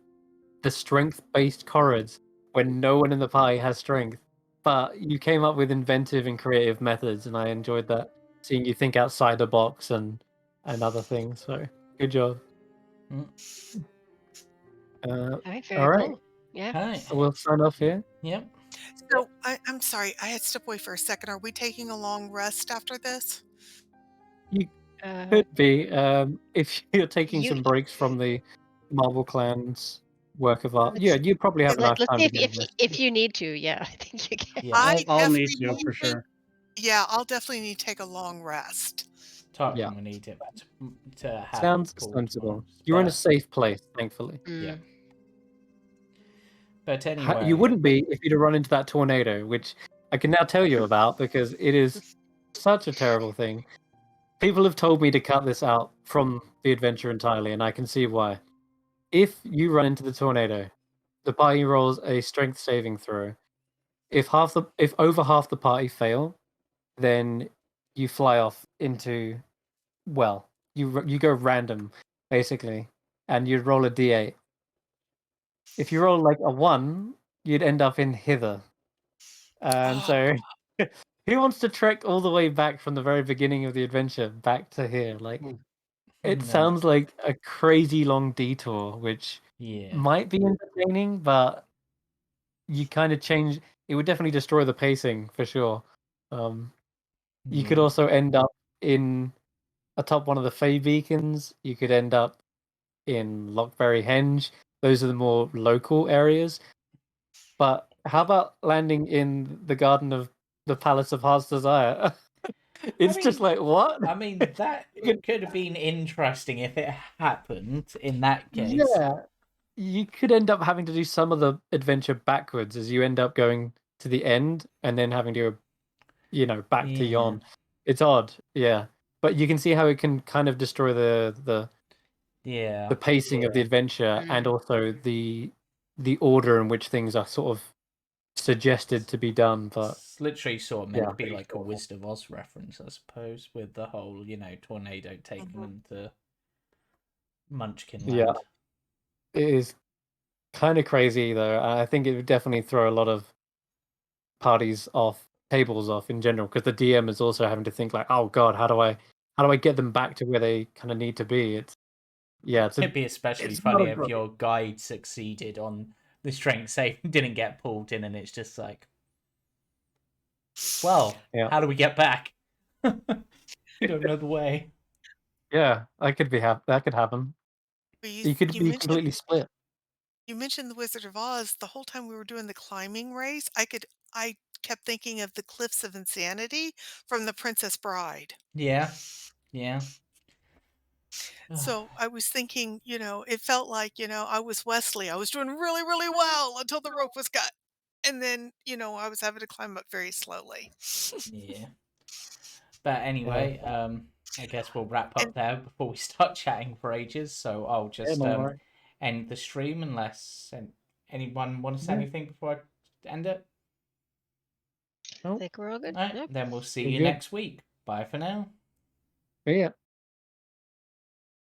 the strength-based Corrids when no one in the party has strength? But you came up with inventive and creative methods, and I enjoyed that, seeing you think outside the box and other things. So good job. All right, very all right. cool. Yeah. All right. So we'll sign off here. Yep. So I'm sorry, I had to step away for a second. Are we taking a long rest after this? You could be, if you're taking You- some breaks from the Marble Clan's work of art. Yeah, you probably have enough Let's time see to get rest. if you need to. Yeah, I think you can. Yeah. I'll need to for sure. Yeah, I'll definitely need to take a long rest. Tarquin will need it to have Sounds full sensible. tomorrow, You're in a but- safe place, thankfully. Yeah. But anyway, You wouldn't be if you'd have run into that tornado, which I can now tell you about because it is such a terrible thing. People have told me to cut this out from the adventure entirely, and I can see why. if you run into the tornado, the party rolls a strength saving throw. If over half the party fail, then you fly off into, well, you go random basically, and you'd roll a d8. If you roll like a 1, you'd end up in hither. And so, who wants to trek all the way back from the very beginning of the adventure back to here? Like, it No. sounds like a crazy long detour, which Yeah. might be entertaining, but you kind of change. It would definitely destroy the pacing for sure. You could Yeah. also end up in atop one of the Fey beacons. You could end up in Lockberry Henge. Those are the more local areas. But how about landing in the garden of the Palace of Heart's Desire? It's just like, what? I mean, that could have been interesting if it happened in that case. Yeah. You could end up having to do some of the adventure backwards as you end up going to the end and then having to go, back to Yeah. Yon. It's odd, yeah. But you can see how it can kind of destroy the pacing of the adventure and also the order in which things are sort of suggested to be done. But It's literally sort of meant to be like a Wizard of Oz reference, I suppose, with the whole, tornado taking them to Munchkin Land. yeah, it is kind of crazy though. I think it would definitely throw a lot of parties off, tables off in general, because the DM is also having to think like, oh god, how do I get them back to where they kind of need to be? It'd be especially it's not funny a if great- your guide succeeded on the strength save, didn't get pulled in, and it's just like, well, how do we get back? We don't know the way. Yeah, that could happen. But You could be completely split. You mentioned the Wizard of Oz. The whole time we were doing the climbing race, I kept thinking of the Cliffs of Insanity from The Princess Bride. Yeah. So I was thinking, it felt like, I was Wesley. I was doing really, really well until the rope was cut. And then, I was having to climb up very slowly. Yeah. But anyway, I guess we'll wrap up And there before we start chatting for ages. So I'll just no worries. end the stream unless anyone want to say anything before I end it. I think we're all good. All right, Yep. then we'll see We're you good. next week. Bye for now. Yeah.